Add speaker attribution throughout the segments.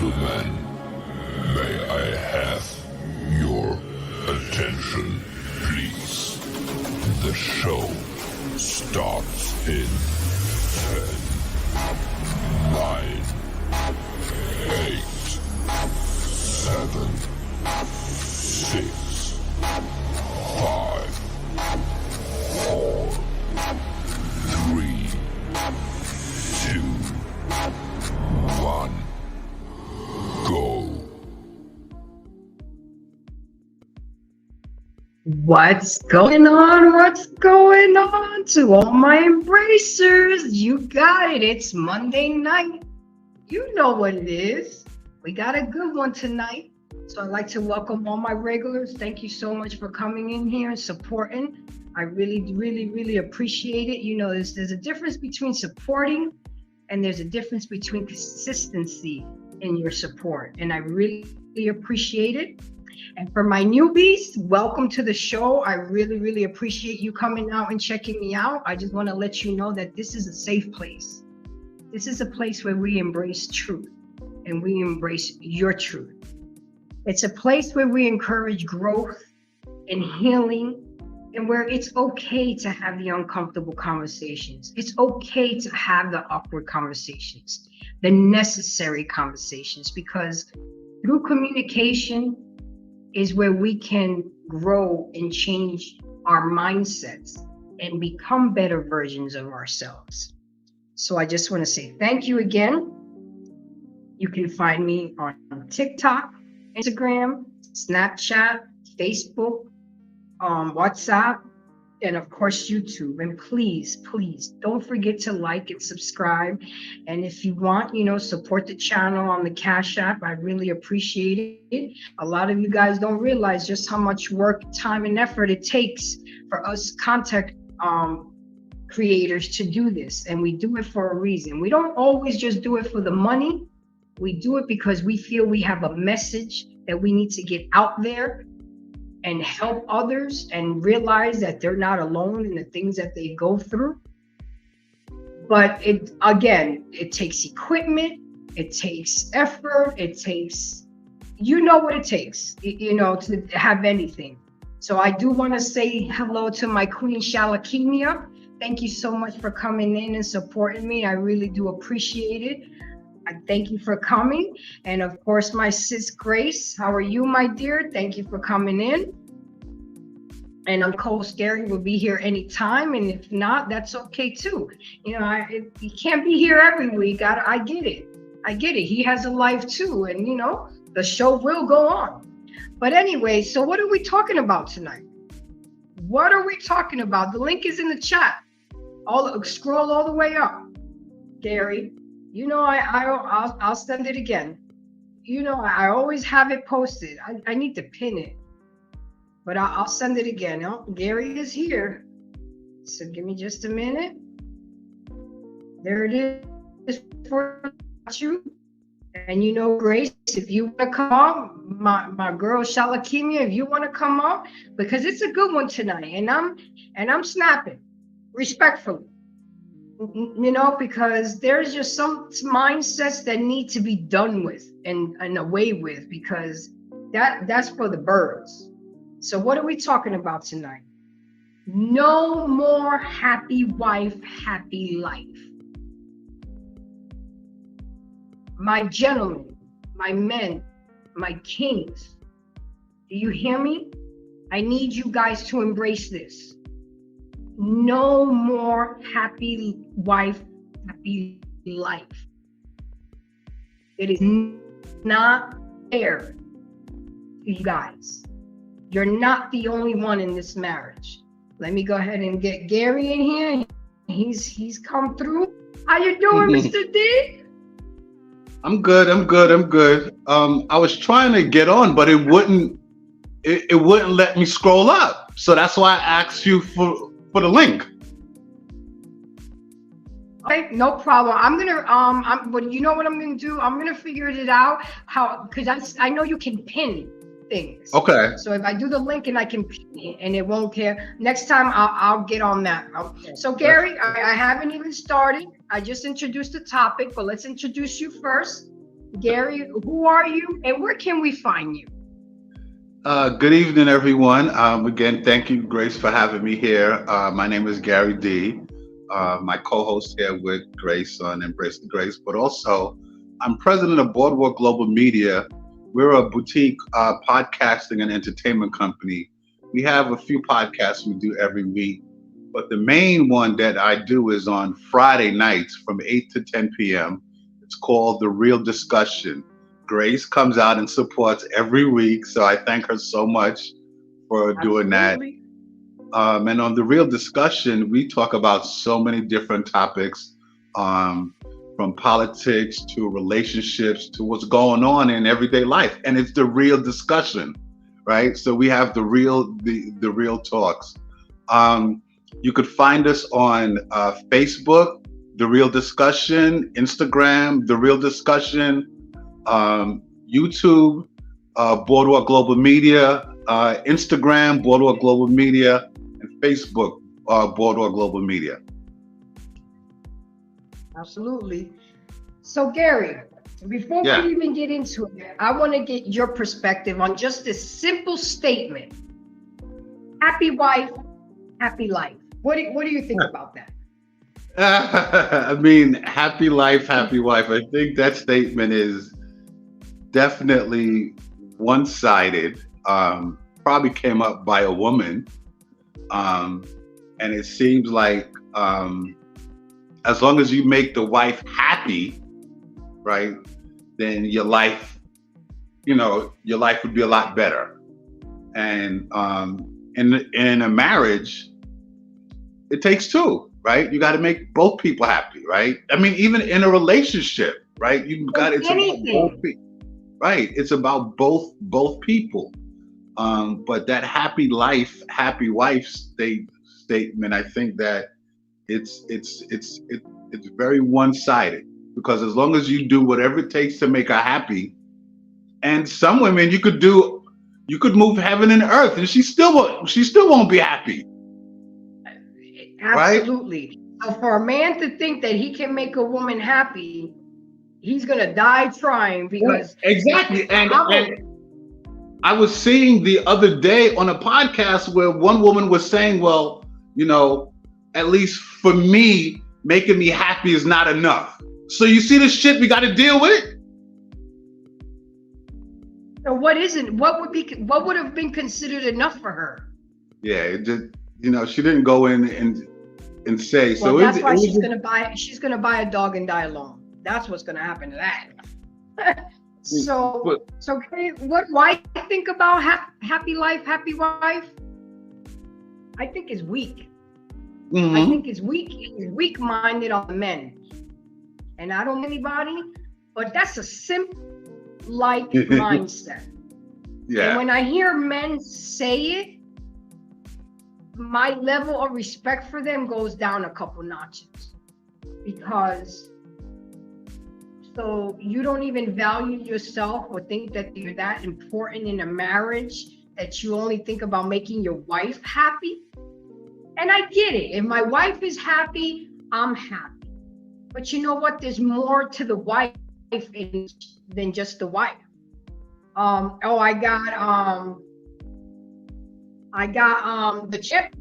Speaker 1: Gentlemen, may I have your attention, please? The show starts in 10, 9, 8, 7, 6, 5, 4, 3, 2, 1, go.
Speaker 2: What's going on? What's going on to all my embracers? You got it. It's Monday night. You know what it is. We got a good one tonight. So I'd like to welcome all my regulars. Thank you so much for coming in here and supporting. I really appreciate it. You know, there's a difference between supporting and there's a difference between consistency in your support. And I really appreciate it. And for my newbies, welcome to the show. I really appreciate you coming out and checking me out. I just want to let you know that this is a safe place. This is a place where we embrace truth and we embrace your truth. It's a place where we encourage growth and healing and where it's okay to have the uncomfortable conversations. It's okay to have the awkward conversations, the necessary conversations, because through communication is where we can grow and change our mindsets and become better versions of ourselves. So I just want to say thank you again. You can find me on TikTok, Instagram, Snapchat, Facebook, WhatsApp, and of course YouTube. And please don't forget to like and subscribe. And if you want, support the channel on the Cash App. I really appreciate it. A lot of you guys don't realize just how much work, time, and effort it takes for us content creators to do this. And we do it for a reason. We don't always just do it for the money. We do it because we feel we have a message that we need to get out there and help others and realize that they're not alone in the things that they go through. But it takes equipment, it takes effort, it takes, what it takes, to have anything. So I do want to say hello to my queen Shalakemia. Thank you so much for coming in and supporting me. I really do appreciate it. I thank you for coming. And of course, my sis Grace, how are you, my dear? Thank you for coming in. And Uncle Scary will be here anytime. And if not, that's okay too. He can't be here every week. I get it. He has a life too. And the show will go on. But anyway, so what are we talking about tonight? What are we talking about? The link is in the chat. Scroll all the way up, Gary. I'll send it again. I always have it posted. I need to pin it, but I'll send it again. Oh, Gary is here. So give me just a minute. There it is for you. And Grace, if you want to come up, my girl Shalakemia, if you want to come up, because it's a good one tonight, and I'm snapping respectfully. Because there's just some mindsets that need to be done with and away with, because that's for the birds. So what are we talking about tonight? No more happy wife, happy life. My gentlemen, my men, my kings, do you hear me? I need you guys to embrace this. No more happy wife, happy life. It is not fair to you guys. You're not the only one in this marriage. Let me go ahead and get Gary in here. He's come through. How you doing, Mr. D?
Speaker 3: I'm good. I was trying to get on, but it wouldn't let me scroll up. So that's why I asked you for the link.
Speaker 2: Okay, no problem. I'm gonna but you know what I'm gonna do? I'm gonna figure it out because I know you can pin things.
Speaker 3: Okay.
Speaker 2: So if I do the link and I can pin it and it won't care, next time I'll get on that. So Gary, I haven't even started. I just introduced the topic, but let's introduce you first. Gary, who are you and where can we find you?
Speaker 3: Good evening, everyone. Again, thank you, Grace, for having me here. My name is Gary D. My co-host here with Grace on Embrace the Grace, but also I'm president of Boardwalk Global Media. We're a boutique podcasting and entertainment company. We have a few podcasts we do every week, but the main one that I do is on Friday nights from 8 to 10 p.m. It's called The Real Discussion. Grace comes out and supports every week, so I thank her so much for doing that.
Speaker 2: Absolutely.
Speaker 3: And on The Real Discussion, we talk about so many different topics, um, from politics to relationships to what's going on in everyday life. And it's the real discussion, right? So we have the real talks. Um, you could find us on Facebook, The Real Discussion, Instagram, The Real Discussion, YouTube, Boardwalk Global Media, Instagram, Boardwalk Global Media, and Facebook, Boardwalk Global Media.
Speaker 2: Absolutely. So, Gary, before
Speaker 3: Yeah.
Speaker 2: we even get into it, I want to get your perspective on just this simple statement: happy wife, happy life. What do you think about that?
Speaker 3: I mean, happy life, happy wife. I think that statement is definitely one-sided. Probably came up by a woman, and it seems like as long as you make the wife happy, right, then your life would be a lot better. And in a marriage, it takes two, right? You got to make both people happy, right? I mean, even in a relationship, right? It's about both
Speaker 2: Anything.
Speaker 3: people, right? It's about both people. But that happy life, happy wife statement, I think that it's very one-sided, because as long as you do whatever it takes to make her happy, and some women you could move heaven and earth and she still won't be happy, right?
Speaker 2: Absolutely. So, for a man to think that he can make a woman happy, he's gonna die trying because
Speaker 3: Exactly. And
Speaker 2: how,
Speaker 3: I was seeing the other day on a podcast where one woman was saying, well, at least for me, making me happy is not enough. So you see this shit, we got to deal with it.
Speaker 2: so what would have been considered enough for her?
Speaker 3: Yeah, it just, she didn't go in and say.
Speaker 2: Well,
Speaker 3: So
Speaker 2: that's why
Speaker 3: was
Speaker 2: she's gonna buy a dog and die alone. That's what's gonna happen to that. So,
Speaker 3: but,
Speaker 2: okay, why I think about happy life, happy wife? I think is weak. I
Speaker 3: mhm.
Speaker 2: think it's weak-minded on the men. And I don't know anybody, but that's a simp like mindset. And
Speaker 3: Yeah.
Speaker 2: when I hear men say it, my level of respect for them goes down a couple notches. Because so you don't even value yourself or think that you're that important in a marriage that you only think about making your wife happy. And I get it. If my wife is happy, I'm happy. But you know what? There's more to the wife than just the wife. I got the chip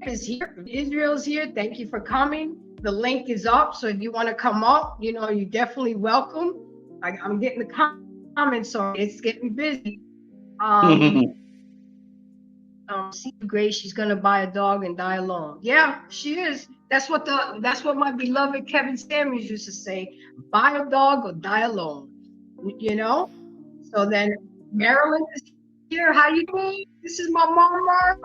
Speaker 2: is here. Israel's here. Thank you for coming. The link is up. So if you want to come up, you're definitely welcome. I'm getting the comments, so it's getting busy. See Grace, she's gonna buy a dog and die alone. Yeah, she is. That's what my beloved Kevin Samuels used to say: buy a dog or die alone. So then Marilyn is here. How you doing? This is my mama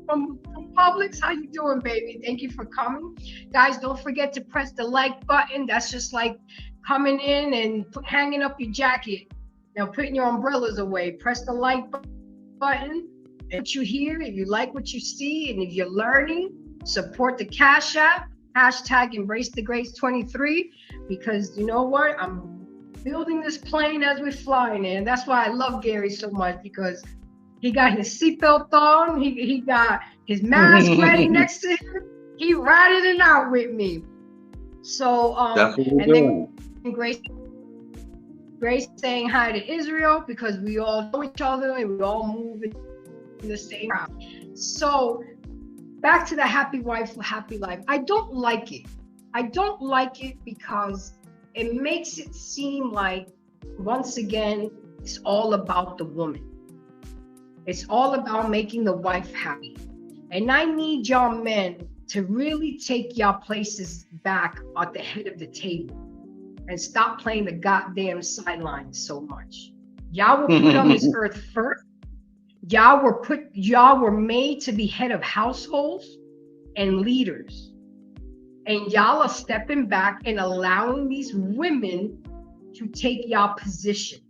Speaker 2: from Publix. How you doing, baby? Thank you for coming. Guys, don't forget to press the like button. That's just like coming in and hanging up your jacket. Now putting your umbrellas away. Press the like button. What you hear, if you like what you see, and if you're learning, support the Cash App, hashtag Embrace the Grace 23, because you know what? I'm building this plane as we're flying in. That's why I love Gary so much, because he got his seatbelt on, he got his mask ready next to him. He riding it out with me. So
Speaker 3: That's what we're
Speaker 2: and
Speaker 3: doing.
Speaker 2: then Grace, Grace saying hi to Israel because we all know each other and we all move in the same route. So back to the happy wife, happy life. I don't like it. I don't like it because it makes it seem like, once again, it's all about the woman. It's all about making the wife happy. And I need y'all men to really take y'all places back at the head of the table and stop playing the goddamn sidelines so much. Y'all were put on this earth first. Y'all were made to be head of households and leaders. And y'all are stepping back and allowing these women to take y'all position.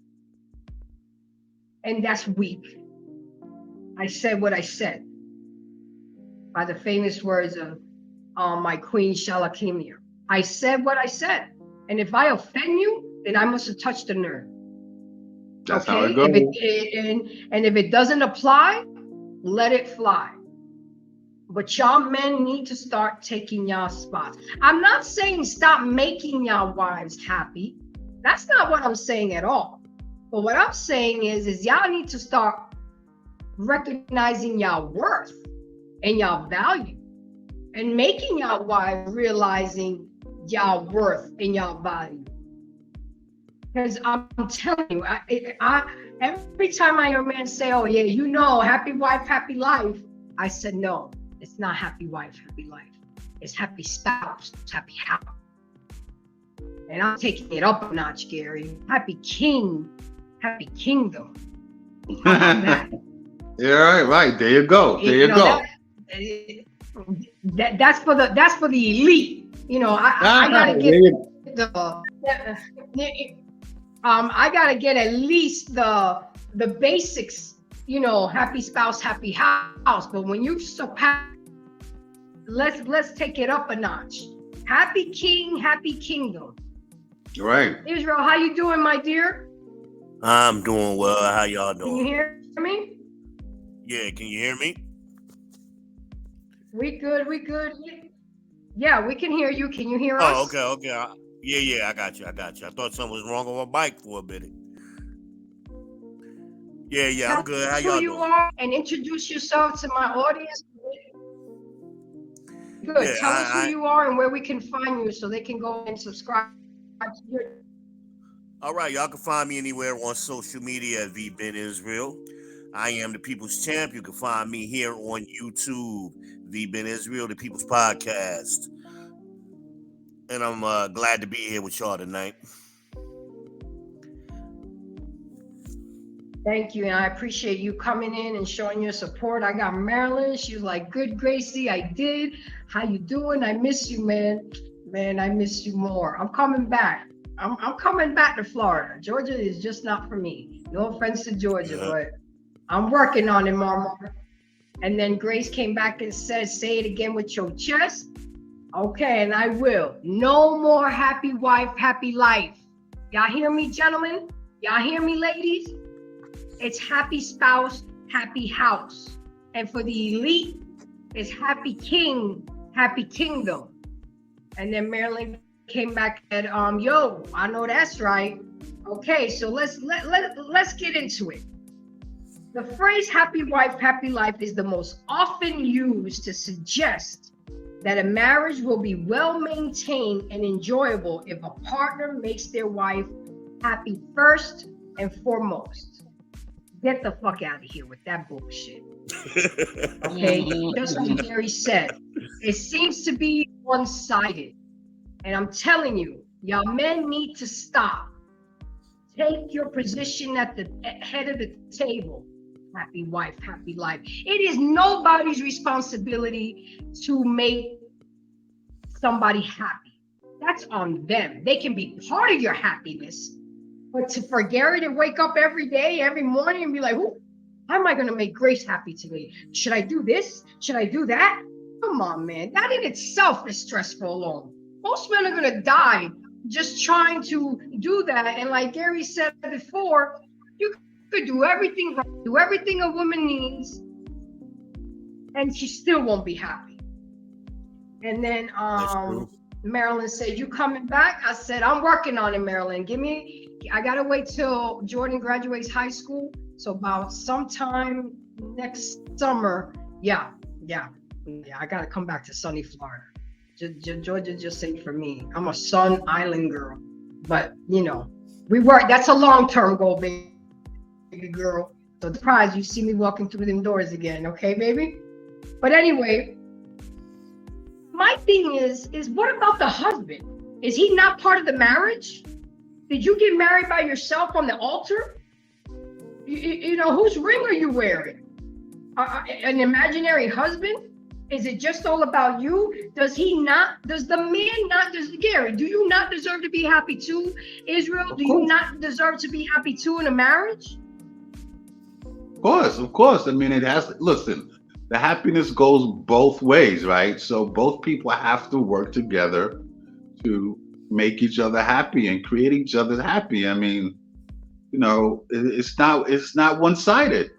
Speaker 2: And that's weak. I said what I said by the famous words of my queen Shalakimia. I said what I said. And if I offend you, then I must have touched a nerve.
Speaker 3: That's
Speaker 2: okay?
Speaker 3: how it goes.
Speaker 2: And if it doesn't apply, let it fly. But y'all men need to start taking y'all spots. I'm not saying stop making y'all wives happy. That's not what I'm saying at all. But what I'm saying is y'all need to start recognizing y'all worth and y'all value and making y'all wives realizing y'all worth and y'all value. Because I'm telling you, I every time I hear a man say, oh yeah, you know, happy wife, happy life, I said, no, it's not happy wife, happy life. It's happy spouse, happy house. And I'm taking it up a notch, Gary. Happy king, happy kingdom. How about that?
Speaker 3: Yeah, right. There you go. There you go.
Speaker 2: That's for the elite. You know, I gotta get I gotta get at least the basics. You know, happy spouse, happy house. But when you surpass, let's take it up a notch. Happy king, happy kingdom.
Speaker 3: Right.
Speaker 2: Israel, how you doing, my dear?
Speaker 4: I'm doing well. How y'all doing?
Speaker 2: Can you hear me?
Speaker 4: Yeah, can you hear me?
Speaker 2: We good. Yeah, we can hear you. Can you hear us?
Speaker 4: Oh, okay. Yeah, I got you. I thought something was wrong with my mic for a minute. Yeah, I'm good. How y'all
Speaker 2: Who you
Speaker 4: doing?
Speaker 2: are and introduce yourself to my audience. Good.
Speaker 4: Yeah,
Speaker 2: Tell us who you are and where we can find you so they can go and subscribe to your.
Speaker 4: All right, y'all can find me anywhere on social media at VBen Israel. I am the People's Champ. You can find me here on YouTube, VBen Israel, the People's Podcast. And I'm glad to be here with y'all tonight.
Speaker 2: Thank you, and I appreciate you coming in and showing your support. I got Marilyn. She was like, "Good, Gracie, I did. How you doing? I miss you, man. Man, I miss you more. I'm coming back. I'm coming back to Florida. Georgia is just not for me. No offense to Georgia, but I'm working on it, Mama." And then Grace came back and said, "Say it again with your chest." Okay, and I will. No more happy wife, happy life. Y'all hear me, gentlemen? Y'all hear me, ladies? It's happy spouse, happy house. And for the elite, it's happy king, happy kingdom. And then Marilyn came back and said, yo, I know that's right. Okay, so let's get into it. The phrase happy wife, happy life is the most often used to suggest that a marriage will be well maintained and enjoyable if a partner makes their wife happy first and foremost. Get the fuck out of here with that bullshit. Okay, just like Gary said, it seems to be one-sided. And I'm telling you, y'all men need to stop. Take your position at the head of the table. Happy wife, happy life. It is nobody's responsibility to make somebody happy. That's on them. They can be part of your happiness. But for Gary to wake up every day, every morning and be like, how am I going to make Grace happy today? Should I do this? Should I do that? Come on, man. That in itself is stressful alone. Most men are going to die just trying to do that. And like Gary said before, you could do everything right, do everything a woman needs, and she still won't be happy. And then, Marilyn said, "You coming back?" I said, "I'm working on it, Marilyn. I gotta wait till Jordan graduates high school. So about sometime next summer, yeah. I gotta come back to sunny Florida. Georgia just ain't for me. I'm a Sun Island girl, but we work. That's a long-term goal, baby girl. So surprised you see me walking through them doors again, okay, baby? But anyway, my thing is what about the husband? Is he not part of the marriage? Did you get married by yourself on the altar? Whose ring are you wearing? An imaginary husband? Is it just all about you? Does the man not, Gary, do you not deserve to be happy too? Israel, do you not deserve to be happy too in a marriage?
Speaker 3: Of course. I mean, listen, the happiness goes both ways, right? So both people have to work together to make each other happy and create each other happy. I mean, it's not one-sided.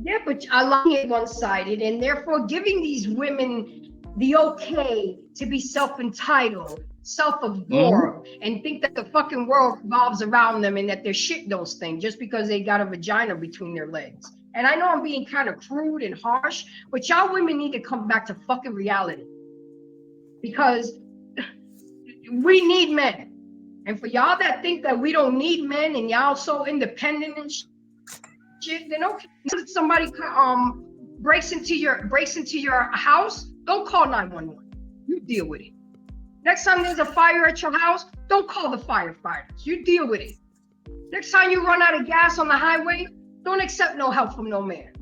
Speaker 2: Yeah, but I like it one-sided, and therefore giving these women the okay to be self-entitled, self-absorbed, and think that the fucking world revolves around them and that their shit don't stink just because they got a vagina between their legs. And I know I'm being kind of crude and harsh, but y'all women need to come back to fucking reality. Because we need men. And for y'all that think that we don't need men and y'all so independent and shit, then okay. If somebody breaks into your house, don't call 911. You deal with it. Next time there's a fire at your house, don't call the firefighters. You deal with it. Next time you run out of gas on the highway, don't accept no help from no man.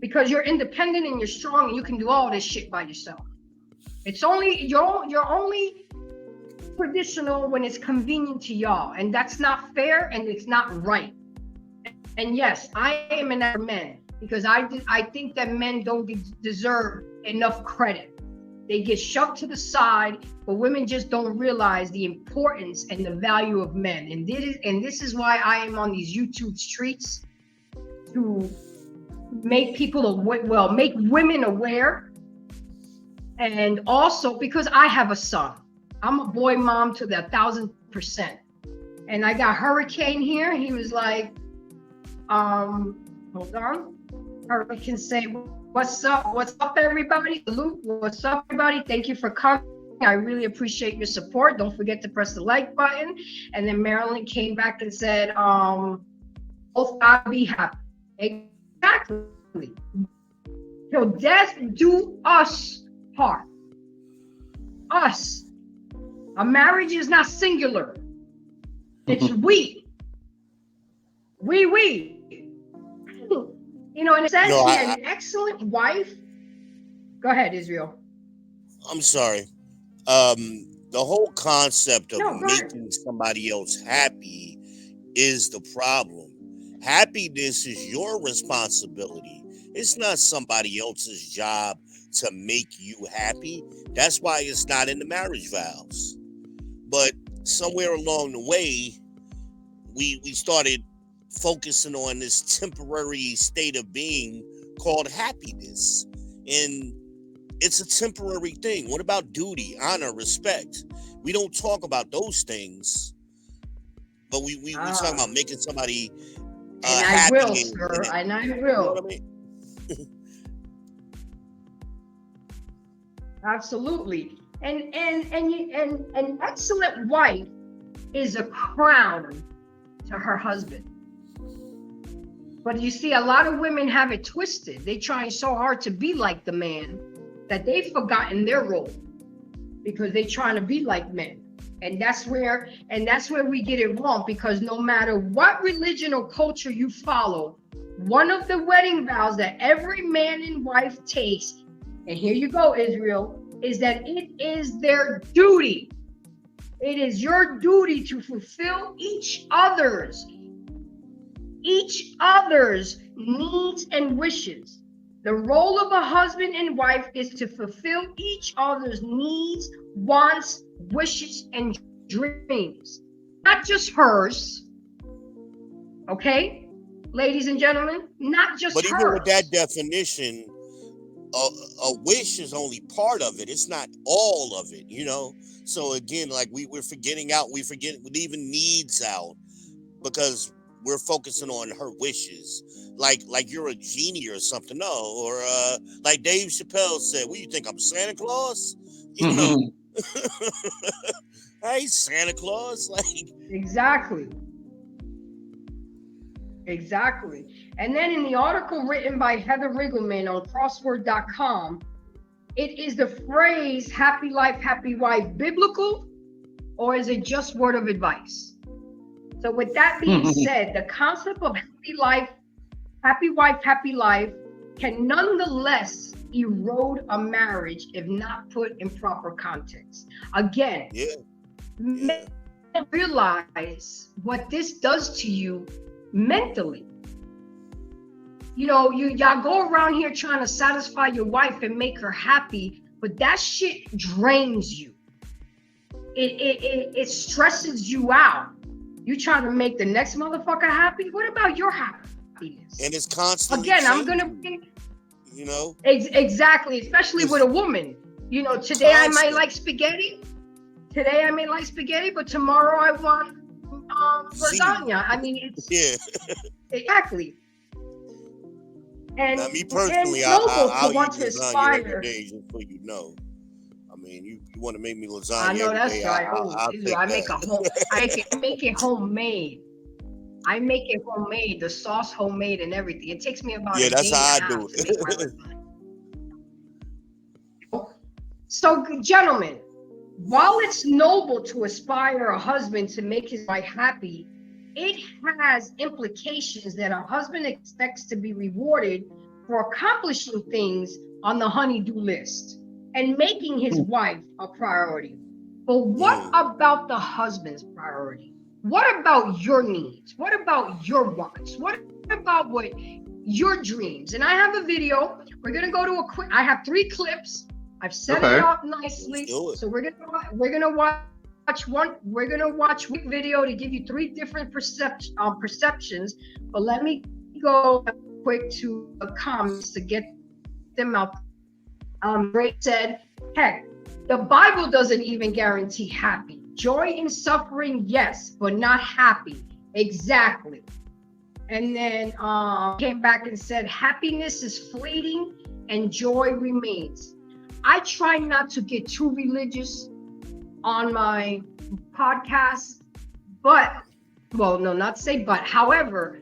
Speaker 2: Because you're independent and you're strong and you can do all this shit by yourself. It's only you're only traditional when it's convenient to y'all, and that's not fair and it's not right. And yes, I am an men because I think that men don't deserve enough credit. They get shoved to the side, but women just don't realize the importance and the value of men. And this is why I am on these YouTube streets to make make women aware. And also because I have a son. I'm a boy mom to the 1,000%. And I got Hurricane here. He was like, hold on. Hurricane say, what's up, everybody? Salute. What's up, everybody? Thank you for coming. I really appreciate your support. Don't forget to press the like button. And then Marilyn came back and said, both gotta be happy. Exactly. Till death do us part. Us. A marriage is not singular. It's we. We. In a sense, you're an excellent wife. Go ahead, Israel.
Speaker 4: I'm sorry. The whole concept of making somebody else happy is the problem. Happiness is your responsibility. It's not somebody else's job to make you happy. That's why it's not in the marriage vows. But somewhere along the way, we started focusing on this temporary state of being called happiness. And it's a temporary thing. What about duty, honor, respect? We don't talk about those things, but we talk about making somebody happy.
Speaker 2: I will, sir, and I will.
Speaker 4: You know what I mean?
Speaker 2: Absolutely. And an excellent wife is a crown to her husband. But you see, a lot of women have it twisted. They trying so hard to be like the man that they've forgotten their role because they trying to be like men. And that's where we get it wrong, because no matter what religion or culture you follow, one of the wedding vows that every man and wife takes, and here you go, Israel, is that it is their duty. It is your duty to fulfill each other's needs and wishes. The role of a husband and wife is to fulfill each other's needs, wants, wishes, and dreams. Not just hers. Okay? Ladies and gentlemen, not just hers.
Speaker 4: But even with that definition, a wish is only part of it. It's not all of it, you know. So again, like we're forgetting out, we leaving needs out because we're focusing on her wishes. Like you're a genie or something. No, or like Dave Chappelle said, "What do you think? I'm Santa Claus?" You know, I ain't Santa Claus. Like
Speaker 2: Exactly. Exactly. And then in the article written by Heather Riggleman on crossword.com, it is the phrase happy life, happy wife biblical, or is it just word of advice? So with that being said, the concept of happy life, happy wife, happy life can nonetheless erode a marriage if not put in proper context. Again,
Speaker 4: yeah.
Speaker 2: realize what this does to you mentally. You know, y'all go around here trying to satisfy your wife and make her happy, but that shit drains you. It stresses you out. You trying to make the next motherfucker happy? What about your happiness?
Speaker 4: And it's constantly
Speaker 2: again.
Speaker 4: changing,
Speaker 2: I'm gonna,
Speaker 4: you know,
Speaker 2: exactly, especially with a woman. You know, today I might like spaghetti. Today I may like spaghetti, but tomorrow I want lasagna. I mean, it's exactly. And
Speaker 4: now, me personally, I'll eat lasagna every day, just so you know. I mean, you want to make me lasagna
Speaker 2: I know
Speaker 4: every
Speaker 2: that's
Speaker 4: day,
Speaker 2: right.
Speaker 4: I'll take
Speaker 2: I
Speaker 4: that.
Speaker 2: make I make it homemade. I make it homemade, the sauce homemade and everything. It takes me about a
Speaker 4: that's
Speaker 2: day
Speaker 4: how
Speaker 2: and a
Speaker 4: I do
Speaker 2: half to
Speaker 4: it.
Speaker 2: make my lasagna. So, gentlemen, while it's noble to aspire a husband to make his wife happy, it has implications that a husband expects to be rewarded for accomplishing things on the honey-do list and making his wife a priority. But what about the husband's priority? What about your needs? What about your wants? What about your dreams? And I have a video. We're gonna go to I have 3 clips. I've set it up nicely. So we're gonna watch one video to give you 3 different perceptions. But let me go quick to the comments to get them out. Ray said, heck, the Bible doesn't even guarantee happy. Joy in suffering, yes, but not happy. Exactly. And then came back and said, happiness is fleeting and joy remains. I try not to get too religious on my podcast, but, well, no, not say but. However,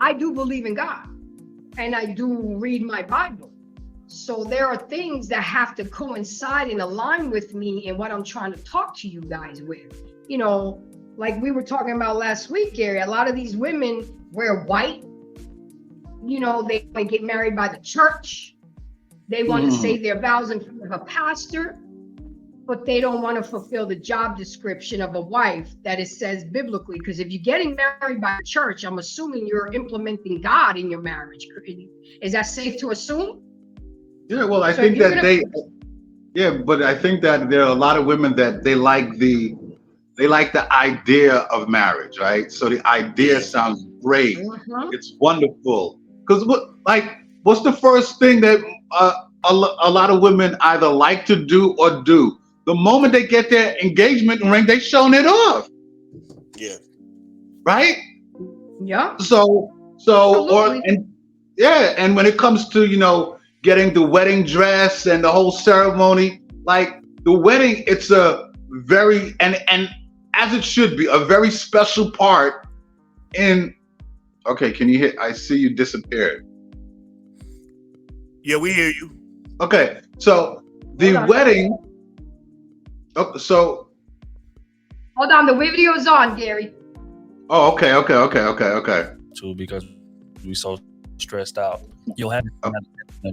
Speaker 2: I do believe in God and I do read my Bible. So there are things that have to coincide and align with me in what I'm trying to talk to you guys with. You know, like we were talking about last week, Gary, a lot of these women wear white. You know, they might get married by the church. They want to say their vows in front of a pastor, but they don't want to fulfill the job description of a wife that it says biblically. Because if you're getting married by the church, I'm assuming you're implementing God in your marriage. Is that safe to assume?
Speaker 3: Yeah, well, I think that but I think that there are a lot of women that they like the idea of marriage, right? So the idea sounds great. It's wonderful. Because what's the first thing that a lot of women either like to do or do? The moment they get their engagement ring, they showing it off.
Speaker 4: Yeah.
Speaker 3: Right?
Speaker 2: Yeah.
Speaker 3: So and when it comes to, you know, getting the wedding dress and the whole ceremony, like the wedding, it's a very and as it should be, a very special part in. Okay, can you hear? I see you disappeared.
Speaker 4: Yeah, we hear you.
Speaker 3: Okay, so the wedding. Oh, so.
Speaker 2: Hold on, the video's on, Gary.
Speaker 3: Oh, okay.
Speaker 5: Too, because we so stressed out. You'll have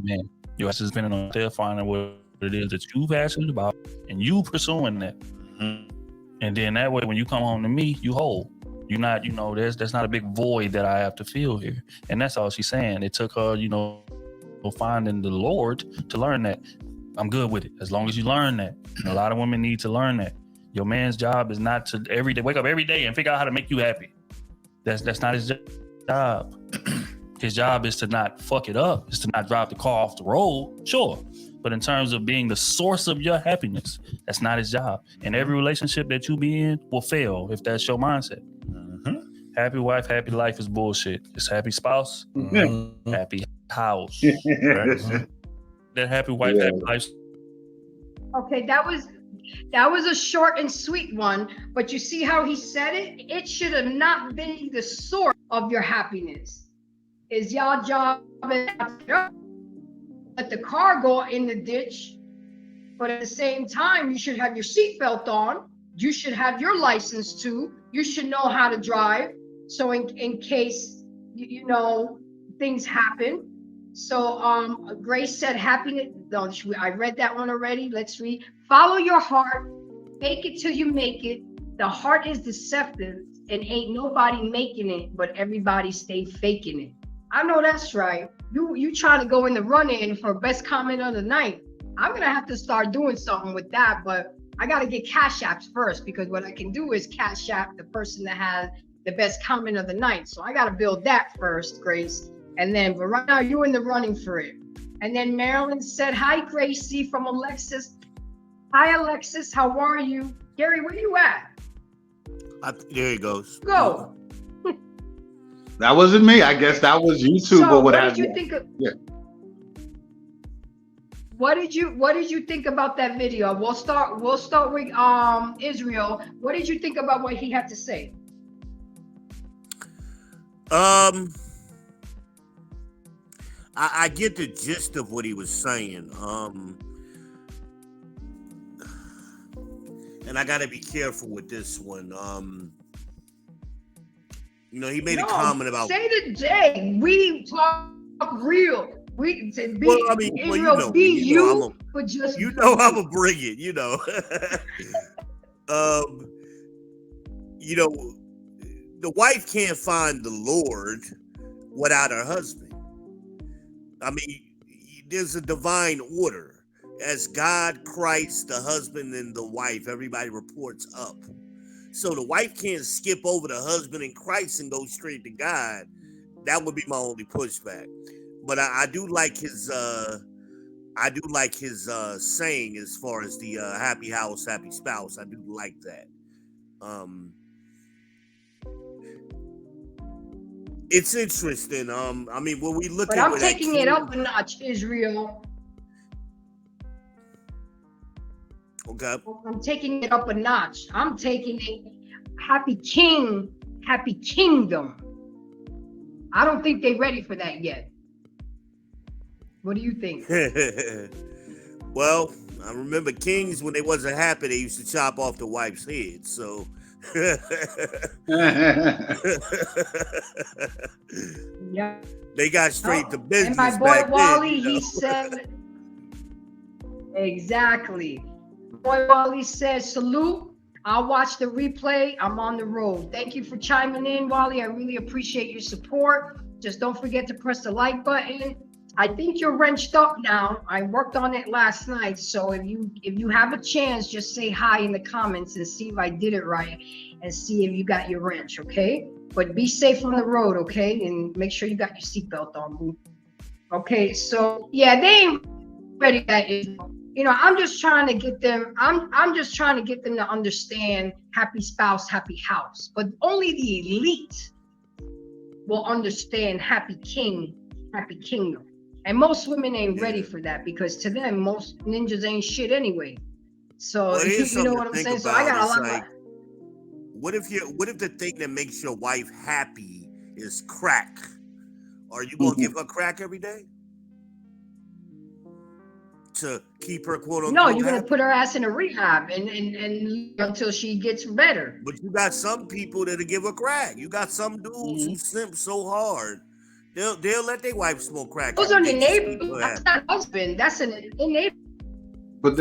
Speaker 5: man. You'll have to spend it on there finding what it is that you're passionate about and you pursuing that. And then that way, when you come home to me, you whole. You're not, you know, there's not a big void that I have to fill here. And that's all she's saying. It took her, you know, finding the Lord to learn that. I'm good with it as long as you learn that. And a lot of women need to learn that. Your man's job is not to wake up every day and figure out how to make you happy. That's not his job. His job is to not fuck it up, is to not drive the car off the road, sure. But in terms of being the source of your happiness, that's not his job. And every relationship that you be in will fail if that's your mindset. Happy wife, happy life is bullshit. It's happy spouse, happy house. Right? That happy wife, happy life.
Speaker 2: Okay, that was a short and sweet one, but you see how he said it? It should have not been the source of your happiness. Is y'all job let the car go in the ditch, but at the same time, you should have your seatbelt on. You should have your license too. You should know how to drive. So in case, you know, things happen. So Grace said happiness. No, I read that one already. Let's read. Follow your heart. Fake it till you make it. The heart is deceptive and ain't nobody making it, but everybody stay faking it. I know that's right. You trying to go in the run-in for best comment of the night. I'm gonna have to start doing something with that, but I gotta get cash apps first, because what I can do is cash app the person that has the best comment of the night. So I gotta build that first, Grace. And then, but right now you're in the running for it. And then Marilyn said, hi, Gracie from Alexis. Hi, Alexis, how are you? Gary, where you at?
Speaker 4: There he goes.
Speaker 2: Go.
Speaker 3: That wasn't me. I guess that was YouTube.
Speaker 2: So
Speaker 3: or
Speaker 2: what did you think of?
Speaker 3: Yeah.
Speaker 2: What did you think about that video? We'll start with Israel. What did you think about what he had to say?
Speaker 4: I get the gist of what he was saying. And I gotta be careful with this one. You know, he made a comment about
Speaker 2: say the day. We talk real. We be
Speaker 4: well, I mean,
Speaker 2: Israel,
Speaker 4: well, you know,
Speaker 2: be
Speaker 4: you
Speaker 2: but just
Speaker 4: I'm a bring it, you know. You know, the wife can't find the Lord without her husband. I mean, there's a divine order. As God, Christ, the husband, and the wife, everybody reports up. So the wife can't skip over the husband and Christ and go straight to God. That would be my only pushback. But I do like his saying as far as the happy house, happy spouse. I do like that. It's interesting. I mean, when we look
Speaker 2: but
Speaker 4: at
Speaker 2: I'm taking it up a notch, Israel.
Speaker 4: Okay.
Speaker 2: I'm taking it up a notch. I'm taking it happy king, happy kingdom. I don't think they're ready for that yet. What do you think?
Speaker 4: Well, I remember kings, when they wasn't happy, they used to chop off the wife's head. So
Speaker 2: Yeah.
Speaker 4: They got straight to business.
Speaker 2: And my boy
Speaker 4: back
Speaker 2: Wally,
Speaker 4: then, you know?
Speaker 2: he said, exactly. Boy Wally says, salute. I'll watch the replay. I'm on the road. Thank you for chiming in, Wally. I really appreciate your support. Just don't forget to press the like button. I think you're wrenched up now. I worked on it last night. So if you have a chance, just say hi in the comments and see if I did it right and see if you got your wrench, okay? But be safe on the road, okay? And make sure you got your seatbelt on, boo. Okay, so yeah, they ain't ready that is. You know, I'm just trying to get them, I'm just trying to get them to understand happy spouse, happy house. But only the elite will understand happy king, happy kingdom. And most women ain't ready for that, because to them, most ninjas ain't shit anyway. So
Speaker 4: Well,
Speaker 2: you know what I'm saying? So I got a lot
Speaker 4: like, what if the thing that makes your wife happy is crack? Are you gonna give her crack every day to keep her quote unquote?
Speaker 2: No, you're gonna
Speaker 4: happy?
Speaker 2: put her ass in a rehab and until she gets better.
Speaker 4: But you got some people that'll give her crack. You got some dudes who simp so hard, they'll let their wife smoke crack.
Speaker 2: Those are the neighbors. That's not husband. That's an neighbor.
Speaker 3: But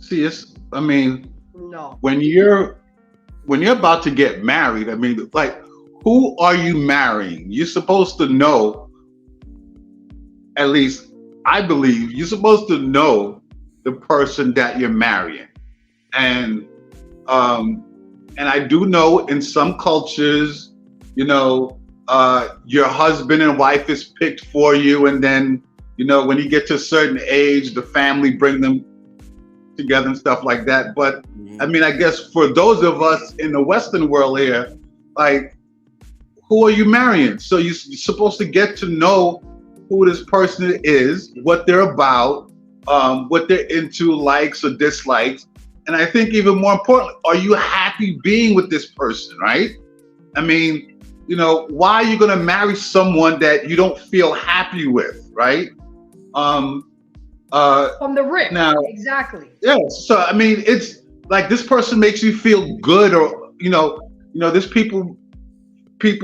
Speaker 3: it's, I mean,
Speaker 2: no.
Speaker 3: When you're about to get married, I mean, like, who are you marrying? You're supposed to know, at least I believe, you're supposed to know the person that you're marrying. And I do know in some cultures, you know, your husband and wife is picked for you, and then when you get to a certain age, the family bring them together and stuff like that. But I mean, I guess for those of us in the Western world here, like, who are you marrying? So you're supposed to get to know who this person is, what they're about, what they're into, likes or dislikes. And I think even more important, are you happy being with this person, right? I mean, why are you going to marry someone that you don't feel happy with, right?
Speaker 2: From the rip.
Speaker 3: Now,
Speaker 2: exactly.
Speaker 3: yeah. So I mean, it's like this person makes you feel good, or this people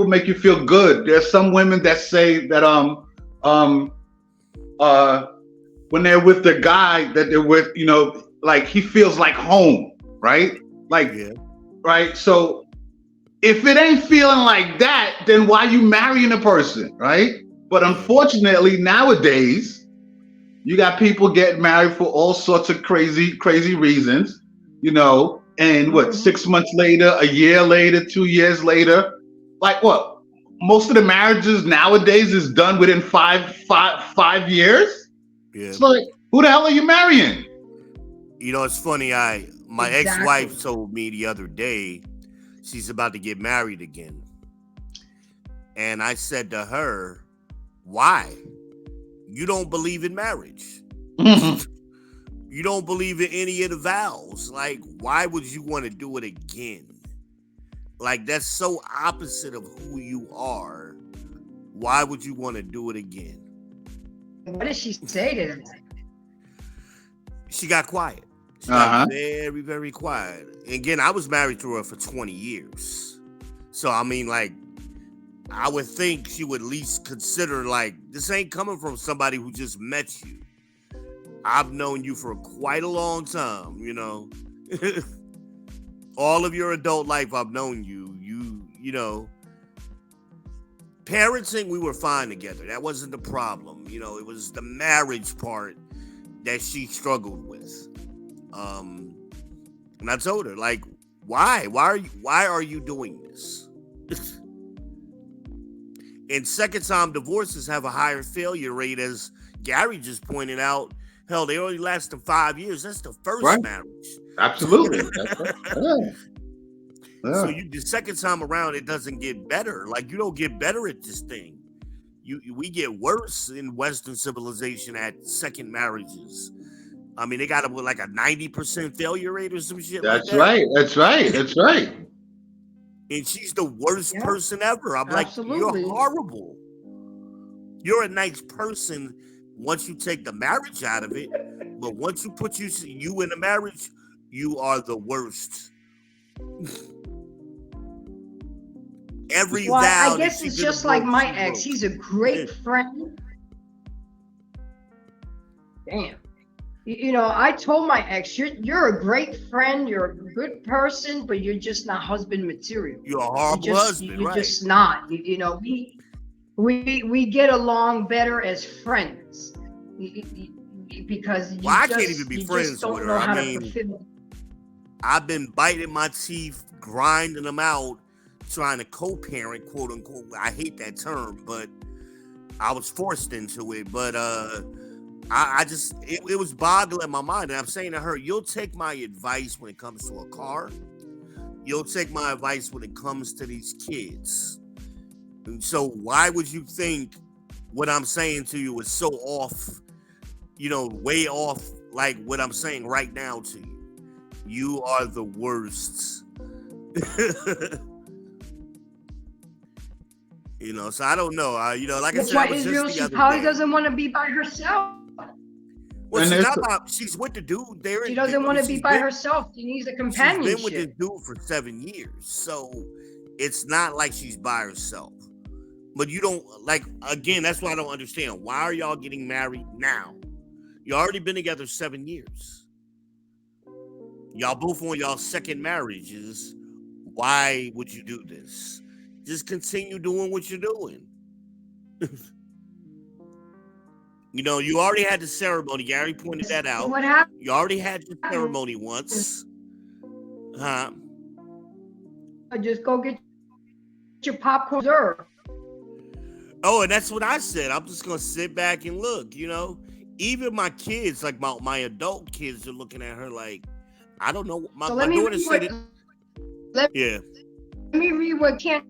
Speaker 3: make you feel good. There's some women that say that um when they're with the guy that they're with, like he feels like home, right? Like,
Speaker 4: Yeah.
Speaker 3: right. So if it ain't feeling like that, then why you marrying a person, right? But unfortunately, nowadays, you got people getting married for all sorts of crazy reasons, and what, 6 months later, a year later, 2 years later, like what? Most of the marriages nowadays is done within five years.
Speaker 4: Yeah.
Speaker 3: It's like, who the hell are you marrying?
Speaker 4: It's funny. My
Speaker 2: Exactly.
Speaker 4: ex-wife told me the other day she's about to get married again, and I said to her, "Why? You don't believe in marriage. You don't believe in any of the vows. Like, why would you want to do it again? Like, that's so opposite of who you are. Why would you want to do it again?"
Speaker 2: What did she say to that?
Speaker 4: She got quiet. She got very, very quiet. And again, I was married to her for 20 years. So, I mean, like, I would think she would at least consider, like, this ain't coming from somebody who just met you. I've known you for quite a long time, All of your adult life, I've known you. Parenting, we were fine together. That wasn't the problem. It was the marriage part that she struggled with. And I told her, like, why? Why are you doing this? And second time divorces have a higher failure rate, as Gary just pointed out. Hell, they only lasted 5 years. That's the first marriage.
Speaker 3: Absolutely. That's right. Yeah.
Speaker 4: So the second time around, it doesn't get better. Like, you don't get better at this thing. We get worse in Western civilization at second marriages. I mean, they got like a 90% failure rate or some shit like that.
Speaker 3: That's right.
Speaker 4: And she's the worst person ever. I'm
Speaker 2: Absolutely.
Speaker 4: like, you're horrible. You're a nice person once you take the marriage out of it, but once you put you in a marriage, you are the worst.
Speaker 2: I guess it's just like my ex. He's a great friend. Damn. I told my ex, you're a great friend, you're a good person, but you're just not husband material.
Speaker 4: You're a horrible husband,
Speaker 2: you're
Speaker 4: right?
Speaker 2: just not. We get along better as friends. Because
Speaker 4: I can't even be friends with her. I mean,
Speaker 2: fulfill.
Speaker 4: I've been biting my teeth, grinding them out, trying to co-parent, quote unquote. I hate that term, but I was forced into it. But I just, it was boggling my mind. And I'm saying to her, you'll take my advice when it comes to a car. You'll take my advice when it comes to these kids. And so why would you think what I'm saying to you is so off, way off, like what I'm saying right now to you? You are the worst. So I don't know. Like I said,
Speaker 2: why Israel, she probably doesn't want to be by herself.
Speaker 4: Well, she's with the dude there.
Speaker 2: She doesn't want to be by herself. She needs a companionship.
Speaker 4: She's been with this dude for 7 years. So it's not like she's by herself. But you don't, like, again, that's why I don't understand. Why are y'all getting married now? You already been together 7 years. Y'all both on y'all second marriages. Why would you do this? Just continue doing what you're doing. You already had the ceremony. Gary pointed that out.
Speaker 2: What happened?
Speaker 4: You already had your ceremony once. Huh?
Speaker 2: Just go get your popcorn.
Speaker 4: Oh, and that's what I said. I'm just gonna sit back and look. Even my kids, like my adult kids, are looking at her like, I don't know. My,
Speaker 2: So
Speaker 4: my
Speaker 2: let me
Speaker 4: daughter
Speaker 2: read
Speaker 4: said
Speaker 2: what
Speaker 4: it.
Speaker 2: let
Speaker 4: Yeah,
Speaker 2: me read what can't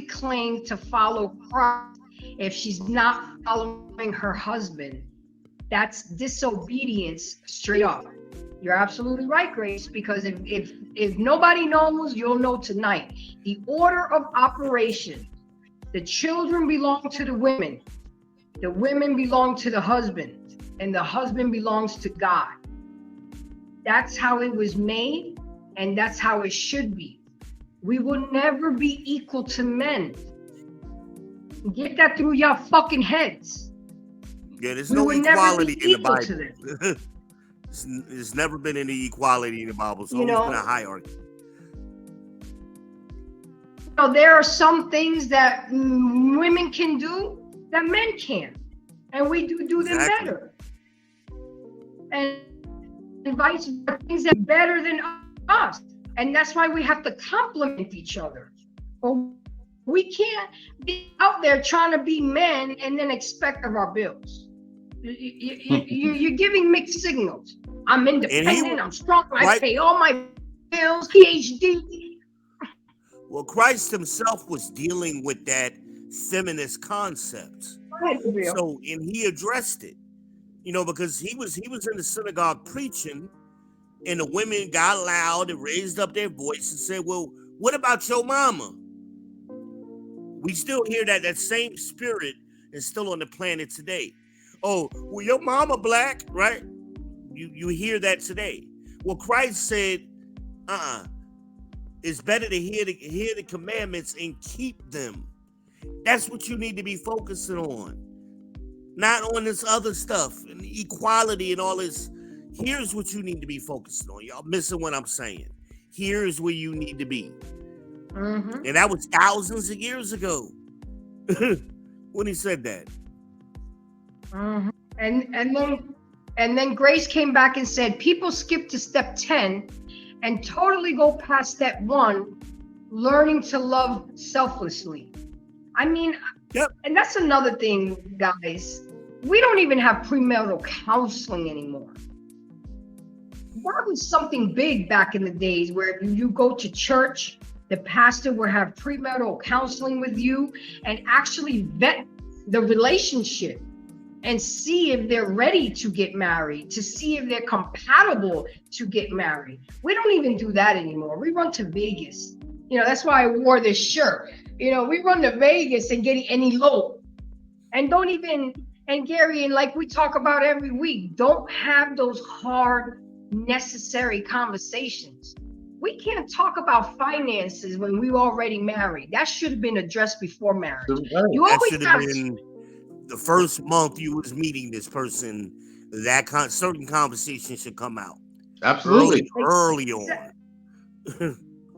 Speaker 2: claim to follow Christ if she's not following her husband. That's disobedience straight up. You're absolutely right, Grace, because if nobody knows, you'll know tonight. The order of operation: the children belong to the women belong to the husband, and the husband belongs to God. That's how it was made, and that's how it should be. We will never be equal to men. Get that through your fucking heads.
Speaker 4: yeah. There's
Speaker 2: We
Speaker 4: no
Speaker 2: will never be
Speaker 4: equality in the
Speaker 2: equal to
Speaker 4: Bible.
Speaker 2: them.
Speaker 4: There's never been any equality in the Bible. It's always been a hierarchy.
Speaker 2: There are some things that women can do that men can't, and we do them
Speaker 4: Exactly.
Speaker 2: better. And vice versa, things that are better than us. And that's why we have to complement each other. But we can't be out there trying to be men and then expect of our bills. You're giving mixed signals. I'm independent, I'm strong, I pay all my bills, PhD.
Speaker 4: Well, Christ himself was dealing with that feminist concept. So, and he addressed it, because he was in the synagogue preaching, and the women got loud and raised up their voice and said, well, what about your mama? We still hear that same spirit is still on the planet today. Oh, well, your mama black, right? You hear that today. Well, Christ said, it's better to hear the commandments and keep them. That's what you need to be focusing on. Not on this other stuff and equality and all this. Here's what you need to be focusing on. Y'all missing what I'm saying. Here's where you need to be.
Speaker 2: Mm-hmm.
Speaker 4: And that was thousands of years ago when he said that.
Speaker 2: Mm-hmm. And then Grace came back and said, people skip to step 10 and totally go past step 1, learning to love selflessly. I mean,
Speaker 4: yep.
Speaker 2: And that's another thing, guys. We don't even have premarital counseling anymore. That was something big back in the days where you go to church, the pastor will have premarital counseling with you and actually vet the relationship and see if they're ready to get married, to see if they're compatible to get married. We don't even do that anymore. We run to Vegas. That's why I wore this shirt. We run to Vegas and elope. And don't even, and Gary, and like we talk about every week, don't have those hard, necessary conversations. We can't talk about finances when we already married. That should have been addressed before marriage. You
Speaker 4: that
Speaker 2: always
Speaker 4: should have been the first month you was meeting this person. That certain conversation should come out.
Speaker 3: Absolutely.
Speaker 4: Early on.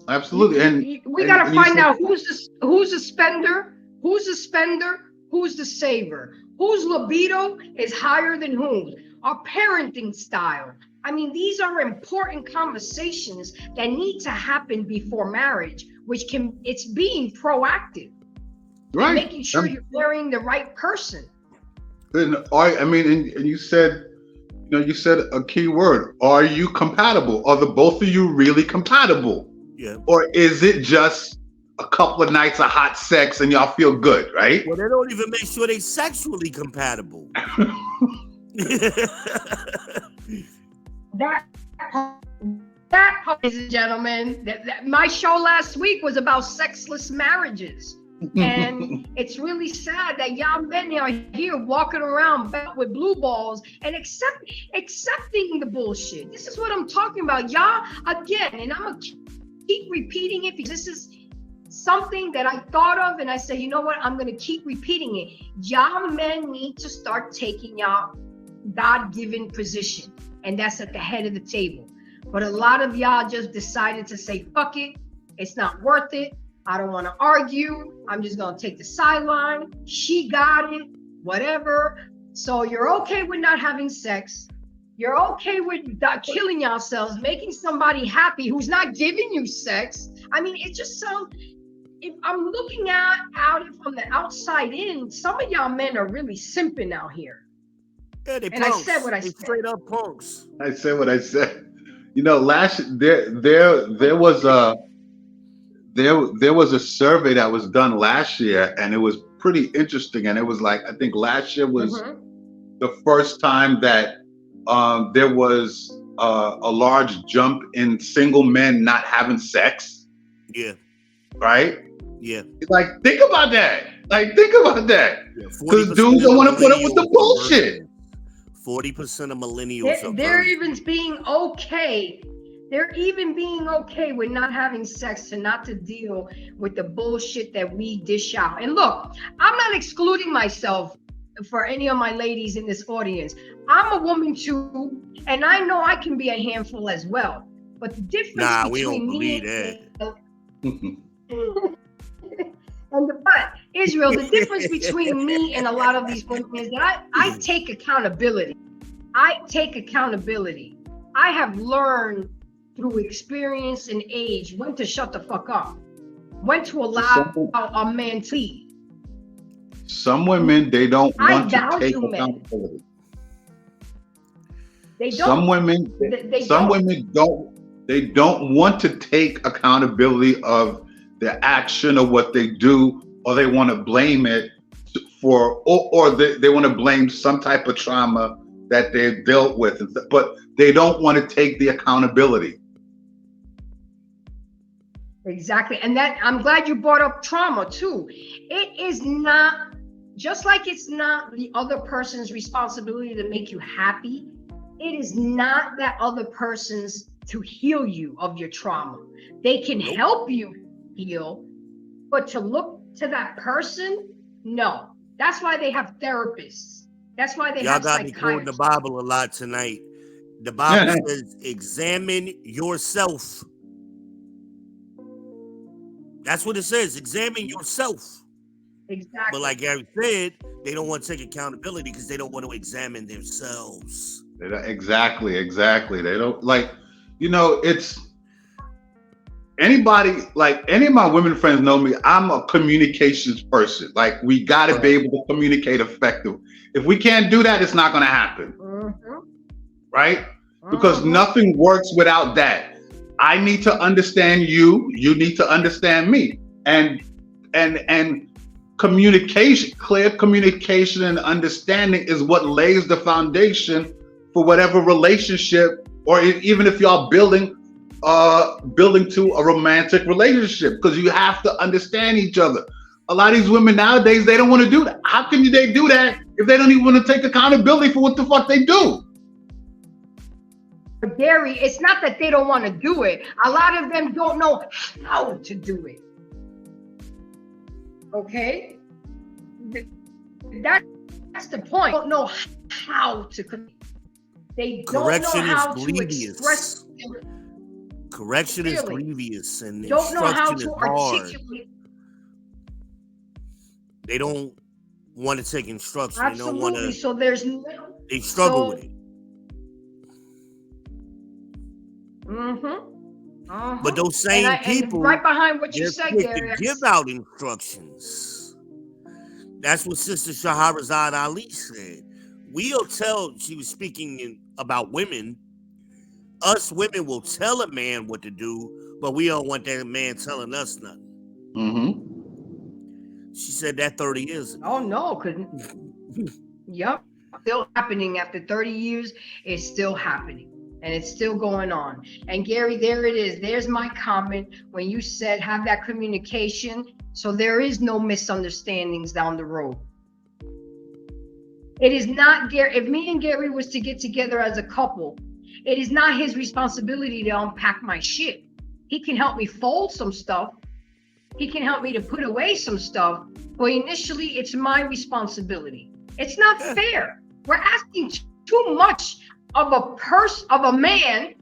Speaker 3: Absolutely. And
Speaker 2: we got to find out who's the spender, who's the saver, whose libido is higher than whose, our parenting style. I mean, these are important conversations that need to happen before marriage, it's being proactive.
Speaker 3: Right.
Speaker 2: Making sure you're marrying the right person.
Speaker 3: And you said, you said a key word. Are you compatible? Are the both of you really compatible?
Speaker 4: Yeah.
Speaker 3: Or is it just a couple of nights of hot sex and y'all feel good, right?
Speaker 4: Well, they don't even make sure they sexually compatible.
Speaker 2: That ladies and gentlemen, my show last week was about sexless marriages. And it's really sad that y'all men are here walking around with blue balls and accepting the bullshit. This is what I'm talking about. Y'all, again, and I'm going to keep repeating it because this is something that I thought of and I said, you know what? I'm going to keep repeating it. Y'all men need to start taking y'all God-given position. And that's at the head of the table. But a lot of y'all just decided to say, fuck it. It's not worth it. I don't want to argue. I'm just going to take the sideline. She got it, whatever. So you're okay with not having sex. You're okay with killing yourselves, making somebody happy who's not giving you sex. I mean, it just sounds, if I'm looking at it from the outside in, some of y'all men are really simping out here.
Speaker 4: Yeah, they
Speaker 2: And I
Speaker 4: punks.
Speaker 2: said what I
Speaker 4: They
Speaker 2: said.
Speaker 4: straight up punks.
Speaker 3: I said what I said. You know, there was a survey that was done last year, and it was pretty interesting. And it was like, I think last year was the first time that there was a large jump in single men not having sex.
Speaker 4: Yeah.
Speaker 3: Right.
Speaker 4: Yeah.
Speaker 3: Like, think about that. Like, think about that. Because
Speaker 4: 40%
Speaker 3: dudes
Speaker 4: of
Speaker 3: don't want to put up with the
Speaker 4: millennials are
Speaker 3: bullshit.
Speaker 4: 40% of millennials are
Speaker 2: They're
Speaker 4: virgins.
Speaker 2: even being okay. They're even being okay with not having sex and not to deal with the bullshit that we dish out. And look, I'm not excluding myself for any of my ladies in this audience. I'm a woman too, and I know I can be a handful as well. But the difference
Speaker 4: we don't
Speaker 2: between
Speaker 4: believe
Speaker 2: me
Speaker 4: that.
Speaker 2: and Israel, the difference between me and a lot of these women is that I take accountability. I take accountability. I have learned through experience and age when to shut the fuck up, when to allow a man to lead.
Speaker 3: Some women, they don't want to take
Speaker 2: value men.
Speaker 3: accountability.
Speaker 2: They don't.
Speaker 3: Some women,
Speaker 2: Some
Speaker 3: women don't want to take accountability of their action or what they do, or they want to blame it for, or they want to blame some type of trauma that they've dealt with, but they don't want to take the accountability.
Speaker 2: Exactly. And that, I'm glad you brought up trauma too. It is not, just like it's not the other person's responsibility to make you happy, it is not that other person's to heal you of your trauma. They can help you heal, but to look to that person, no. That's why they have therapists. That's why they have
Speaker 4: got me quoting the Bible a lot tonight. The Bible says, examine yourself. That's what it says. Examine yourself.
Speaker 2: Exactly.
Speaker 4: But like Gary said, they don't want to take accountability because they don't want to examine themselves.
Speaker 3: Exactly. They don't, like, you know, it's anybody, like any of my women friends know me. I'm a communications person. Like, we got to be able to communicate effectively. If we can't do that, it's not going to happen. Right? Because nothing works without that. I need to understand you. You need to understand me. And communication, clear communication and understanding is what lays the foundation for whatever relationship, or even if y'all building to a romantic relationship, because you have to understand each other. A lot of these women nowadays, they don't want to do that. How can they do that if they don't even want to take accountability for what the fuck they do?
Speaker 2: But Gary, it's not that they don't want to do it. A lot of them don't know how to do it. Okay? That's the point. They don't know how to communicate. They don't know how to express.
Speaker 4: Correction is grievous, and
Speaker 2: don't know how
Speaker 4: instruction
Speaker 2: to
Speaker 4: is hard.
Speaker 2: articulate.
Speaker 4: They don't want to take instruction.
Speaker 2: Absolutely.
Speaker 4: They don't want to.
Speaker 2: So there's
Speaker 4: they struggle with it. But those same people,
Speaker 2: right behind what you said, Gary,
Speaker 4: to give out instructions. That's what Sister Shahrazad Ali said. We'll tell. She was speaking about women. Us women will tell a man what to do, but we don't want that man telling us nothing. She said that 30 years ago.
Speaker 2: Oh no, couldn't. Yep, still happening after 30 years. It's still happening. And it's still going on. And Gary, there it is. There's my comment when you said have that communication. So there is no misunderstandings down the road. It is not Gary. If me and Gary was to get together as a couple, it is not his responsibility to unpack my shit. He can help me fold some stuff. He can help me to put away some stuff. But initially, it's my responsibility. It's not fair. We're asking too much of a man.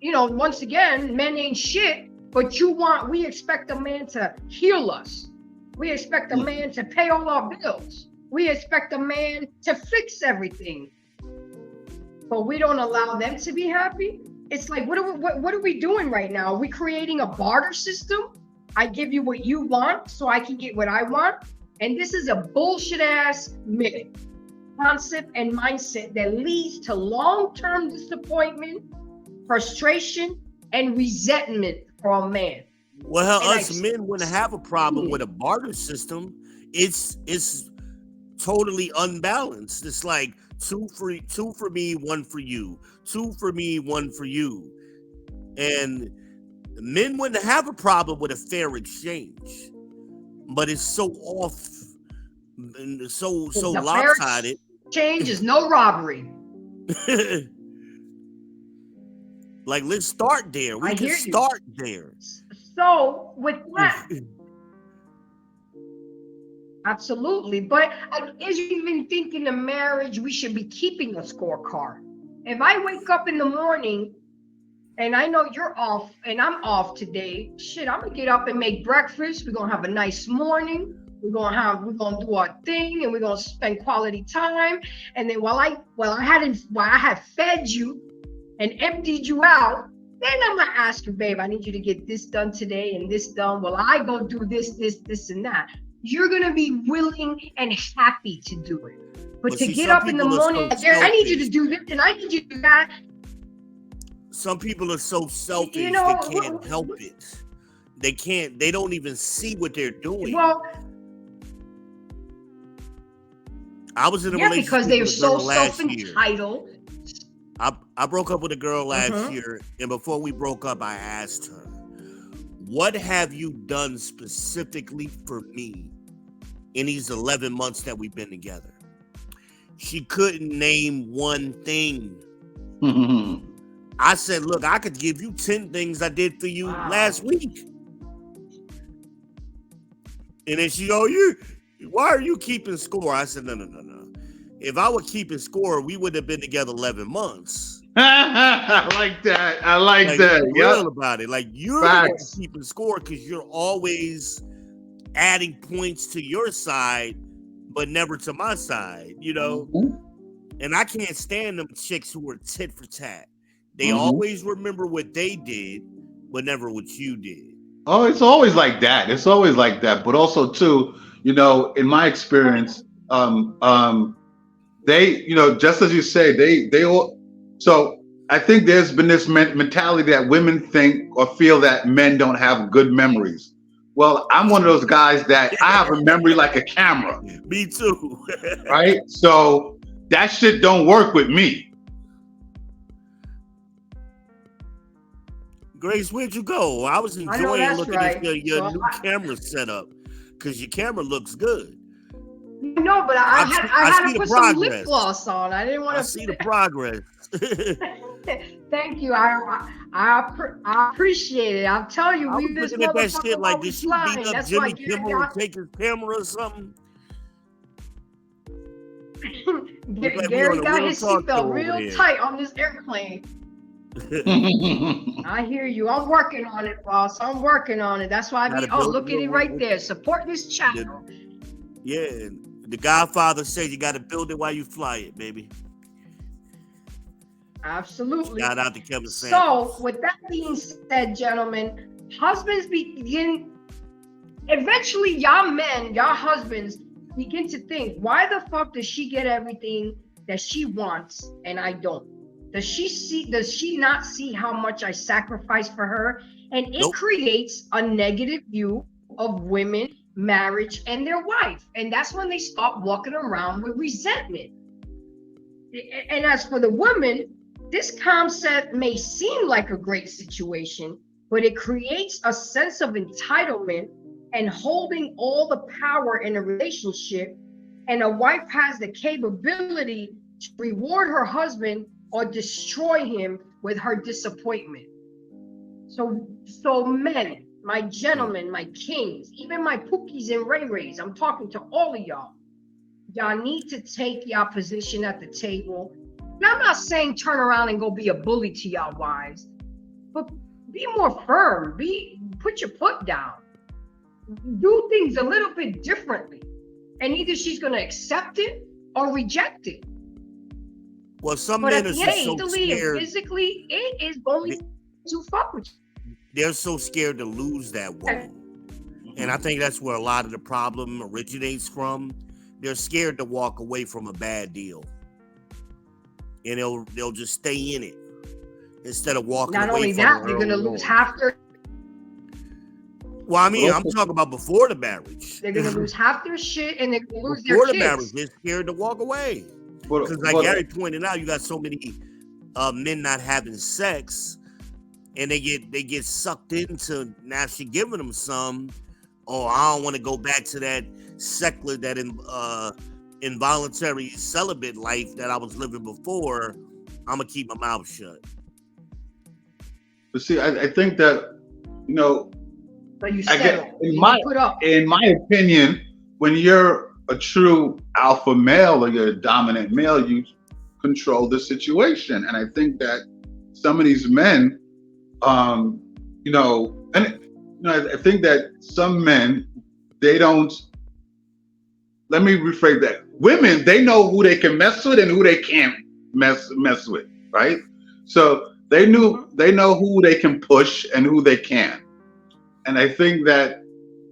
Speaker 2: You know, once again, men ain't shit, but we expect a man to heal us. We expect a man to pay all our bills. We expect a man to fix everything. But we don't allow them to be happy. It's like, what are we doing right now? Are we creating a barter system? I give you what you want so I can get what I want. And this is a bullshit ass myth, concept, and mindset that leads to long-term disappointment, frustration, and resentment for a man.
Speaker 4: Well,
Speaker 2: And
Speaker 4: us men wouldn't have a problem with a barter system. It's totally unbalanced. It's like two for me, one for you. Two for me, one for you. And men wouldn't have a problem with a fair exchange. But it's so off and so lopsided.
Speaker 2: Exchange is no robbery.
Speaker 4: Like, let's start there. We can start there.
Speaker 2: So with that, absolutely. But as you even think in a marriage, we should be keeping a scorecard. If I wake up in the morning and I know you're off and I'm off today, shit, I'm gonna get up and make breakfast. We're gonna have a nice morning. We're gonna do our thing, and we're gonna spend quality time. And then while I have fed you and emptied you out, then I'm gonna ask you, babe, I need you to get this done today and this done. Well, I go do this, and that. You're gonna be willing and happy to do it. But to get up in the morning, I need you to do this and I need you to do that.
Speaker 4: Some people are so selfish, they can't help it. They don't even see what they're doing.
Speaker 2: Well,
Speaker 4: I was in a relationship
Speaker 2: because they're
Speaker 4: with a
Speaker 2: so
Speaker 4: girl last year.
Speaker 2: self-entitled.
Speaker 4: I broke up with a girl last year, and before we broke up, I asked her, what have you done specifically for me in these 11 months that we've been together? She couldn't name one thing. I said, look, I could give you 10 things I did for you last week. And then she go, why are you keeping score? I said, no. If I were keeping score, we would have been together 11 months.
Speaker 3: I like that. I like that.
Speaker 4: Real about it. Like, you're keeping score because you're always adding points to your side, but never to my side, you know? And I can't stand them chicks who are tit for tat. They always remember what they did, but never what you did.
Speaker 3: Oh, it's always like that. It's always like that. But also, too, you know, in my experience, they, you know, just as you say, they all. So I think there's been this mentality that women think or feel that men don't have good memories. Well, I'm one of those guys that I have a memory like a camera.
Speaker 4: Me too.
Speaker 3: Right? So that shit don't work with me.
Speaker 4: Grace, where'd you go? I was enjoying looking at your new camera setup because your camera looks good.
Speaker 2: No, but I had to put some lip gloss on. I didn't want to.
Speaker 4: I see the progress.
Speaker 2: Thank you. I appreciate it. I'll tell you, we
Speaker 4: was looking at that shit like, did she beat up Jimmy Kimmel and take his camera or something?
Speaker 2: Gary got his seatbelt real tight on this airplane. I hear you. I'm working on it, boss. I'm working on it. That's why look at it right there. Support this channel.
Speaker 4: Yeah, the Godfather said you got to build it while you fly it, baby.
Speaker 2: Absolutely.
Speaker 4: Shout out to Kevin Sanders.
Speaker 2: So, with that being said, gentlemen, husbands eventually, y'all husbands begin to think, why the fuck does she get everything that she wants and I don't? Does she not see how much I sacrifice for her? And it creates a negative view of women, marriage, and their wife. And that's when they start walking around with resentment. And as for the women, this concept may seem like a great situation, but it creates a sense of entitlement and holding all the power in a relationship. And a wife has the capability to reward her husband or destroy him with her disappointment. So men, my gentlemen, my kings, even my pookies and ray-rays, I'm talking to all of y'all. Y'all need to take y'all position at the table. And I'm not saying turn around and go be a bully to y'all wives, but be more firm. Put your foot down. Do things a little bit differently. And either she's going to accept it or reject it.
Speaker 4: Well, some men are so scared.
Speaker 2: Physically, it is going to fuck with you.
Speaker 4: They're so scared to lose that woman And I think that's where a lot of the problem originates from. They're scared to walk away from a bad deal. And they'll just stay in it instead of walking
Speaker 2: Not
Speaker 4: away
Speaker 2: only
Speaker 4: from
Speaker 2: that,
Speaker 4: it
Speaker 2: they're going to
Speaker 4: early
Speaker 2: lose
Speaker 4: on.
Speaker 2: half their.
Speaker 4: Well, I mean, I'm talking about before the marriage.
Speaker 2: They're going to lose half their shit, and they're going to lose
Speaker 4: Before
Speaker 2: their
Speaker 4: the marriage,
Speaker 2: kids.
Speaker 4: they're scared to walk away.
Speaker 3: But-
Speaker 4: Because like
Speaker 3: but-
Speaker 4: Gary pointed out, you got so many men not having sex, and they get sucked into now she giving them some. Oh, I don't want to go back to that secular, that involuntary celibate life that I was living before. I'm gonna keep my mouth shut.
Speaker 3: But see, I think that, you know,
Speaker 2: So you
Speaker 3: I
Speaker 2: settle.
Speaker 3: get
Speaker 2: You put up.
Speaker 3: in my opinion, when you're a true alpha male or you're a dominant male, you control the situation. And I think that some of these men, you know, and you know, I think that some men, they don't. Let me rephrase that. Women, they know who they can mess with and who they can't mess with, right? So they know who they can push and who they can't. And I think that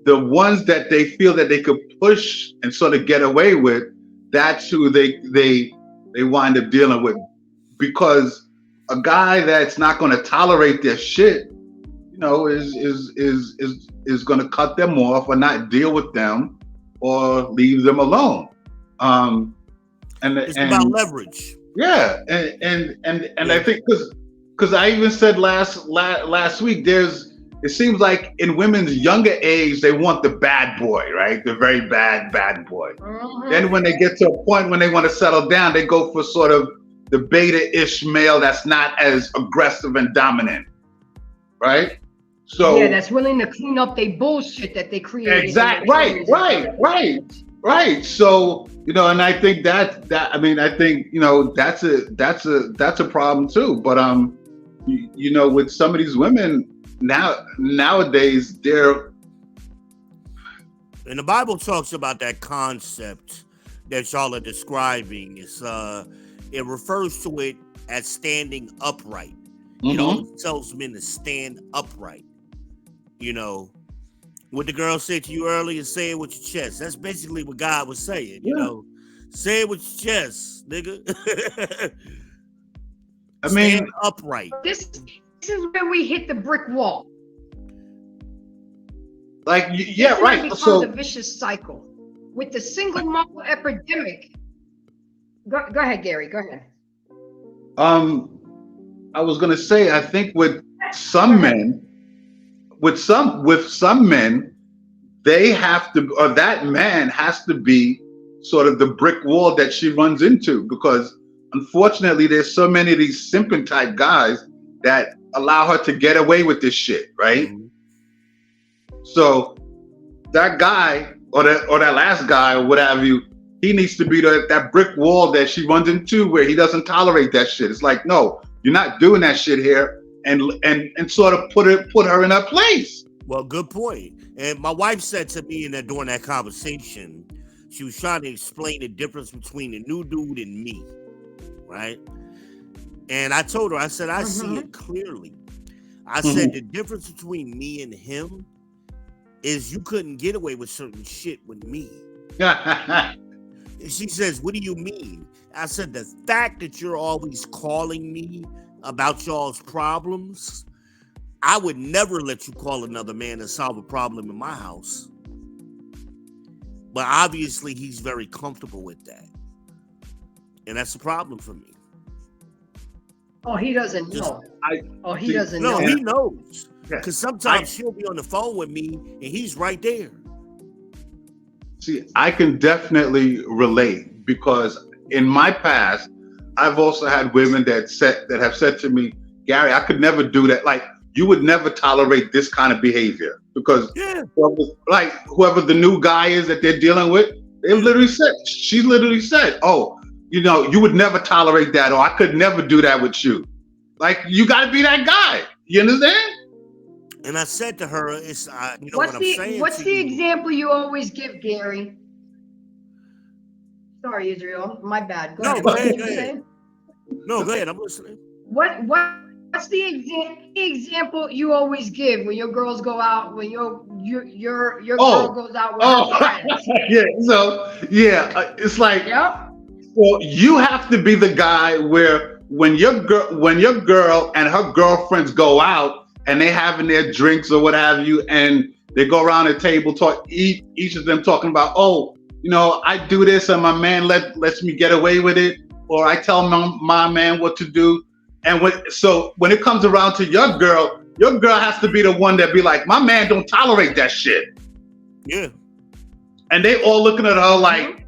Speaker 3: the ones that they feel that they could push and sort of get away with, that's who they wind up dealing with. Because a guy that's not going to tolerate their shit, you know, is going to cut them off or not deal with them or leave them alone. And
Speaker 4: It's about leverage.
Speaker 3: Yeah, and I think because I even said last week, it seems like in women's younger age they want the bad boy, right? The very bad boy. Then when they get to a point when they want to settle down, they go for sort of the beta-ish male that's not as aggressive and dominant, right? So
Speaker 2: yeah, that's willing to clean up their bullshit that they created.
Speaker 3: Exactly. Right. So, you know, and I think I think, you know, that's a problem too. But you know, with some of these women nowadays, they're.
Speaker 4: And the Bible talks about that concept that y'all are describing. It refers to it as standing upright. It always tells men to stand upright. You know, what the girl said to you earlier, say it with your chest. That's basically what God was saying, you know. Say it with your chest, nigga. Stand upright.
Speaker 2: This is where we hit the brick wall.
Speaker 3: Like, yeah,
Speaker 2: this
Speaker 3: right.
Speaker 2: Becomes
Speaker 3: So
Speaker 2: a vicious cycle. With the single mother epidemic. Go ahead, Gary. Go ahead.
Speaker 3: I was gonna say, I think with some men, with some men, they have to, or that man has to be sort of the brick wall that she runs into, because unfortunately there's so many of these simping type guys that allow her to get away with this shit, right? So that guy or that last guy or what have you, he needs to be that brick wall that she runs into where he doesn't tolerate that shit. It's like, no, you're not doing that shit here. And sort of put her in her place.
Speaker 4: Well, good point. And my wife said to me during that conversation, she was trying to explain the difference between the new dude and me, right? And I told her, I said, I see it clearly. I said the difference between me and him is you couldn't get away with certain shit with me. And she says, what do you mean? I said, the fact that you're always calling me about y'all's problems, I would never let you call another man to solve a problem in my house. But obviously he's very comfortable with that. And that's a problem for me.
Speaker 2: Oh, he doesn't know. He doesn't know.
Speaker 4: No, he knows. Because sometimes she'll be on the phone with me and he's right there.
Speaker 3: See, I can definitely relate, because in my past, I've also had women that have said to me, Gary, I could never do that. Like, you would never tolerate this kind of behavior, because whoever the new guy is that they're dealing with, she literally said, oh, you know, you would never tolerate that, or I could never do that with you. Like, you got to be that guy. You understand?
Speaker 4: And I said to her, "It's you know
Speaker 2: what's
Speaker 4: what I'm saying."
Speaker 2: What's the example you always give, Gary? Sorry, Israel. My bad. Go ahead.
Speaker 4: Go ahead. No, go ahead. I'm listening.
Speaker 2: What What's the example you always give when your girls go out, when your girl
Speaker 3: Oh,
Speaker 2: goes out with her
Speaker 3: oh,
Speaker 2: friends?
Speaker 3: yeah. So yeah, it's like,
Speaker 2: Yep.
Speaker 3: well, you have to be the guy where when your girl and her girlfriends go out and they having their drinks or what have you, and they go around the table talk, each of them talking about, oh, I do this and my man lets me get away with it, or I tell my man what to do. And when it comes around to your girl has to be the one that be like, my man don't tolerate that shit.
Speaker 4: Yeah.
Speaker 3: And they all looking at her like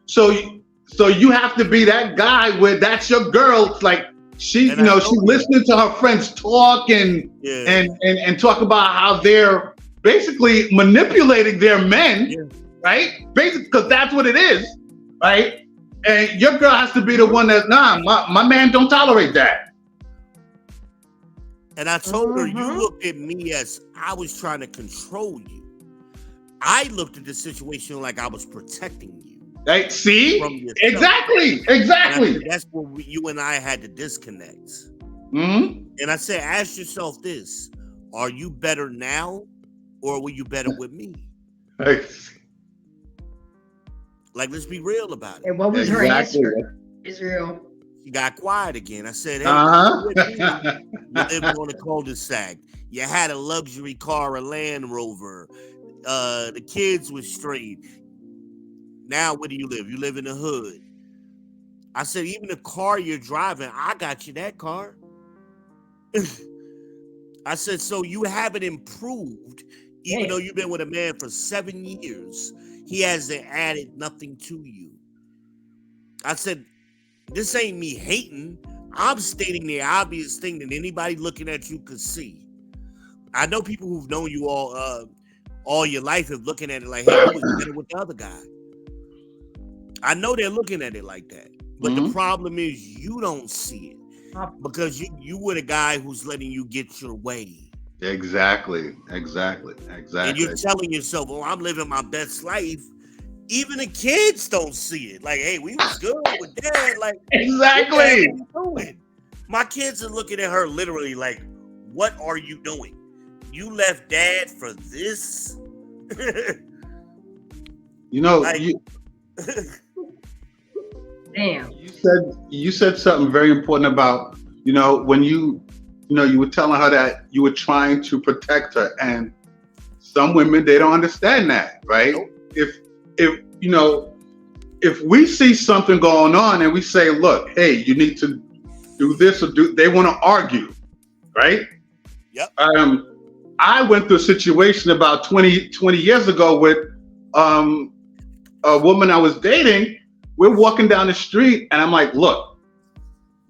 Speaker 3: so so you have to be that guy where that's your girl. It's like she she listening to her friends talk and talk about how they're basically manipulating their men, right? Basically, because that's what it is, right? And your girl has to be the one that's my man don't tolerate that.
Speaker 4: And I told her, you looked at me as I was trying to control you. I looked at the situation like I was protecting you.
Speaker 3: Right? See? Exactly.
Speaker 4: And that's where you and I had to disconnect.
Speaker 3: Mm-hmm.
Speaker 4: And I said, ask yourself this: are you better now, or were you better with me?
Speaker 3: Right.
Speaker 4: Like, let's be real about it.
Speaker 2: And what was her answer? Israel.
Speaker 4: She got quiet again. I said, hey, you lived on a cul-de-sac. You had a luxury car, a Land Rover. The kids were straight. Now, where do you live? You live in the hood. I said, even the car you're driving, I got you that car. I said, so you haven't improved, even though you've been with a man for 7 years. He hasn't added nothing to you. I said, this ain't me hating. I'm stating the obvious thing that anybody looking at you could see. I know people who've known you all your life are looking at it like, hey, you was better with the other guy. I know they're looking at it like that. But the problem is you don't see it. Because you were the guy who's letting you get your way.
Speaker 3: Exactly.
Speaker 4: And you're telling yourself, oh, I'm living my best life. Even the kids don't see it. Like, hey, we was good with dad. Like,
Speaker 3: exactly.
Speaker 4: My kids are looking at her literally like, what are you doing? You left dad for this?
Speaker 2: Damn.
Speaker 3: You said something very important about, when you were telling her that you were trying to protect her, and some women, they don't understand that, right? Nope. If we see something going on and we say, look, hey, you need to do this they want to argue, right?
Speaker 4: Yep.
Speaker 3: I went through a situation about 20 years ago with a woman I was dating. We're walking down the street and I'm like, look,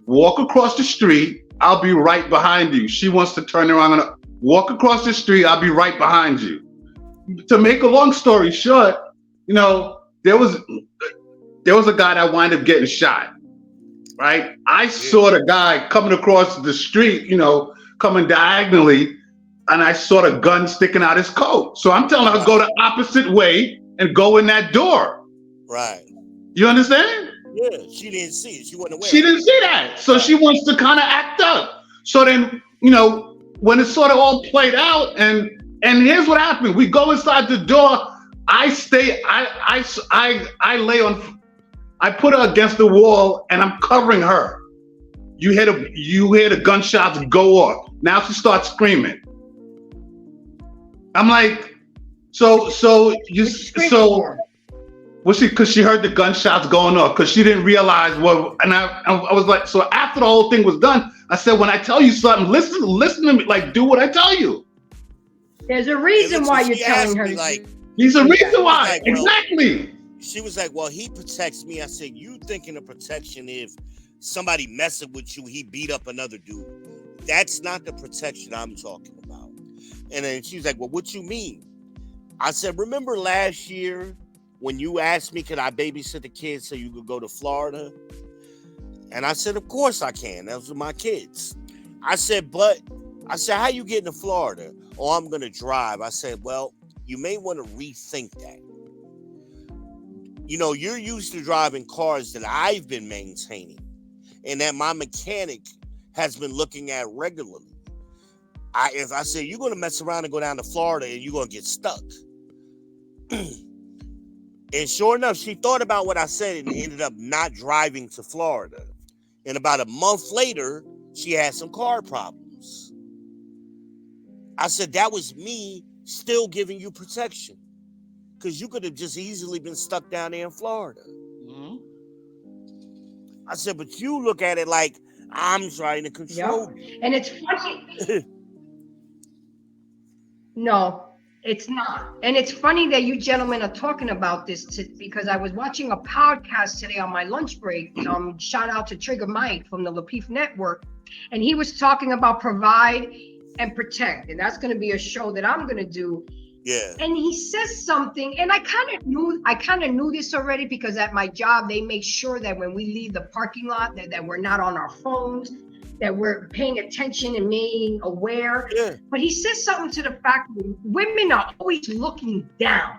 Speaker 3: walk across the street. I'll be right behind you. She wants to turn around and walk across the street. I'll be right behind you. To make a long story short, there was a guy that wound up getting shot, right? I saw the guy coming across the street, coming diagonally, and I saw the gun sticking out his coat. So I'm telling her, go the opposite way and go in that door.
Speaker 4: Right.
Speaker 3: You understand?
Speaker 4: Yeah, she didn't see it. She wasn't aware.
Speaker 3: She didn't see that. So she wants to kind of act up. So then, when it sort of all played out, and here's what happened. We go inside the door. I put her against the wall and I'm covering her. You hear the gunshots go off. Now she starts screaming. I'm like, because she heard the gunshots going off, because she didn't realize what, and I was like, so after the whole thing was done, I said, when I tell you something, listen to me, like, do what I tell you.
Speaker 2: There's a reason why you're telling her.
Speaker 3: There's a reason why.
Speaker 4: Like,
Speaker 3: exactly.
Speaker 4: She was like, well, he protects me. I said, you thinking of protection if somebody messing with you, he beat up another dude. That's not the protection I'm talking about. And then she was like, well, what you mean? I said, remember last year when you asked me, could I babysit the kids so you could go to Florida? And I said, of course I can. Those are my kids. I said, how you getting to Florida? Oh, I'm going to drive. I said, well, you may want to rethink that. You're used to driving cars that I've been maintaining and that my mechanic has been looking at regularly. If I say you're going to mess around and go down to Florida and you're going to get stuck. And sure enough, she thought about what I said and ended up not driving to Florida. And about a month later, she had some car problems. I said, that was me still giving you protection. Because you could have just easily been stuck down there in Florida.
Speaker 3: Mhm.
Speaker 4: I said, but you look at it like I'm trying to control you.
Speaker 2: And it's funny. No, it's not. And it's funny that you gentlemen are talking about this because I was watching a podcast today on my lunch break. Shout out to Trigger Mike from the Lapeef Network. And he was talking about provide and protect. And that's going to be a show that I'm going to do.
Speaker 4: Yeah.
Speaker 2: And he says something, and I kind of knew this already because at my job, they make sure that when we leave the parking lot that we're not on our phones, that we're paying attention and being aware.
Speaker 4: Yeah.
Speaker 2: But he says something to the fact that women are always looking down.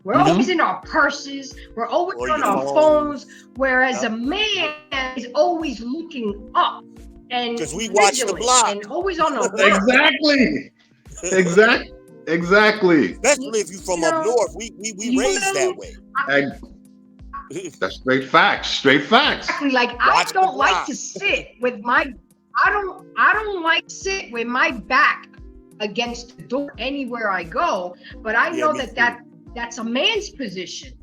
Speaker 2: We're always in our purses. We're always
Speaker 4: Or
Speaker 2: on
Speaker 4: your
Speaker 2: our
Speaker 4: phone.
Speaker 2: phones. Whereas a man is always looking up and
Speaker 4: 'Cause we watch the
Speaker 2: vigilant
Speaker 4: block.
Speaker 2: and always on the
Speaker 3: Exactly.
Speaker 4: Especially if you're from up north. We raised that way.
Speaker 3: That's straight facts.
Speaker 2: Exactly. Like
Speaker 4: Watch
Speaker 2: I don't
Speaker 4: the
Speaker 2: like
Speaker 4: block.
Speaker 2: to sit with my I don't like to sit with my back against the door anywhere I go, but I know that's a man's position.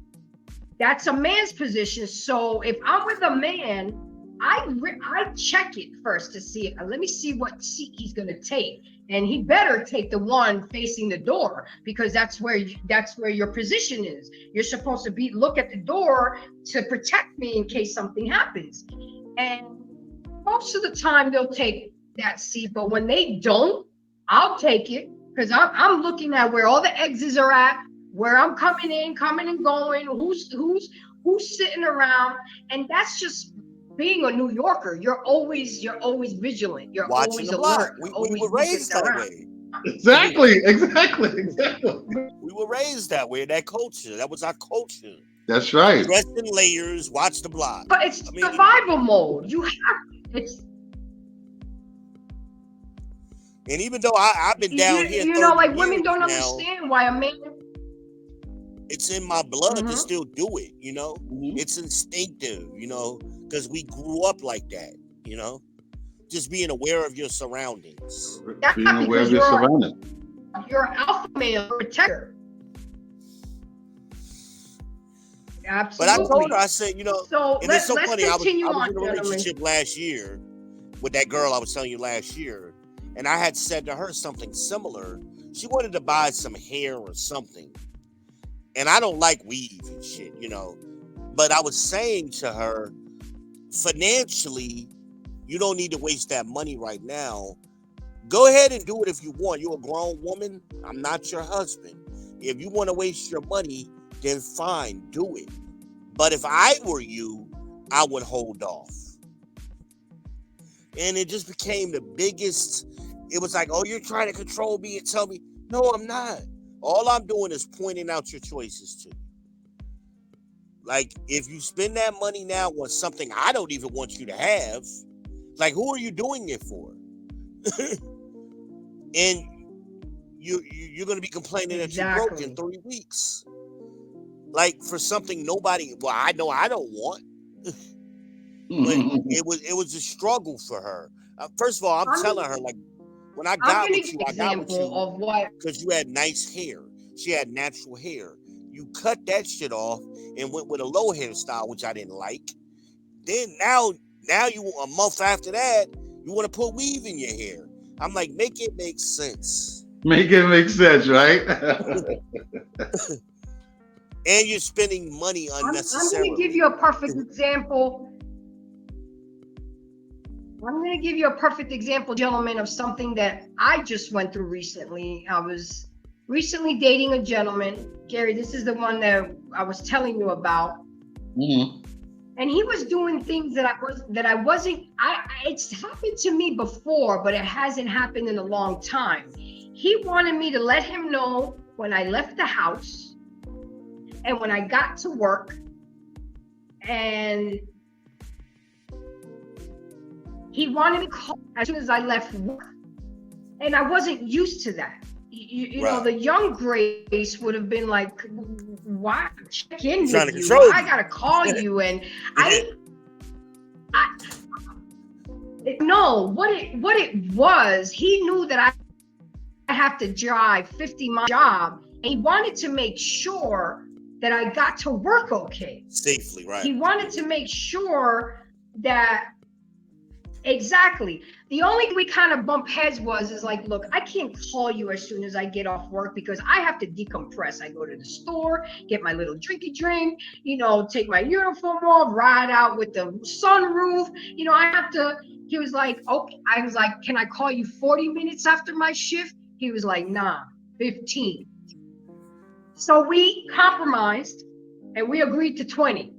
Speaker 2: That's a man's position. So if I'm with a man, I check it first to see. Let me see what seat he's gonna take, and he better take the one facing the door because that's where your position is. You're supposed to look at the door to protect me in case something happens. And most of the time they'll take that seat, but when they don't, I'll take it because I'm looking at where all the exits are at, where I'm coming and going, who's sitting around, and that's just being a New Yorker. You're always vigilant. You're
Speaker 4: Watching
Speaker 2: always
Speaker 4: the block.
Speaker 2: alert.
Speaker 4: We
Speaker 2: Always
Speaker 4: were raised
Speaker 2: looking
Speaker 4: that
Speaker 2: around.
Speaker 4: way.
Speaker 3: Exactly.
Speaker 4: We were raised that way. That culture. That was our culture.
Speaker 3: That's right.
Speaker 4: Dress in layers. Watch the block.
Speaker 2: But it's survival mode. You have it's.
Speaker 4: And even though I've been down here,
Speaker 2: you know, like
Speaker 4: 30
Speaker 2: women don't
Speaker 4: years
Speaker 2: understand why a man.
Speaker 4: it's in my blood to
Speaker 2: Mhm.
Speaker 4: still do it, you know? It's instinctive, you know, because we grew up like that, you know? Just being aware of your surroundings.
Speaker 2: That's
Speaker 3: Being aware of your surroundings.
Speaker 2: You're an alpha male protector. Absolutely.
Speaker 4: But I told her, I said, you know,
Speaker 2: So
Speaker 4: and it's so
Speaker 2: let's
Speaker 4: funny. I was
Speaker 2: continue
Speaker 4: in a
Speaker 2: on, gentlemen.
Speaker 4: relationship last year with that girl I was telling you last year, and I had said to her something similar. She wanted to buy some hair or something, and I don't like weave and shit, you know. But I was saying to her, financially, you don't need to waste that money right now. Go ahead and do it if you want. You're a grown woman. I'm not your husband. If you want to waste your money, then fine, do it. But if I were you, I would hold off. And it just became the biggest. It was like, oh, you're trying to control me and tell me. No, I'm not. All I'm doing is pointing out your choices to you. Like, if you spend that money now on something I don't even want you to have, like, who are you doing it for? And you're going to be complaining that you're broke in 3 weeks. Like, for something nobody, well, I know I don't want. But it was a struggle for her. First of all, I'm telling her, like, when I got with you, I got with you because you had nice hair. She had natural hair. You cut that shit off and went with a low hairstyle, which I didn't like. Then now you, a month after that, you want to put weave in your hair. I'm like, make it make sense.
Speaker 3: Make it make sense, right?
Speaker 4: And you're spending money unnecessarily.
Speaker 2: I'm going to give you a perfect example. I'm going to give you a perfect example, gentlemen, of something that I just went through recently. I was recently dating a gentleman. Gary, this is the one that I was telling you about.
Speaker 3: Mm-hmm.
Speaker 2: And he was doing things that I wasn't. It's happened to me before, but it hasn't happened in a long time. He wanted me to let him know when I left the house and when I got to work, and he wanted me to call as soon as I left work. And I wasn't used to that. You know,
Speaker 4: Right.
Speaker 2: the young Grace would have been like, why check in
Speaker 4: Trying to
Speaker 2: with you?
Speaker 4: control
Speaker 2: I
Speaker 4: you.
Speaker 2: gotta call you. And
Speaker 4: Yeah.
Speaker 2: no, what it was, he knew that I have to drive 50 miles job, and he wanted to make sure that I got to work okay.
Speaker 4: Safely, right.
Speaker 2: He wanted to make sure that exactly. The only thing we kind of bump heads is like, look, I can't call you as soon as I get off work because I have to decompress. I go to the store, get my little drinky drink, you know, take my uniform off, ride out with the sunroof. You know, I have to. He was like, okay. I was like, can I call you 40 minutes after my shift? He was like, nah, 15. So we compromised and we agreed to 20.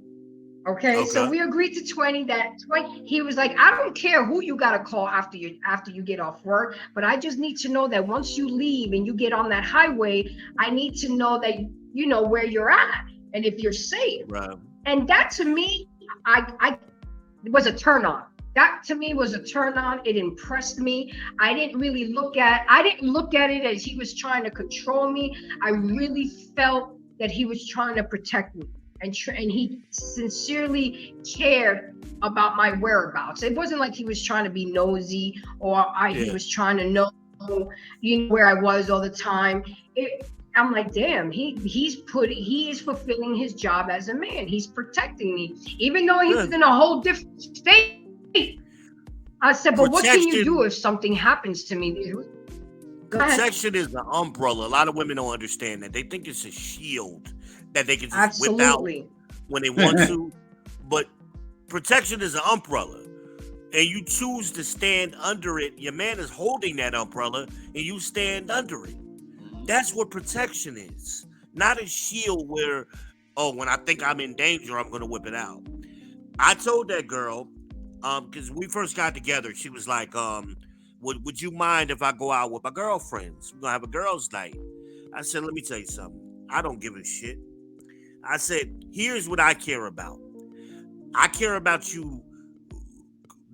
Speaker 2: Okay, so we agreed to 20. That 20, he was like, I don't care who you gotta call after you get off work, but I just need to know that once you leave and you get on that highway, I need to know that you know where you're at and if you're safe.
Speaker 4: Right.
Speaker 2: And that to me, I was a turn on. That to me was a turn on. It impressed me. I didn't look at it as he was trying to control me. I really felt that he was trying to protect me. And he sincerely cared about my whereabouts. It wasn't like he was trying to be nosy or he was trying to know, where I was all the time. I'm like, damn, he is fulfilling his job as a man. He's protecting me, even though he was in a whole different state. I said, but what can you do if something happens to me, dude?
Speaker 4: Protection is the umbrella. A lot of women don't understand that. They think it's a shield that they can just whip out when they want to. But protection is an umbrella. And you choose to stand under it. Your man is holding that umbrella and you stand under it. That's what protection is. Not a shield where, when I think I'm in danger, I'm going to whip it out. I told that girl, because we first got together, she was like, would you mind if I go out with my girlfriends? We're going to have a girls' night. I said, let me tell you something. I don't give a shit. I said, here's what I care about. I care about you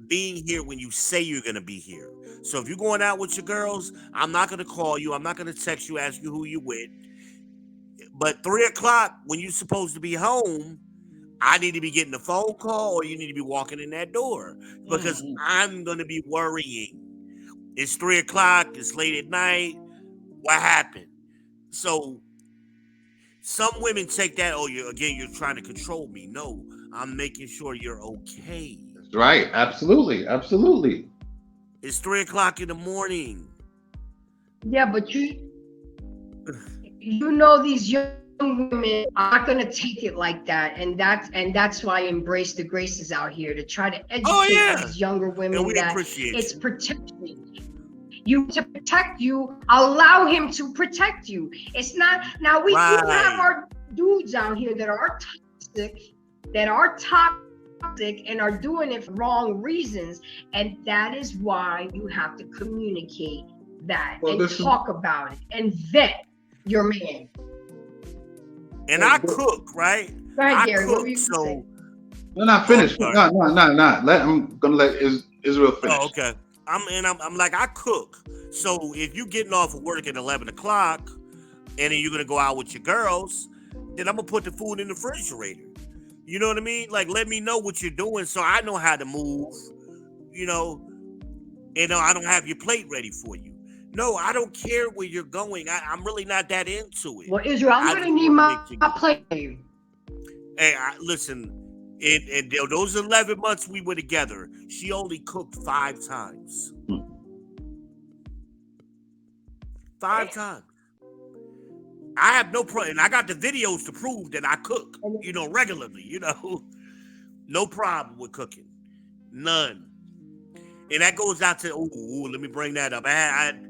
Speaker 4: being here when you say you're going to be here. So if you're going out with your girls, I'm not going to call you. I'm not going to text you, ask you who you with. But 3 o'clock, when you're supposed to be home, I need to be getting a phone call or you need to be walking in that door because I'm going to be worrying. It's 3 o'clock. It's late at night. What happened? So some women take that, you're trying to control me. No, I'm making sure you're okay.
Speaker 3: That's right. Absolutely. Absolutely.
Speaker 4: It's 3 o'clock in the morning.
Speaker 2: Yeah, but you know these young women are not gonna take it like that, and that's why I embrace the Graces out here to try to educate these younger women that it's protection. You to protect you, allow him to protect you. It's not now we do have our dudes out here that are toxic and are doing it for wrong reasons, and that is why you have to communicate that and talk about it and vet your man.
Speaker 4: And I cook, right?
Speaker 2: Go ahead, Gary. What were you
Speaker 3: saying? No, not finished. No. I'm gonna let Israel finish.
Speaker 4: Oh, okay. I'm like, I cook. So if you getting off of work at 11 o'clock and then you're gonna go out with your girls, then I'm gonna put the food in the refrigerator. You know what I mean? Like, let me know what you're doing so I know how to move. And I don't have your plate ready for you. No, I don't care where you're going. I'm really not that into it.
Speaker 2: Well, Israel, I'm gonna need my plate.
Speaker 4: Hey, listen. In those 11 months we were together, she only cooked 5 times. 5 times. I have no problem. And I got the videos to prove that I cook, regularly, No problem with cooking. None. And that goes out to, let me bring that up. I had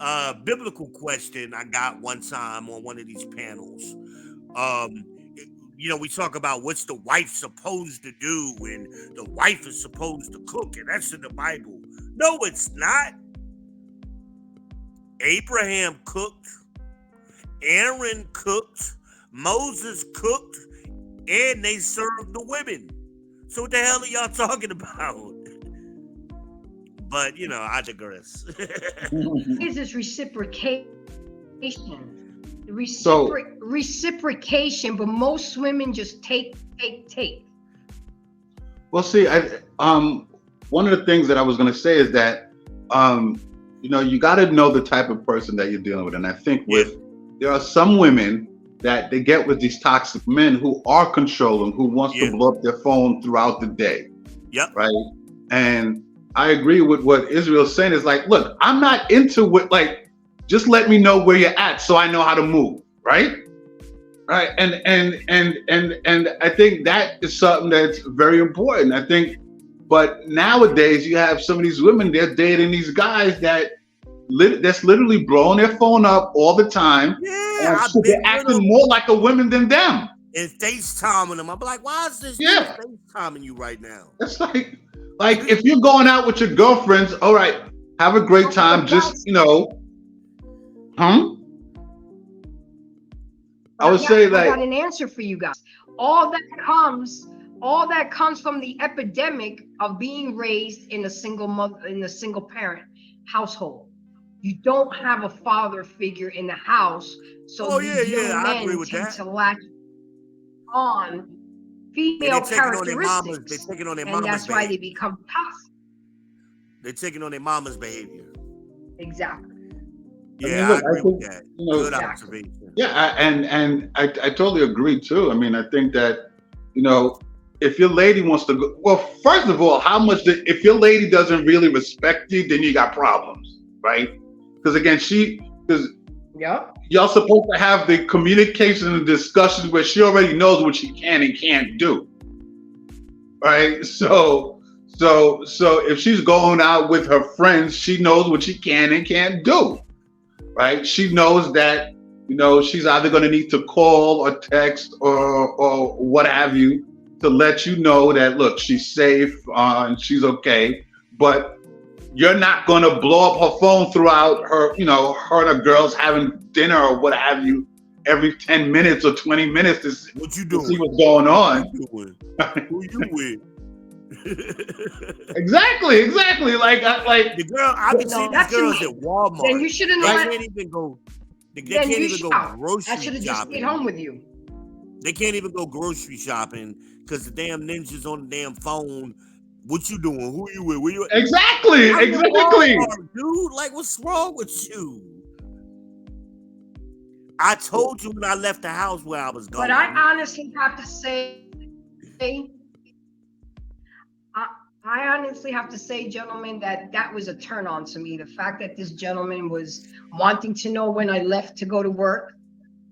Speaker 4: a biblical question I got one time on one of these panels. We talk about what's the wife supposed to do, and the wife is supposed to cook, and that's in the Bible. No, it's not. Abraham cooked, Aaron cooked, Moses cooked, and they served the women. So what the hell are y'all talking about? But I digress.
Speaker 2: Is this reciprocation?
Speaker 3: So,
Speaker 2: Reciprocation, but most women just take.
Speaker 3: well, see, one of the things that I was going to say is that, you got to know the type of person that you're dealing with, and I think there are some women that they get with these toxic men who are controlling, who wants to blow up their phone throughout the day.
Speaker 4: Yep.
Speaker 3: Right. And I agree with what Israel's saying. Is like, look, I'm not into it. Like, just let me know where you're at so I know how to move. Right. Right. And I think that is something that's very important. I think, but nowadays you have some of these women, they're dating these guys that's literally blowing their phone up all the time.
Speaker 4: Yeah,
Speaker 3: So they're acting more like a woman than them.
Speaker 4: And FaceTiming them. I'm like, why is this dude FaceTiming you right now?
Speaker 3: It's like if you're going out with your girlfriends, all right, have a great time. Just I would say
Speaker 2: I got an answer for you guys. All that comes from the epidemic of being raised in a single parent household. You don't have a father figure in the house, so these young men tend to latch on female characteristics,
Speaker 4: they're taking on their
Speaker 2: and
Speaker 4: mama's
Speaker 2: that's why they become toxic.
Speaker 4: They're taking on their mama's behavior.
Speaker 2: Exactly.
Speaker 4: Yeah, I agree with that. Good observation.
Speaker 3: Yeah, and I totally agree too. I mean, I think that if your lady wants to go, well, first of all, if your lady doesn't really respect you, then you got problems, right? Because again, y'all supposed to have the communication and discussions where she already knows what she can and can't do, right? So if she's going out with her friends, she knows what she can and can't do, right? She knows that she's either going to need to call or text or what have you to let you know that, look, she's safe and she's okay, but you're not going to blow up her phone throughout her, her and her girls having dinner or what have you every 10 minutes or 20 minutes to see what's going on.
Speaker 4: Who you with?
Speaker 3: Exactly. Like
Speaker 4: the girl, I've been seeing these girls at Walmart.
Speaker 2: Then you shouldn't
Speaker 4: They can't even go. They can't even go grocery shopping.
Speaker 2: I should have just stayed home with you.
Speaker 4: They can't even go grocery shopping because the damn ninja's on the damn phone. What you doing? Who you with? Where you at?
Speaker 3: Exactly.
Speaker 4: Dude, like, what's wrong with you? I told you when I left the house where I was going.
Speaker 2: But I honestly have to say, gentlemen, that was a turn on to me. The fact that this gentleman was wanting to know when I left to go to work,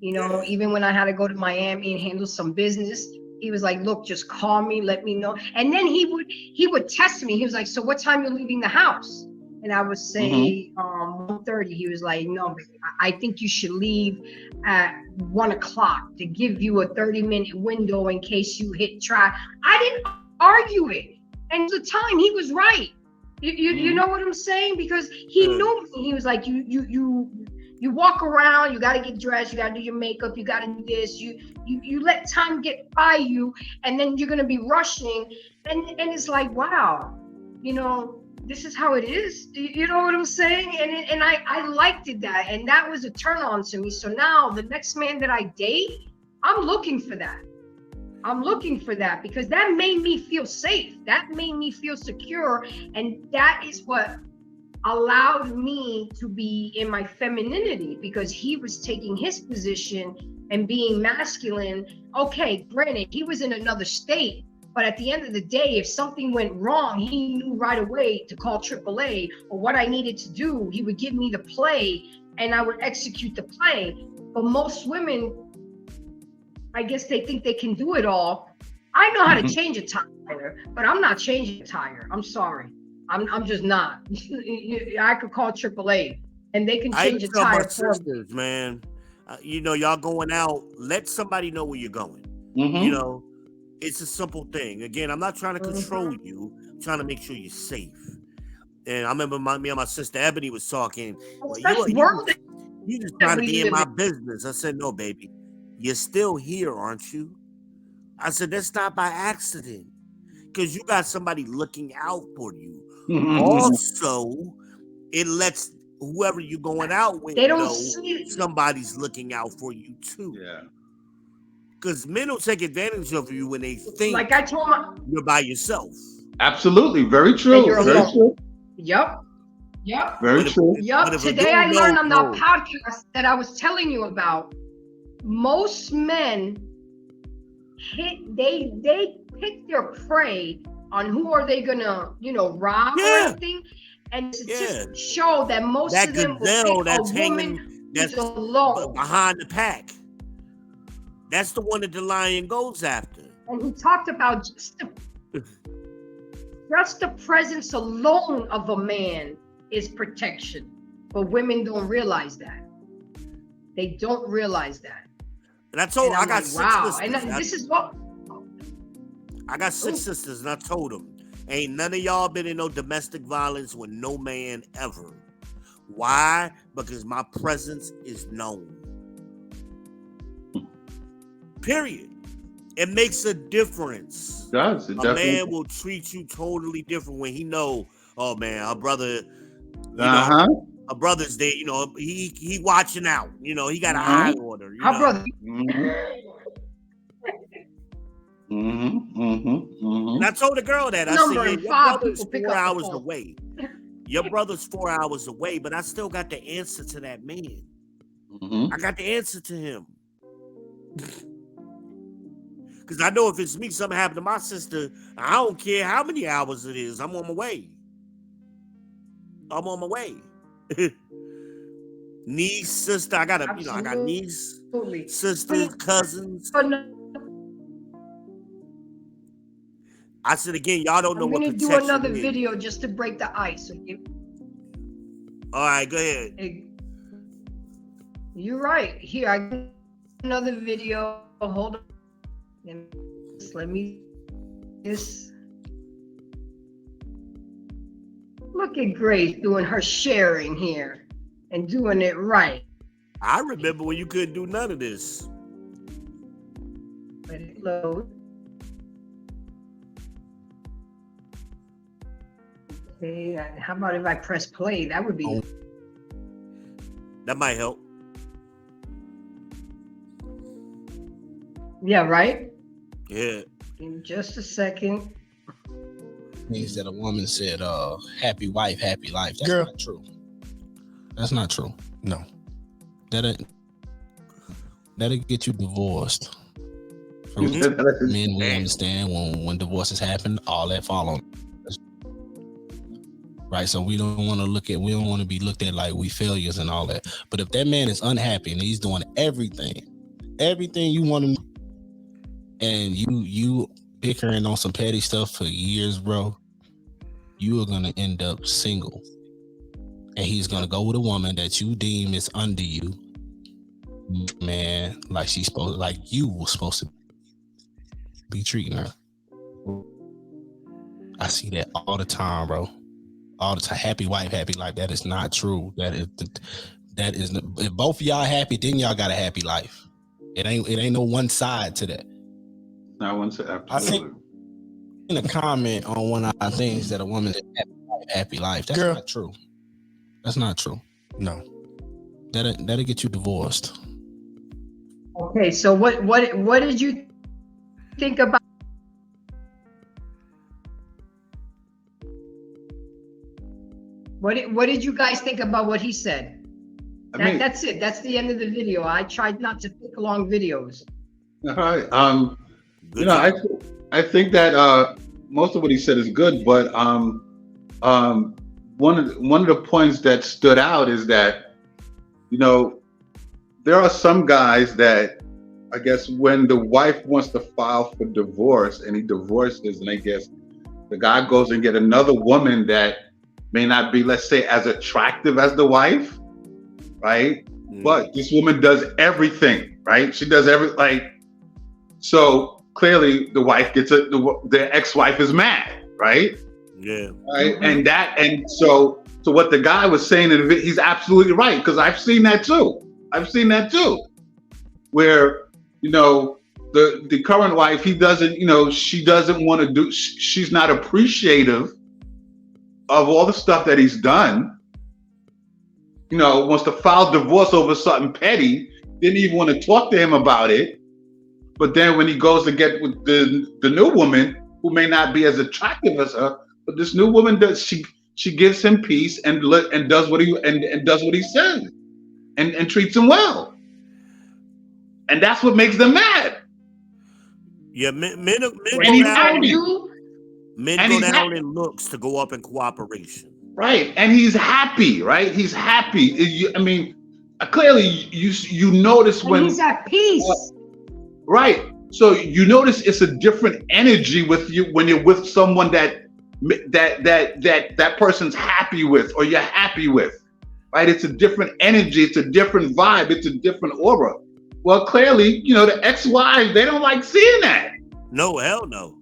Speaker 2: even when I had to go to Miami and handle some business, he was like, look, just call me, let me know. And then he would test me. He was like, so what time you leaving the house? And I would say 1:30. He was like, no, I think you should leave at 1:00 to give you a 30-minute window in case you hit traffic. I didn't argue it. And at the time, he was right. You know what I'm saying? Because he knew me. He was like, you walk around, you got to get dressed, you got to do your makeup, you got to do this. You let time get by you, and then you're going to be rushing. And it's like, wow, this is how it is. You know what I'm saying? And I liked it that. And that was a turn on to me. So now the next man that I date, I'm looking for that. Because that made me feel safe. That made me feel secure. And that is what allowed me to be in my femininity, because he was taking his position and being masculine. Okay, granted, he was in another state, but at the end of the day, if something went wrong, he knew right away to call AAA, or what I needed to do. He would give me the play and I would execute the play. But most women, I guess they think they can do it all. I know how to change a tire, but I'm not changing a tire. I'm sorry. I'm just not. I could call AAA and they can change a tire for me.
Speaker 4: Man, y'all going out, let somebody know where you're going. It's a simple thing. Again, I'm not trying to control you. I'm trying to make sure you're safe. And I remember me and my sister Ebony was talking. You just trying to be in my business. I said, no, baby. You're still here, aren't you? I said, that's not by accident. Because you got somebody looking out for you, Also, it lets whoever you're going out with
Speaker 2: They don't
Speaker 4: know
Speaker 2: see.
Speaker 4: somebody's looking out for you too.
Speaker 3: Yeah.
Speaker 4: Because men will take advantage of you when they think
Speaker 2: Like I told my.
Speaker 4: you're by yourself.
Speaker 3: Absolutely. Very
Speaker 2: That
Speaker 3: true.
Speaker 2: you're
Speaker 3: Very
Speaker 2: alone.
Speaker 3: true.
Speaker 2: Yep. Yep.
Speaker 3: Very
Speaker 4: But if-
Speaker 3: true.
Speaker 4: But
Speaker 2: Yep.
Speaker 4: if a
Speaker 2: Today I
Speaker 4: dude
Speaker 2: learned on that
Speaker 4: knows,
Speaker 2: podcast that I was telling you about. Most men they pick their prey on who are they gonna rob or
Speaker 4: Yeah.
Speaker 2: anything, and
Speaker 4: Yeah.
Speaker 2: statistics show that most
Speaker 4: that
Speaker 2: of them will
Speaker 4: gazelle
Speaker 2: pick
Speaker 4: that's
Speaker 2: a woman
Speaker 4: hanging, that's
Speaker 2: who's alone.
Speaker 4: behind the pack. That's the one that the lion goes after.
Speaker 2: And he talked about just the presence alone of a man is protection, but women don't realize that. They don't realize that.
Speaker 4: And I told
Speaker 2: And
Speaker 4: I
Speaker 2: I'm
Speaker 4: got
Speaker 2: like,
Speaker 4: six
Speaker 2: wow.
Speaker 4: sisters.
Speaker 2: And this is what.
Speaker 4: I got six sisters, and I told them, ain't none of y'all been in no domestic violence with no man ever. Why? Because my presence is known. Period. It makes a difference.
Speaker 3: It does. It
Speaker 4: A
Speaker 3: definitely.
Speaker 4: man will treat you totally different when he know, oh man, her brother, her brother's there, he watching out. He got an eye on her.
Speaker 2: How brother?
Speaker 4: And I told the girl that. I
Speaker 2: Number
Speaker 4: said,
Speaker 2: and
Speaker 4: your
Speaker 2: five
Speaker 4: brother's
Speaker 2: people pick
Speaker 4: 4
Speaker 2: up the
Speaker 4: hours
Speaker 2: phone.
Speaker 4: away. Your brother's 4 hours away, but I still got the answer to that man. I got the answer to him. Because I know if it's me, something happened to my sister, I don't care how many hours it is. I'm on my way. Niece, sister, I got niece, sisters, cousins. I said again, y'all don't know
Speaker 2: I'm
Speaker 4: what
Speaker 2: gonna
Speaker 4: protection
Speaker 2: do another
Speaker 4: is.
Speaker 2: video just to break the ice. Okay?
Speaker 4: All right, go ahead.
Speaker 2: You're right. Here, I got another video. Hold on. Let me just look at Grace doing her sharing here and doing it right.
Speaker 4: I remember when you couldn't do none of this.
Speaker 2: Let it load. Okay, how about if I press play? That would be.
Speaker 4: That might help.
Speaker 2: Yeah, right?
Speaker 4: Yeah.
Speaker 2: In just a second.
Speaker 6: Means that a woman said, happy wife, happy life. That's not true. That's not true. No. That'll get you divorced. Men, we understand when divorces happen, all that follows. Right, so we don't want to be looked at like we failures and all that. But if that man is unhappy and he's doing everything you want him, and you bickering on some petty stuff for years, bro, you are gonna end up single, and he's gonna go with a woman that you deem is under you, man, like you were supposed to be treating her. I see that all the time, bro. All the time. Happy wife, happy life. That is not true. That is if both of y'all happy, then y'all got a happy life. It ain't no one side to that.
Speaker 3: Not one side. Absolutely.
Speaker 6: I think in a comment on one of our things that a woman said happy life. That's not true. That's not true. No. That'll get you divorced.
Speaker 2: Okay, so what did you think about? What did you guys think about what he said? That's it. That's the end of the video. I tried not to pick long videos.
Speaker 3: All right. I think that most of what he said is good, but one of the points that stood out is that there are some guys that I guess when the wife wants to file for divorce and he divorces, and I guess the guy goes and get another woman that may not be, let's say, as attractive as the wife, right? But this woman does everything, right? She does so clearly the wife gets the ex-wife is mad, right?
Speaker 4: Yeah.
Speaker 3: Right. And so what the guy was saying, he's absolutely right, because I've seen that too. Where, the current wife, she doesn't want to she's not appreciative of all the stuff that he's done, wants to file divorce over something petty, didn't even want to talk to him about it. But then when he goes to get with the new woman, who may not be as attractive as her, but this new woman does, she gives him peace and does what he says, and treats him well. And that's what makes them mad.
Speaker 4: Yeah, men
Speaker 3: And
Speaker 4: go
Speaker 3: he's
Speaker 4: down.
Speaker 3: happy.
Speaker 4: Men
Speaker 3: And
Speaker 4: go
Speaker 3: he's
Speaker 4: down
Speaker 3: happy.
Speaker 4: in looks to go up in cooperation.
Speaker 3: Right, and he's happy, right? He's happy. I mean, clearly you notice
Speaker 2: And
Speaker 3: when
Speaker 2: he's at peace.
Speaker 3: right. So you notice it's a different energy with you when you're with someone that person's happy with, or you're happy with, right? It's a different energy, it's a different vibe, it's a different aura. Well, clearly, the ex-wives, they don't like seeing that.
Speaker 4: No, hell no.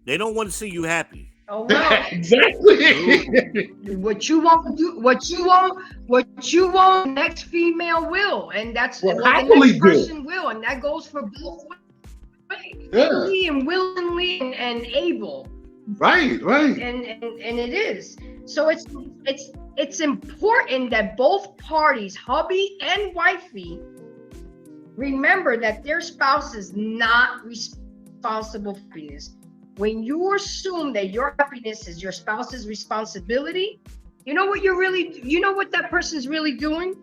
Speaker 4: They don't want to see you happy.
Speaker 2: Oh well.
Speaker 3: Exactly.
Speaker 2: What you want, the next female will, and that's
Speaker 3: Well,
Speaker 2: what the
Speaker 3: happily
Speaker 2: next
Speaker 3: do.
Speaker 2: person will, and that goes for both ways,
Speaker 3: Yeah.
Speaker 2: happily and willingly and able,
Speaker 3: Right.
Speaker 2: and it is. So it's important that both parties, hubby and wifey, remember that their spouse is not responsible for happiness. When you assume that your happiness is your spouse's responsibility, you know what that person's really doing?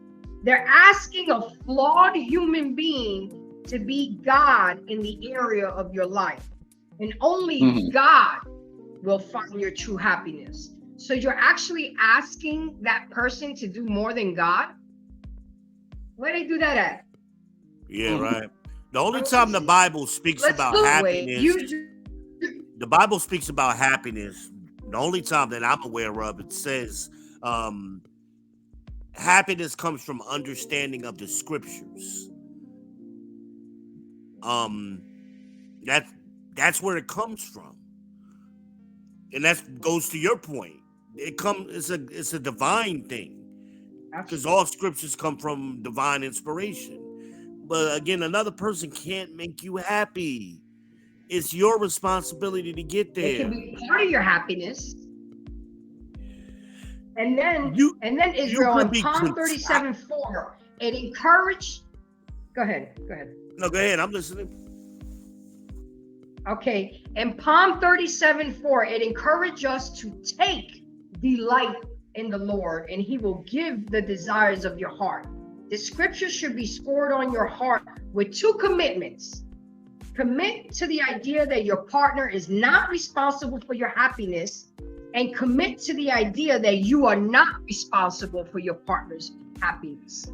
Speaker 2: They're asking a flawed human being to be God in the area of your life. And only God will find your true happiness. So you're actually asking that person to do more than God? Where they do that at?
Speaker 4: Yeah, right. The only time the Bible speaks about happiness, the Bible speaks about happiness. The only time that I'm aware of, it says happiness comes from understanding of the scriptures. That's where it comes from, and that goes to your point. It's a divine thing, because all scriptures come from divine inspiration. But again, another person can't make you happy. It's your responsibility to get there.
Speaker 2: It can be part of your happiness. And then Israel in Psalm 37:4, it encouraged. Go ahead.
Speaker 4: No, go ahead. I'm listening.
Speaker 2: Okay. In Psalm 37:4, it encouraged us to take delight in the Lord, and he will give the desires of your heart. The scripture should be scored on your heart with two commitments. Commit to the idea that your partner is not responsible for your happiness, and commit to the idea that you are not responsible for your partner's happiness.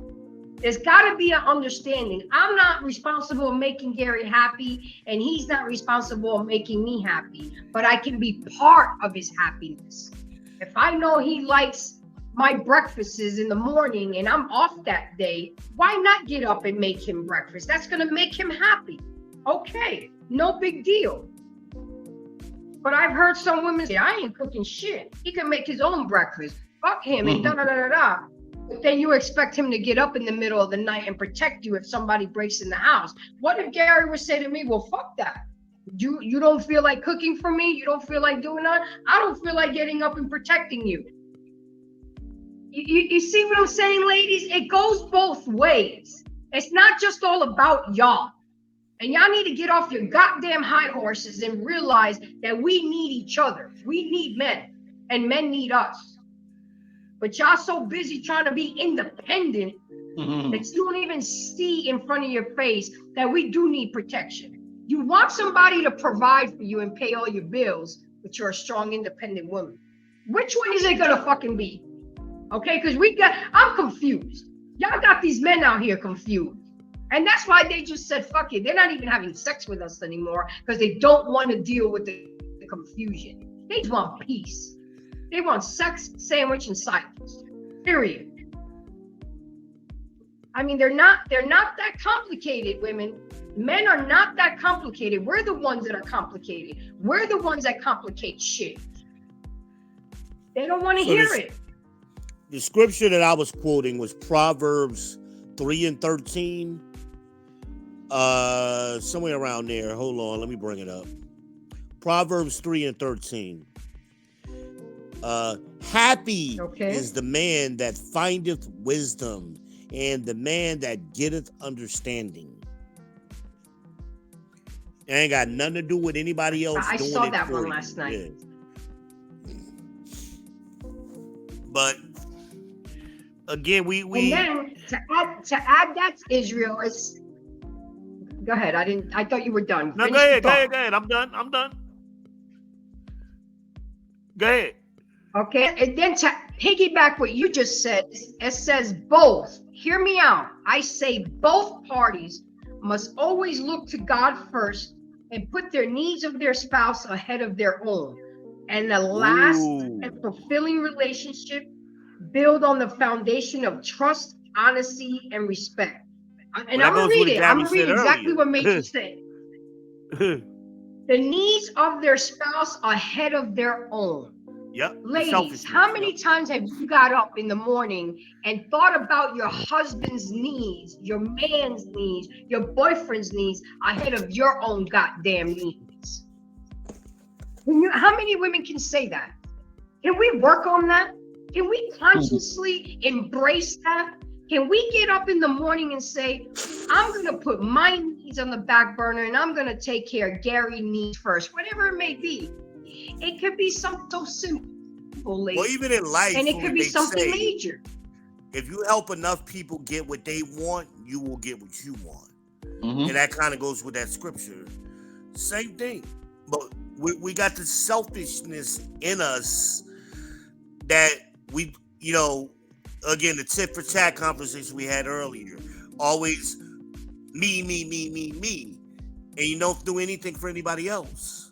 Speaker 2: There's got to be an understanding. I'm not responsible for making Gary happy, and he's not responsible for making me happy, but I can be part of his happiness. If I know he likes my breakfasts in the morning and I'm off that day, why not get up and make him breakfast? That's going to make him happy. Okay, no big deal. But I've heard some women say, I ain't cooking shit. He can make his own breakfast. Fuck him and da-da-da-da-da. But then you expect him to get up in the middle of the night and protect you if somebody breaks in the house. What if Gary would say to me, well, fuck that. You don't feel like cooking for me? You don't feel like doing that? I don't feel like getting up and protecting you. You see what I'm saying, ladies? It goes both ways. It's not just all about y'all. And y'all need to get off your goddamn high horses and realize that we need each other. We need men, and men need us. But y'all so busy trying to be independent that you don't even see in front of your face that we do need protection. You want somebody to provide for you and pay all your bills, but you're a strong, independent woman. Which one is it gonna fucking be? Okay, because I'm confused. Y'all got these men out here confused. And that's why they just said, fuck it. They're not even having sex with us anymore because they don't want to deal with the confusion. They just want peace. They want sex, sandwich, and silence. Period. I mean, they're not that complicated, women. Men are not that complicated. We're the ones that are complicated. We're the ones that complicate shit. They don't want to hear it.
Speaker 4: The scripture that I was quoting was Proverbs 3:13. Somewhere around there. Hold on, let me bring it up. Proverbs 3:13. Happy
Speaker 2: Okay.
Speaker 4: is the man that findeth wisdom, and the man that getteth understanding. It ain't got nothing to do with anybody else
Speaker 2: I
Speaker 4: doing
Speaker 2: saw
Speaker 4: it
Speaker 2: that
Speaker 4: for
Speaker 2: one last night.
Speaker 4: Yeah. But again, we
Speaker 2: And then to add that to Israel is. Go ahead. I thought you were done.
Speaker 4: no,
Speaker 2: Finish the
Speaker 4: go
Speaker 2: thought.
Speaker 4: ahead. I'm done. Go ahead.
Speaker 2: Okay, and then to piggyback what you just said, it says both. Hear me out. I say both parties must always look to God first and put their needs of their spouse ahead of their own. And the last and fulfilling relationship build on the foundation of trust, honesty, and respect. And I'm gonna read it. I'm gonna read exactly what Major said. The needs of their spouse ahead of their own.
Speaker 4: Yep.
Speaker 2: Ladies, how many times have you got up in the morning and thought about your husband's needs, your man's needs, your boyfriend's needs ahead of your own goddamn needs? How many women can say that? Can we work on that? Can we consciously embrace that? Can we get up in the morning and say, I'm going to put my needs on the back burner and I'm going to take care of Gary's needs first, whatever it may be. It could be something so simple, ladies.
Speaker 4: Well, even in life,
Speaker 2: and it could be something major.
Speaker 4: If you help enough people get what they want, you will get what you want. And that kind of goes with that scripture. Same thing. But we got the selfishness in us that we, again, the tit for tat conversation we had earlier. Always me. And you don't do anything for anybody else.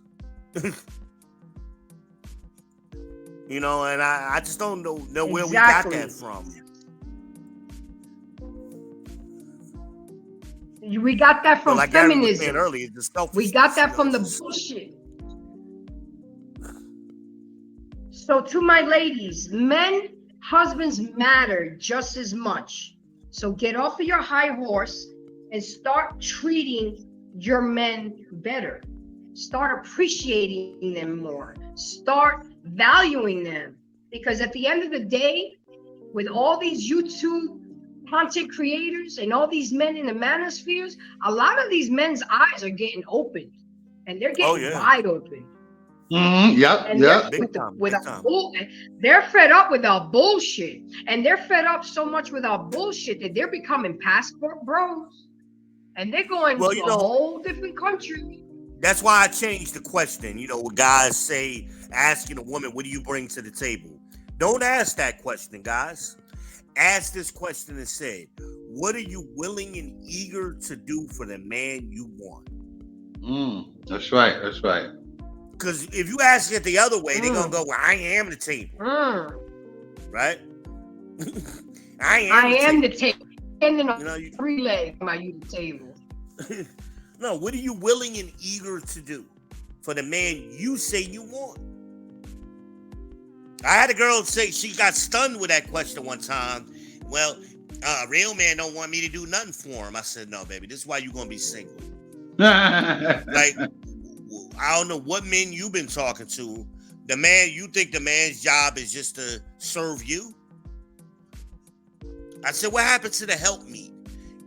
Speaker 4: And I just don't know where we got that from.
Speaker 2: We got that from feminism.
Speaker 4: Earlier,
Speaker 2: we got that from the bullshit. So to my ladies, husbands matter just as much. So get off of your high horse and start treating your men better. Start appreciating them more. Start valuing them. Because at the end of the day, with all these YouTube content creators and all these men in the manospheres, a lot of these men's eyes are getting opened. And they're getting wide open. They're fed up with our bullshit. And they're fed up so much with our bullshit that they're becoming passport bros. And they're going to a whole different country.
Speaker 4: That's why I changed the question. When guys say, asking a woman, what do you bring to the table? Don't ask that question, guys. Ask this question and say, what are you willing and eager to do for the man you want?
Speaker 3: That's right.
Speaker 4: Because if you ask it the other way, they're going to go, well, I am the table. Right?
Speaker 2: I am the table. Standing on 3 legs, am I you the table?
Speaker 4: No, what are you willing and eager to do for the man you say you want? I had a girl say she got stunned with that question one time. Well, a real man don't want me to do nothing for him. I said, no, baby, this is why you're going to be single. Like, I don't know what men you've been talking to. You think the man's job is just to serve you? I said, what happened to the help me?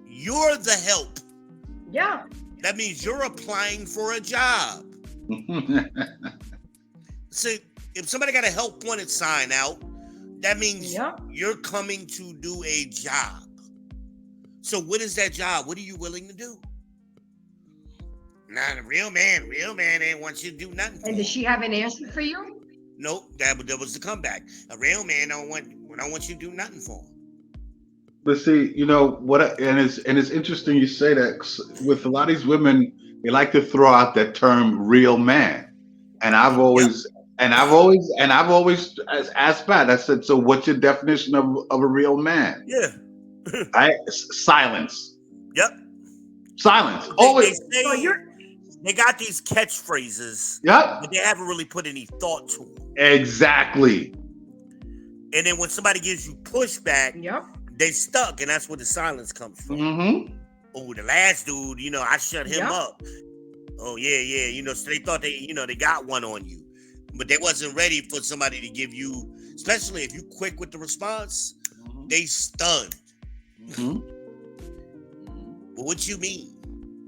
Speaker 4: You're the help.
Speaker 2: Yeah.
Speaker 4: That means you're applying for a job. So if somebody got a help wanted sign out, that means you're coming to do a job. So what is that job? What are you willing to do? Nah, the real man ain't want you to do nothing.
Speaker 2: And does she have an answer for you?
Speaker 4: Nope, that was the comeback. A real man don't want you to do nothing for him.
Speaker 3: But see, it's interesting you say that. With a lot of these women, they like to throw out that term "real man," and I've always asked Pat. I said, "So, what's your definition of a real man?"
Speaker 4: Yeah,
Speaker 3: silence.
Speaker 4: Yep,
Speaker 3: silence. Always.
Speaker 4: They got these catchphrases.
Speaker 3: Yep,
Speaker 4: but they haven't really put any thought to them.
Speaker 3: Exactly.
Speaker 4: And then when somebody gives you pushback, they stuck, and that's where the silence comes from. Oh, the last dude, I shut him up. Oh, yeah. So they thought they got one on you. but they wasn't ready for somebody to give you, especially if you quick with the response, they stunned.
Speaker 3: Mhm.
Speaker 4: But what you mean?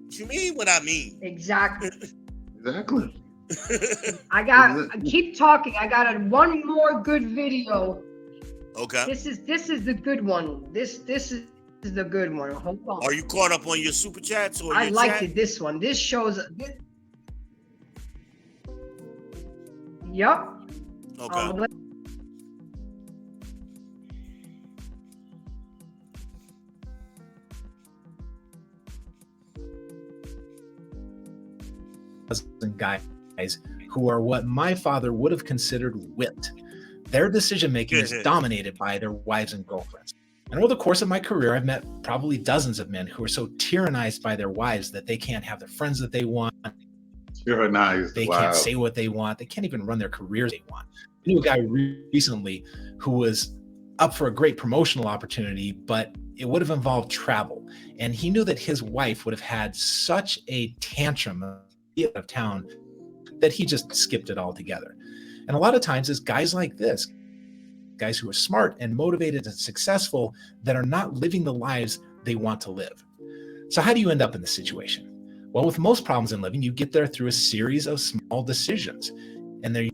Speaker 4: What you mean what I mean?
Speaker 2: Exactly.
Speaker 3: Exactly.
Speaker 2: Keep talking. I got one more good video.
Speaker 4: Okay.
Speaker 2: This is the good one. This is the good one. Hold on.
Speaker 4: Are you caught up on your super chats or
Speaker 2: I
Speaker 4: your
Speaker 2: liked
Speaker 4: chat?
Speaker 2: it. This one. This shows. Yep.
Speaker 4: Okay.
Speaker 7: Guys who are what my father would have considered whipped. Their decision making is dominated by their wives and girlfriends. And over the course of my career, I've met probably dozens of men who are so tyrannized by their wives that they can't have the friends that they want.
Speaker 3: Tyrannized.
Speaker 7: They
Speaker 3: Wow.
Speaker 7: can't say what they want. They can't even run their careers they want. I knew a guy recently who was up for a great promotional opportunity, but it would have involved travel. And he knew that his wife would have had such a tantrum out of town that he just skipped it altogether. And a lot of times it's guys like this, guys who are smart and motivated and successful that are not living the lives they want to live. So how do you end up in this situation? Well, with most problems in living, you get there through a series of small decisions. And they're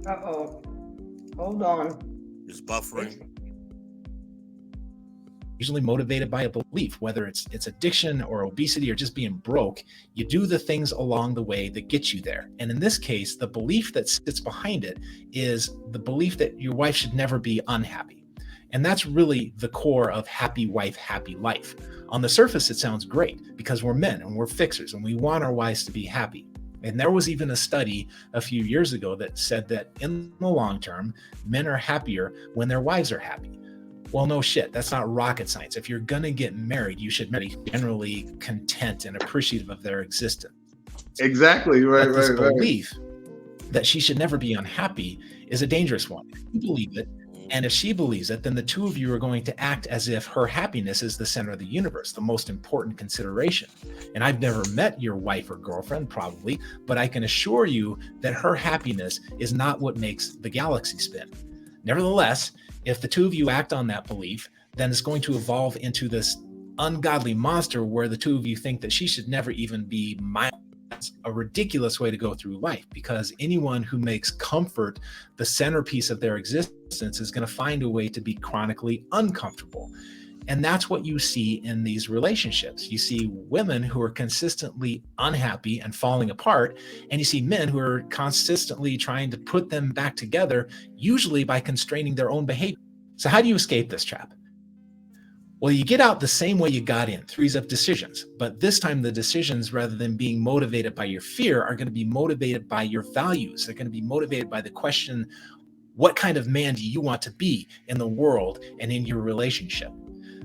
Speaker 2: Uh-oh. Hold on.
Speaker 4: It's buffering.
Speaker 7: usually motivated by a belief, whether it's addiction or obesity or just being broke. You do the things along the way that get you there. And in this case, the belief that sits behind it is the belief that your wife should never be unhappy. And that's really the core of happy wife, happy life. On the surface, it sounds great because we're men and we're fixers and we want our wives to be happy. And there was even a study a few years ago that said that in the long term, men are happier when their wives are happy. Well, no shit, that's not rocket science. If you're gonna get married, you should be generally content and appreciative of their existence.
Speaker 3: Exactly, right,
Speaker 7: But this
Speaker 3: right,
Speaker 7: belief that she should never be unhappy is a dangerous one. If you believe it, and if she believes it, then the two of you are going to act as if her happiness is the center of the universe, the most important consideration. And I've never met your wife or girlfriend, probably, but I can assure you that her happiness is not what makes the galaxy spin. Nevertheless, if the two of you act on that belief, then it's going to evolve into this ungodly monster where the two of you think that she should never even be mine. That's a ridiculous way to go through life, because anyone who makes comfort the centerpiece of their existence is going to find a way to be chronically uncomfortable. And that's what you see in these relationships. You see women who are consistently unhappy and falling apart, and you see men who are consistently trying to put them back together, usually by constraining their own behavior. So how do you escape this trap? Well, you get out the same way you got in, threes of decisions. But this time the decisions, rather than being motivated by your fear, are going to be motivated by your values. They're going to be motivated by the question, what kind of man do you want to be in the world and in your relationship?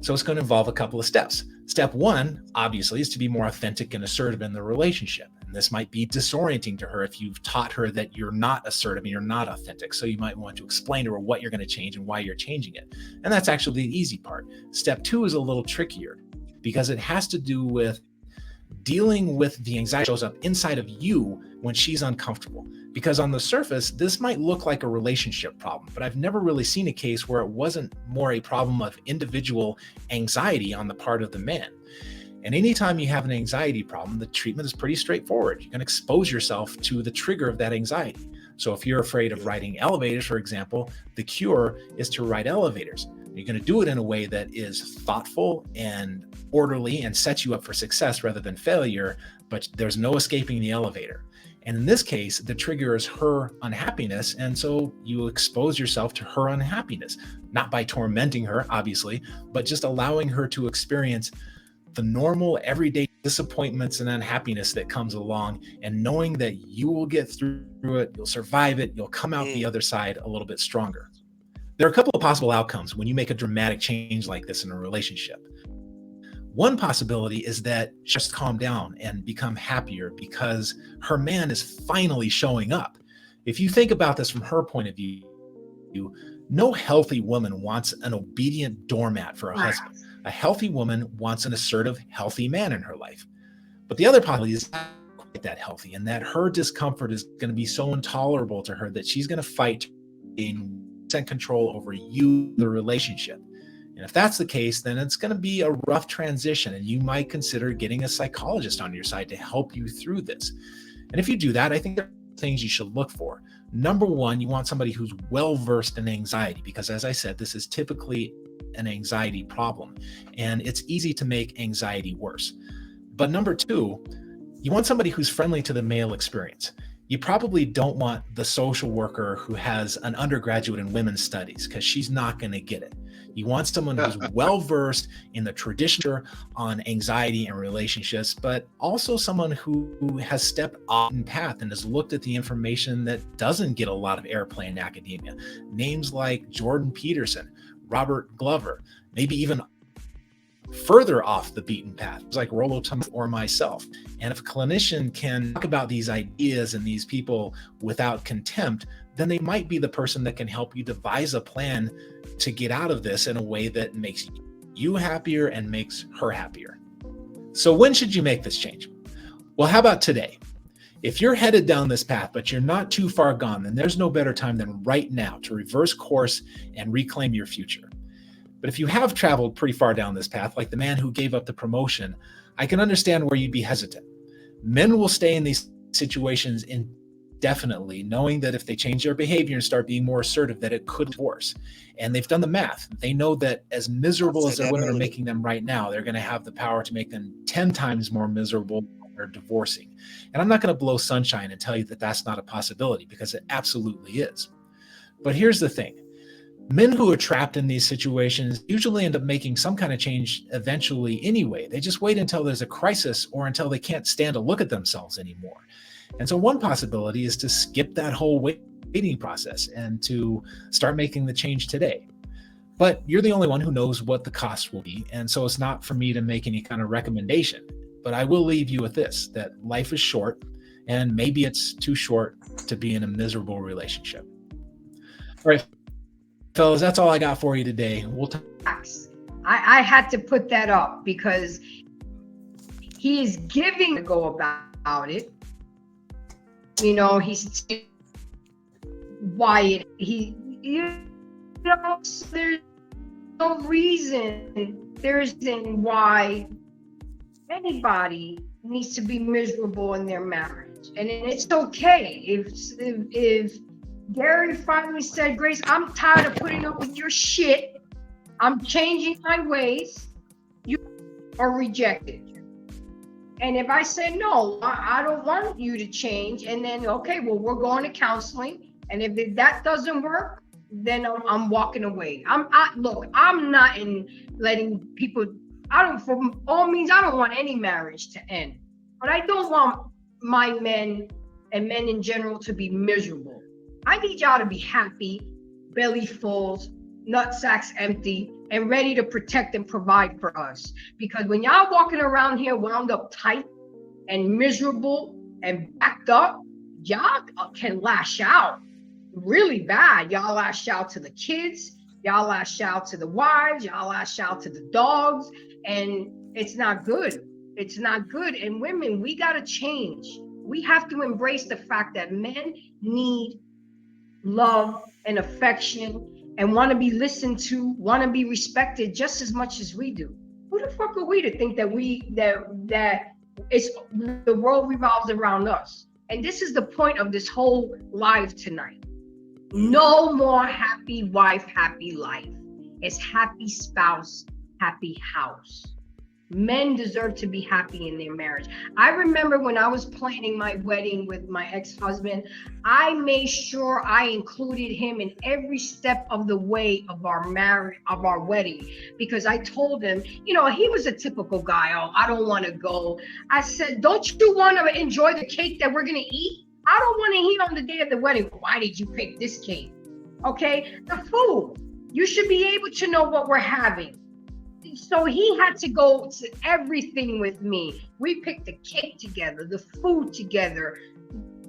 Speaker 7: So it's going to involve a couple of steps. Step one, obviously, is to be more authentic and assertive in the relationship. And this might be disorienting to her if you've taught her that you're not assertive and you're not authentic. So you might want to explain to her what you're going to change and why you're changing it. And that's actually the easy part. Step two is a little trickier because it has to do with dealing with the anxiety that shows up inside of you when she's uncomfortable. Because on the surface, this might look like a relationship problem, but I've never really seen a case where it wasn't more a problem of individual anxiety on the part of the man. And anytime you have an anxiety problem, the treatment is pretty straightforward. You can expose yourself to the trigger of that anxiety. So if you're afraid of riding elevators, for example, the cure is to ride elevators. You're going to do it in a way that is thoughtful and orderly and sets you up for success rather than failure, but there's no escaping the elevator. And in this case, the trigger is her unhappiness. And so you expose yourself to her unhappiness, not by tormenting her, obviously, but just allowing her to experience the normal everyday disappointments and unhappiness that comes along, and knowing that you will get through it, you'll survive it, you'll come out the other side a little bit stronger. There are a couple of possible outcomes when you make a dramatic change like this in a relationship. One possibility is that she just calm down and become happier because her man is finally showing up. If you think about this from her point of view, no healthy woman wants an obedient doormat for a husband. A healthy woman wants an assertive, healthy man in her life. But the other possibility is not quite that healthy, and that her discomfort is going to be so intolerable to her that she's going to fight to gain control over you, the relationship. And if that's the case, then it's going to be a rough transition, and you might consider getting a psychologist on your side to help you through this. And if you do that, I think there are things you should look for. Number one, you want somebody who's well-versed in anxiety, because as I said, this is typically an anxiety problem, and it's easy to make anxiety worse. But number two, you want somebody who's friendly to the male experience. You probably don't want the social worker who has an undergraduate in women's studies, because she's not going to get it. You want someone who's well-versed in the tradition on anxiety and relationships, but also someone who has stepped off the path and has looked at the information that doesn't get a lot of airplay in academia. Names like Jordan Peterson, Robert Glover, maybe even further off the beaten path, like Rollo Thomas or myself. And if a clinician can talk about these ideas and these people without contempt, then they might be the person that can help you devise a plan to get out of this in a way that makes you happier and makes her happier. So when should you make this change? Well, how about today? If you're headed down this path, but you're not too far gone, then there's no better time than right now to reverse course and reclaim your future. But if you have traveled pretty far down this path, like the man who gave up the promotion, I can understand where you'd be hesitant. Men will stay in these situations indefinitely, knowing that if they change their behavior and start being more assertive, that it could divorce. And they've done the math. They know that as miserable as their women are making them right now, they're going to have the power to make them 10 times more miserable when they're divorcing. And I'm not going to blow sunshine and tell you that that's not a possibility, because it absolutely is. But here's the thing. Men who are trapped in these situations usually end up making some kind of change eventually anyway. They just wait until there's a crisis or until they can't stand to look at themselves anymore. And so one possibility is to skip that whole waiting process and to start making the change today. But you're the only one who knows what the cost will be. And so it's not for me to make any kind of recommendation. But I will leave you with this, that life is short, and maybe it's too short to be in a miserable relationship. All right, fellas, that's all I got for you today.
Speaker 2: I had to put that up because he is giving to go about it. You know, he's why there's no reason why anybody needs to be miserable in their marriage, and it's okay if Gary finally said, Grace, I'm tired of putting up with your shit. I'm changing my ways. You are rejected. And if I say, no, I don't want you to change, and then, okay, well, we're going to counseling. And if that doesn't work, then I'm walking away. Look, I'm not in letting people, for all means, I don't want any marriage to end. But I don't want my men and men in general to be miserable. I need y'all to be happy, belly full, nut sacks empty, and ready to protect and provide for us. Because when y'all walking around here wound up tight and miserable and backed up, y'all can lash out really bad. Y'all lash out to the kids, y'all lash out to the wives, y'all lash out to the dogs, and it's not good. It's not good. And women, we got to change. We have to embrace the fact that men need love and affection and want to be listened to, want to be respected just as much as we do. Who the fuck are we to think that it's the world revolves around us? And this is the point of this whole live tonight. No more happy wife, happy life. It's happy spouse, happy house. Men deserve to be happy in their marriage. I remember when I was planning my wedding with my ex-husband, I made sure I included him in every step of the way of our marriage, of our wedding, because I told him, you know, he was a typical guy. Oh, I don't want to go. I said, don't you want to enjoy the cake that we're going to eat? I don't want to eat on the day of the wedding. Why did you pick this cake? Okay, the food. You should be able to know what we're having. So he had to go to everything with me. We picked the cake together, the food together.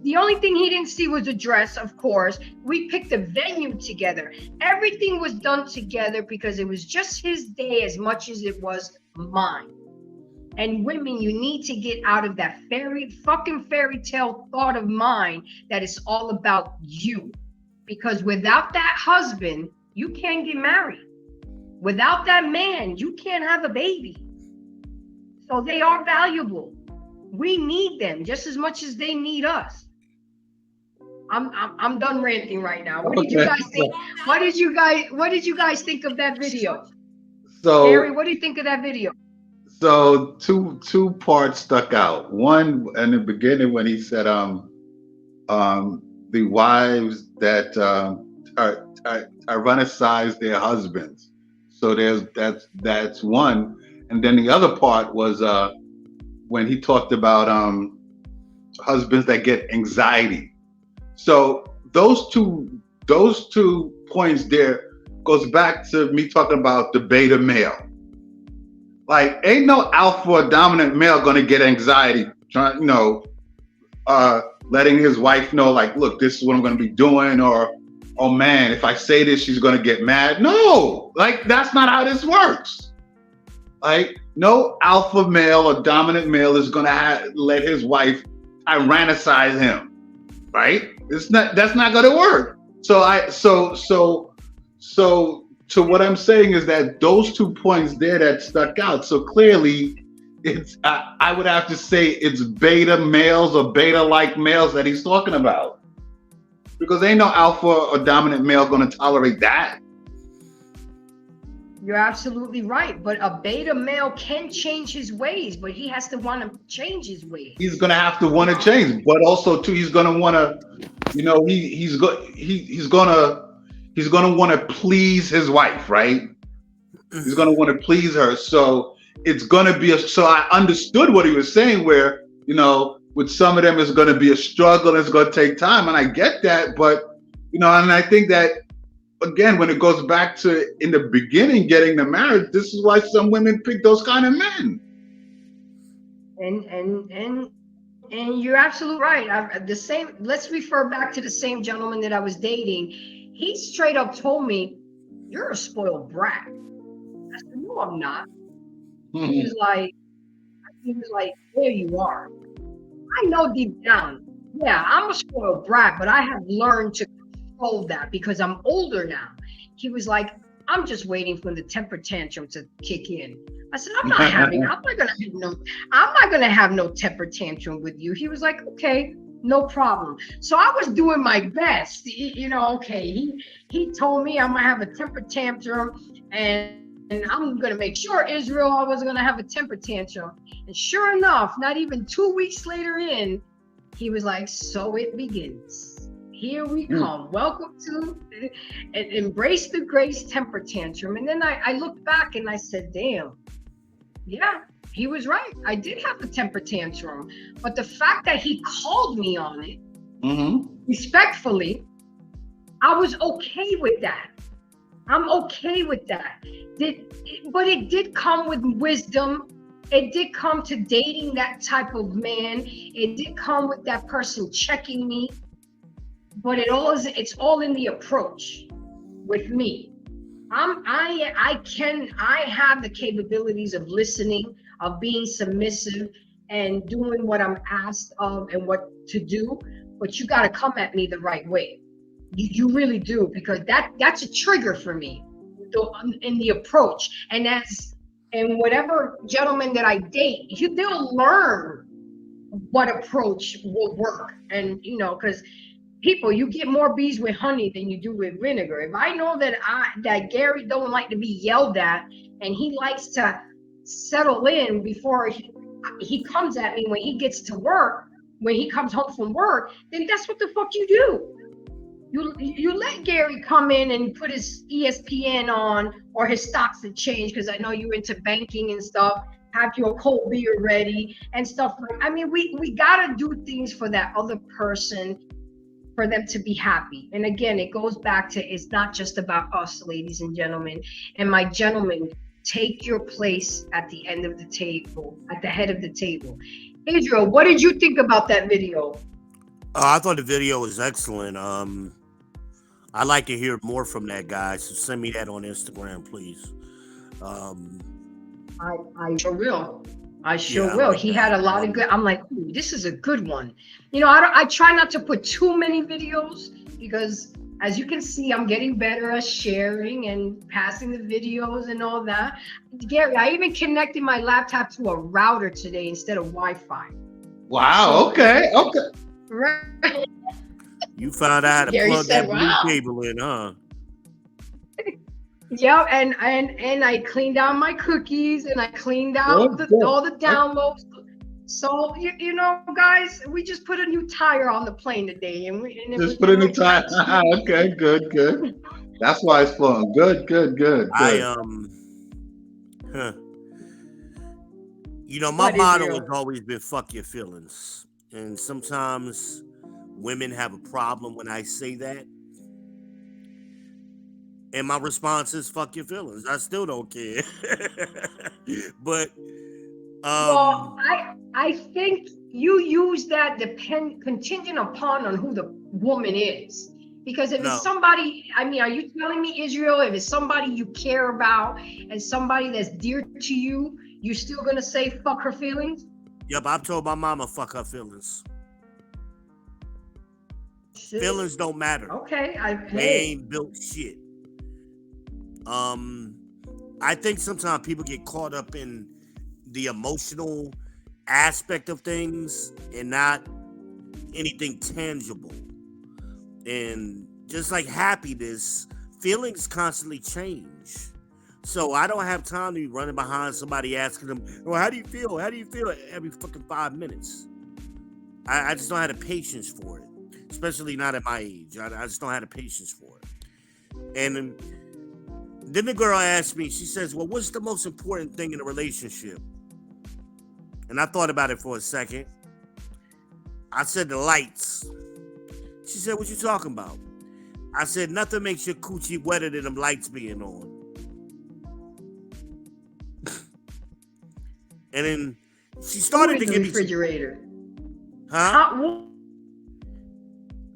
Speaker 2: The only thing he didn't see was the dress, of course. We picked the venue together. Everything was done together because it was just his day as much as it was mine. And women, you need to get out of that fairy tale thought of mine that it's all about you. Because without that husband, you can't get married. Without that man, you can't have a baby. So they are valuable. We need them just as much as they need us. I'm done ranting right now. What did you guys think? What did you guys think of that video? Gary,
Speaker 3: So
Speaker 2: what do you think of that video?
Speaker 3: so two parts stuck out. One in the beginning when he said the wives that tyrannicize their husbands. So that's one. And then the other part was when he talked about husbands that get anxiety. So those two points there goes back to me talking about the beta male. Like, ain't no alpha or dominant male gonna get anxiety trying, letting his wife know, like, look, this is what I'm gonna be doing, or oh man, if I say this, she's gonna get mad. No, like that's not how this works. Like, no alpha male or dominant male is gonna let his wife tyrannicize him, right? That's not gonna work. So to what I'm saying is that those 2 points there that stuck out. So clearly, it's I would have to say it's beta males or beta-like males that he's talking about, because ain't no alpha or dominant male going to tolerate that.
Speaker 2: You're absolutely right. But a beta male can change his ways, but he has to want to change his ways.
Speaker 3: He's going to have to want to change, but also too, he's going to want to, he's going to want to please his wife, right? He's going to want to please her. So it's going to be so I understood what he was saying, where, with some of them, it's going to be a struggle. It's going to take time. And I get that. But, and I think that, again, when it goes back to in the beginning, getting the marriage, this is why some women pick those kind of men.
Speaker 2: And you're absolutely right. Let's refer back to the same gentleman that I was dating. He straight up told me, "You're a spoiled brat." I said, "No, I'm not."
Speaker 3: Mm-hmm.
Speaker 2: He was like, "There you are." I know deep down, yeah, I'm a spoiled brat, but I have learned to control that because I'm older now. He was like, "I'm just waiting for the temper tantrum to kick in." I said, I'm not gonna have no temper tantrum with you. He was like, "Okay, no problem." So I was doing my best, okay. He told me I'm gonna have a temper tantrum and I'm gonna make sure, Israel, I was gonna have a temper tantrum. And sure enough, not even 2 weeks later in, he was like, "So it begins. Here we come. Welcome to Embrace the Grace temper tantrum." And then I looked back and I said, damn, yeah, he was right. I did have a temper tantrum. But the fact that he called me on it, respectfully, I was okay with that. I'm okay with that. But it did come with wisdom. It did come to dating that type of man. It did come with that person checking me. But it's all in the approach with me. I have the capabilities of listening, of being submissive and doing what I'm asked of and what to do. But you got to come at me the right way. You really do, because that's a trigger for me in the approach. And whatever gentleman that I date, they'll learn what approach will work. And because people, you get more bees with honey than you do with vinegar. If I know that Gary don't like to be yelled at and he likes to settle in before he comes at me when he gets to work, when he comes home from work, then that's what the fuck you do. You let Gary come in and put his ESPN on or his stocks and change, because I know you're into banking and stuff. Have your cold beer ready and stuff. We gotta do things for that other person, for them to be happy. And again, it goes back to, it's not just about us, ladies and gentlemen. And my gentlemen, take your place at the end of the table, at the head of the table. Israel, what did you think about that video?
Speaker 4: I thought the video was excellent. I'd like to hear more from that guy, so send me that on Instagram, please.
Speaker 2: I sure will. I sure
Speaker 4: I
Speaker 2: will.
Speaker 4: like
Speaker 2: He
Speaker 4: that.
Speaker 2: had a lot of good. I'm like, ooh, this is a good one. I try not to put too many videos because, as you can see, I'm getting better at sharing and passing the videos and all that. Gary, I even connected my laptop to a router today instead of Wi-Fi.
Speaker 3: Wow. Okay. Okay.
Speaker 2: Right.
Speaker 4: You found out how to
Speaker 2: Gary
Speaker 4: plug
Speaker 2: said,
Speaker 4: that blue
Speaker 2: wow.
Speaker 4: cable in, huh?
Speaker 2: Yeah, and I cleaned out my cookies and I cleaned out
Speaker 3: Good.
Speaker 2: all the downloads. So guys, we just put a new tire on the plane today, and it was
Speaker 3: Just put in the
Speaker 2: real
Speaker 3: time.
Speaker 2: nice.
Speaker 3: Okay. Good. Good. That's why it's flowing. Good. Good. Good.
Speaker 4: I
Speaker 3: Good.
Speaker 4: huh. My
Speaker 2: What is
Speaker 4: motto
Speaker 2: real?
Speaker 4: has always been fuck your feelings. And sometimes women have a problem when I say that. And my response is fuck your feelings. I still don't care. But
Speaker 2: Well, I think you use that contingent upon on who the woman is. Because if it's
Speaker 4: no.
Speaker 2: somebody, I mean, are you telling me, Israel, if it's somebody you care about and somebody that's dear to you, you're still gonna say fuck her feelings?
Speaker 4: Yep, I've told my mama fuck her feelings. Feelings don't matter.
Speaker 2: Okay,
Speaker 4: They ain't built shit. I think sometimes people get caught up in the emotional aspect of things and not anything tangible. And just like happiness, feelings constantly change. So I don't have time to be running behind somebody asking them, well, how do you feel? How do you feel every fucking 5 minutes? I just don't have the patience for it, especially not at my age. I just don't have the patience for it. And then the girl asked me, she says, well, what's the most important thing in a relationship? And I thought about it for a second. I said the lights. She said, what you talking about? I said, nothing makes your coochie wetter than them lights being on. And then she started to
Speaker 2: the
Speaker 4: give me
Speaker 2: refrigerator.
Speaker 4: Huh?
Speaker 2: Hot water,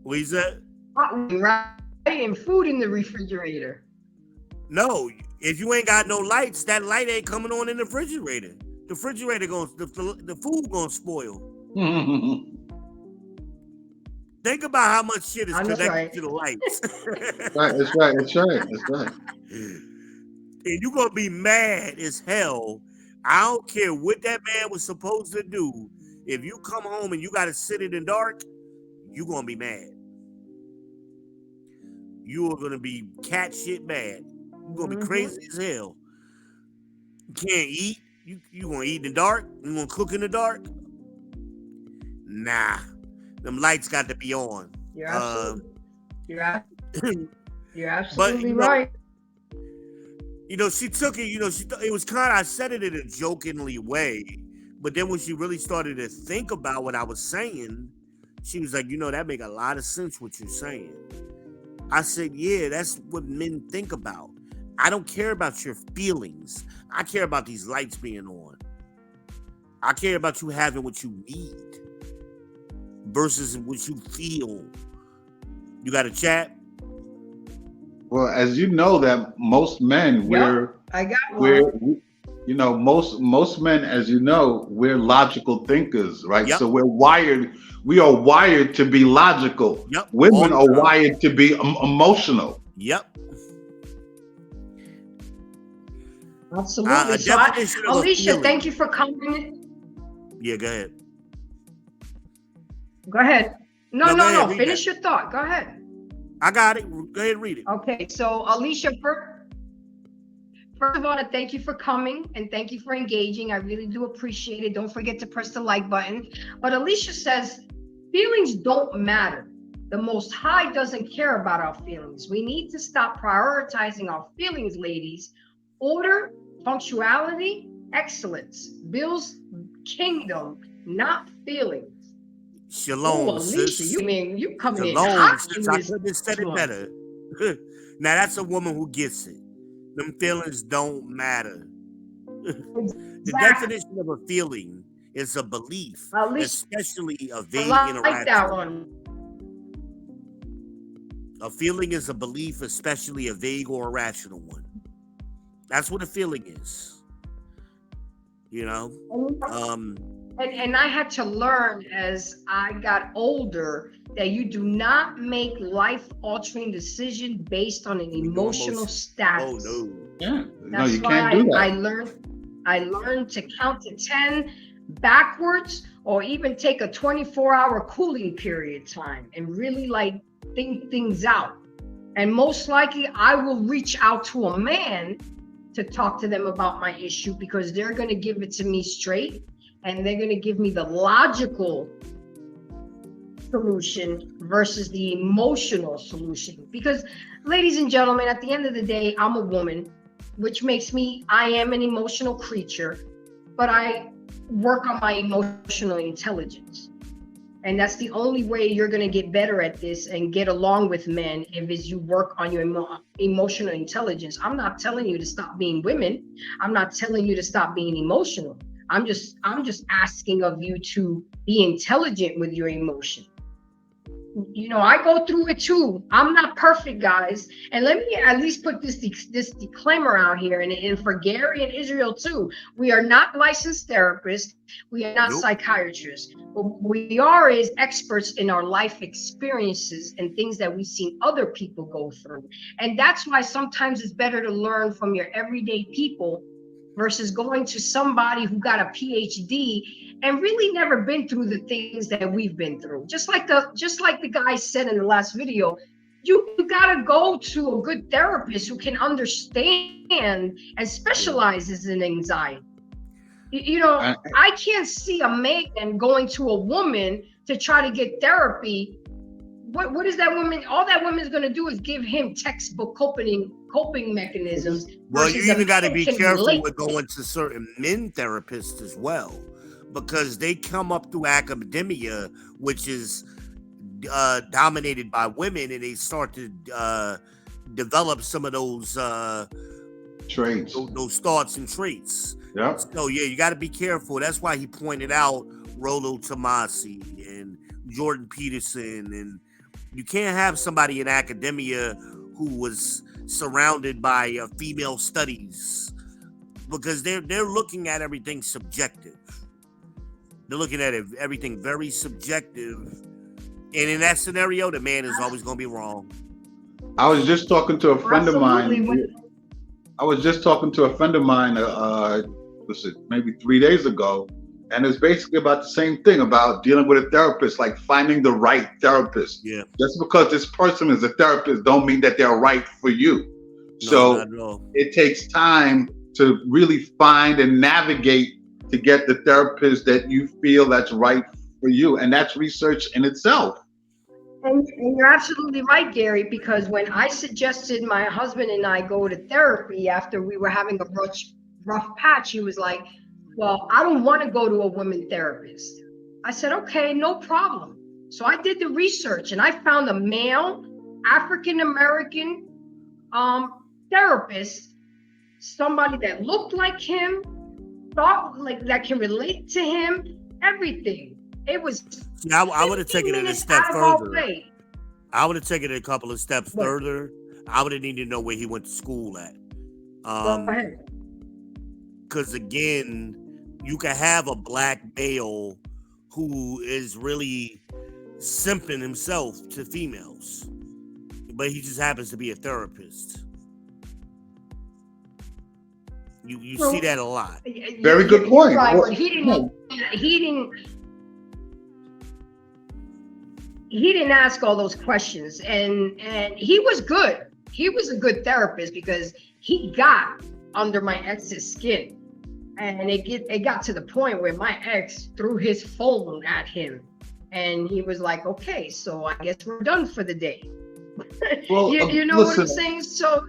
Speaker 4: What you said?
Speaker 2: right? And food in the refrigerator.
Speaker 4: No, if you ain't got no lights, that light ain't coming on in the refrigerator. The refrigerator the food gonna spoil. Think about how much shit is connected to the lights.
Speaker 3: Right. That's right. That's right. That's right.
Speaker 4: And you gonna be mad as hell. I don't care what that man was supposed to do. If you come home and you gotta sit in the dark, you gonna be mad. You are gonna be cat shit mad. You gonna be crazy as hell. You can't eat. You gonna eat in the dark? You gonna cook in the dark? Nah. Them lights got to be on.
Speaker 2: You're absolutely
Speaker 4: But,
Speaker 2: right.
Speaker 4: She took it, it was kind of, I said it in a jokingly way, but then when she really started to think about what I was saying, she was like, that make a lot of sense what you're saying. I said, yeah, that's what men think about. I don't care about your feelings. I care about these lights being on. I care about you having what you need versus what you feel. You got a chat?
Speaker 3: Well, as you know, that most men,
Speaker 2: I got one.
Speaker 3: most men, as you know, we're logical thinkers, right?
Speaker 4: Yep.
Speaker 3: So we are wired to be logical.
Speaker 4: Yep.
Speaker 3: Women are wired to be emotional.
Speaker 4: Yep.
Speaker 2: Absolutely. So Alicia, thank you for coming.
Speaker 4: Yeah, go ahead.
Speaker 2: Go ahead. No. Finish
Speaker 4: that.
Speaker 2: your thought. Go ahead.
Speaker 4: I got it. Go ahead and read it.
Speaker 2: Okay. So Alicia, first of all, I thank you for coming and thank you for engaging. I really do appreciate it. Don't forget to press the like button. But Alicia says, feelings don't matter. The Most High doesn't care about our feelings. We need to stop prioritizing our feelings, ladies. Order, punctuality, excellence builds kingdom, not feelings.
Speaker 4: Shalom,
Speaker 2: Alicia,
Speaker 4: sis.
Speaker 2: you coming in
Speaker 4: Shalom,
Speaker 2: hot.
Speaker 4: sis. I couldn't have said it better. Now that's a woman who gets it. Them feelings don't matter. The definition of a feeling is a belief, especially a vague interaction.
Speaker 2: That one.
Speaker 4: A feeling is a belief, especially a vague or irrational one. That's what a feeling is. You know,
Speaker 2: and I had to learn as I got older that you do not make life-altering decisions based on an emotional status.
Speaker 4: Oh no.
Speaker 3: Yeah.
Speaker 2: That's
Speaker 3: No, you
Speaker 2: why
Speaker 3: can't do that.
Speaker 2: I learned to count to 10 backwards, or even take a 24-hour cooling period time and really like think things out. And most likely I will reach out to a man to talk to them about my issue, because they're going to give it to me straight, and they're going to give me the logical solution versus the emotional solution. Because, ladies and gentlemen, at the end of the day, I'm a woman, which makes me, I am an emotional creature, but I work on my emotional intelligence. And that's the only way you're going to get better at this and get along with men, is you work on your emotional intelligence. I'm not telling you to stop being women. I'm not telling you to stop being emotional. I'm just asking of you to be intelligent with your emotion. You know, I go through it too. I'm not perfect, guys. And let me at least put this disclaimer out here, and for Gary and Israel too. We are not licensed therapists. We are not psychiatrists. What we are is experts in our life experiences and things that we've seen other people go through. And that's why sometimes it's better to learn from your everyday people versus going to somebody who got a PhD and really never been through the things that we've been through. Just like the guy said in the last video, you gotta go to a good therapist who can understand and specializes in anxiety. You know, I can't see a man going to a woman to try to get therapy. What is that woman? All that woman's going to do is give him textbook coping mechanisms.
Speaker 4: Well, you even got to be careful with going to certain men therapists as well, because they come up through academia, which is dominated by women, and they start to develop some of those
Speaker 3: traits,
Speaker 4: those thoughts and traits.
Speaker 3: Yeah.
Speaker 4: So yeah, you got to be careful. That's why he pointed out Rollo Tomasi and Jordan Peterson, and you can't have somebody in academia who was surrounded by female studies, because they're looking at everything subjective. They're looking at everything very subjective, and in that scenario, the man is always going to be wrong.
Speaker 3: I was just talking to a friend of mine. Maybe 3 days ago, and it's basically about the same thing, about dealing with a therapist, like finding the right therapist.
Speaker 4: Yeah.
Speaker 3: Just because this person is a therapist don't mean that they're right for you. So it takes time to really find and navigate to get the therapist that you feel that's right for you. And that's research in itself.
Speaker 2: And you're absolutely right, Gary, because when I suggested my husband and I go to therapy after we were having a rough patch, he was like, well, I don't want to go to a women therapist. I said, okay, no problem. So I did the research and I found a male African-American therapist, somebody that looked like him, thought like that can relate to him, everything. It was.
Speaker 4: I would have taken it a step further. I would have taken it a couple of steps further. I would have needed to know where he went to school at.
Speaker 2: Go ahead.
Speaker 4: Because again, you can have a black male who is really simping himself to females, but he just happens to be a therapist. You see that a lot.
Speaker 3: Very good point.
Speaker 2: Right, but he didn't ask all those questions, and he was good. He was a good therapist because he got under my ex's skin. And it got to the point where my ex threw his phone at him, and he was like, okay, so I guess we're done for the day.
Speaker 3: Well,
Speaker 2: you know what I'm saying? So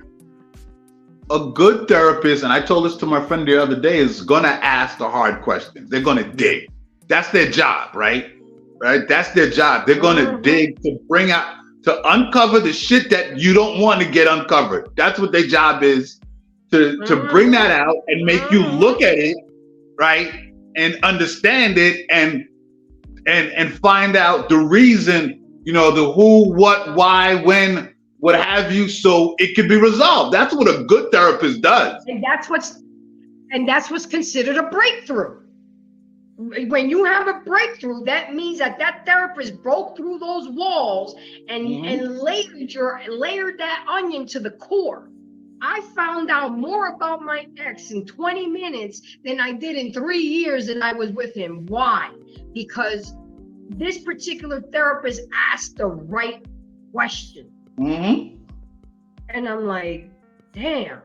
Speaker 3: a good therapist, and I told this to my friend the other day, is going to ask the hard questions. They're going to dig. That's their job, right? That's their job. They're going to dig to bring out, to uncover the shit that you don't want to get uncovered. That's what their job is. To bring that out and make you look at it, right, and understand it, and find out the reason, you know, the who, what, why, when, what have you, so it can be resolved. That's what a good therapist does.
Speaker 2: And And that's what's considered a breakthrough. When you have a breakthrough, that means that therapist broke through those walls and layered that onion to the core. I found out more about my ex in 20 minutes than I did in 3 years that I was with him. Why? Because this particular therapist asked the right question. And I'm like, damn.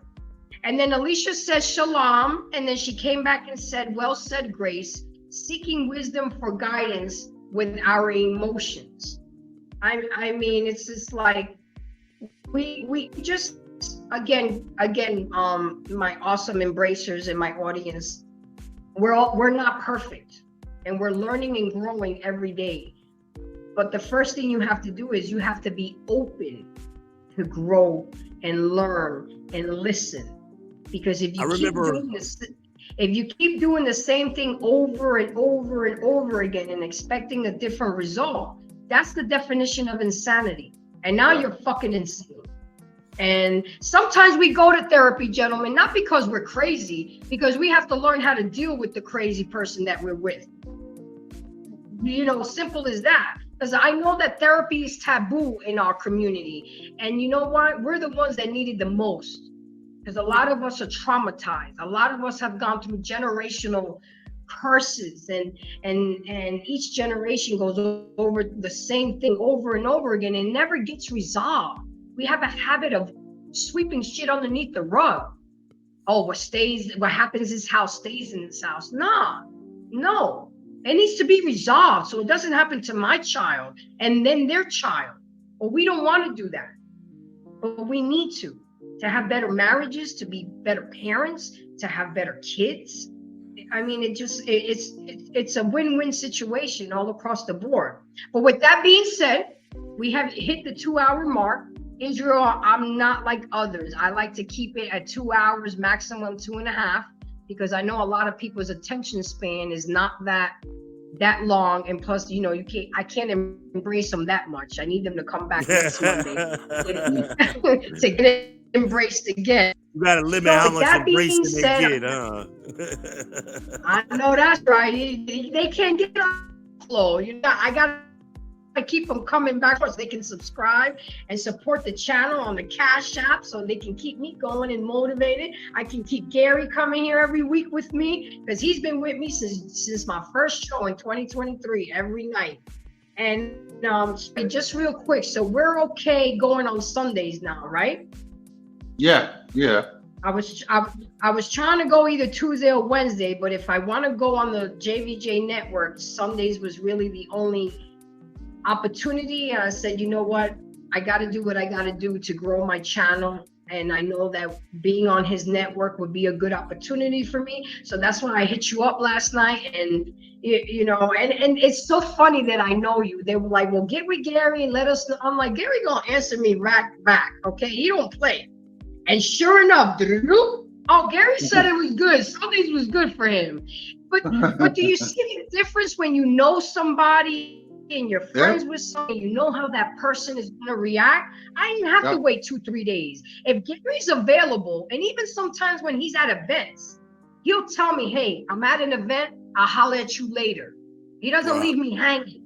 Speaker 2: And then Alicia said shalom, and then she came back and said, well said, Grace, seeking wisdom for guidance with our emotions. I mean, it's just like, we just, again, my awesome embracers and my audience, we're not perfect, and we're learning and growing every day. But the first thing you have to do is you have to be open to grow and learn and listen. Because if you keep doing the same thing over and over and over again and expecting a different result, that's the definition of insanity. And now you're fucking insane. And sometimes we go to therapy, gentlemen, not because we're crazy, because we have to learn how to deal with the crazy person that we're with. Simple as that. Because I know that therapy is taboo in our community. And you know what? We're the ones that need it the most. Because a lot of us are traumatized. A lot of us have gone through generational curses, and each generation goes over the same thing over and over again and never gets resolved. We have a habit of sweeping shit underneath the rug. Oh, what happens in this house stays in this house. No, it needs to be resolved so it doesn't happen to my child and then their child. But we don't want to do that. But we need to have better marriages, to be better parents, to have better kids. I mean, it's a win-win situation all across the board. But with that being said, we have hit the 2-hour mark. Israel, I'm not like others. I like to keep it at 2 hours, maximum 2.5, because I know a lot of people's attention span is not that long, and plus, I can't embrace them that much. I need them to come back next Monday to get embraced again.
Speaker 4: You gotta limit how much embracing they get, huh?
Speaker 2: I know that's right. They can't get on flow. I gotta keep them coming back so they can subscribe and support the channel on the Cash App, so they can keep me going and motivated. I can keep Gary coming here every week with me, because he's been with me since my first show in 2023 every night. And just real quick, so we're okay going on Sundays now, right?
Speaker 3: Yeah.
Speaker 2: I was trying to go either Tuesday or Wednesday, but if I want to go on the JVJ network, Sundays was really the only opportunity. And I said, you know what? I got to do what I got to do to grow my channel. And I know that being on his network would be a good opportunity for me. So that's why I hit you up last night. And, and it's so funny that I know you. They were like, well, get with Gary and let us know. I'm like, Gary gonna answer me right back. Okay. He don't play. And sure enough, Gary said it was good. Sundays was good for him. But do you see the difference when you know somebody and you're friends with someone, you know how that person is going to react? I didn't have to wait 2-3 days. If Gary's available, and even sometimes when he's at events, he'll tell me, hey, I'm at an event, I'll holler at you later. He doesn't leave me hanging.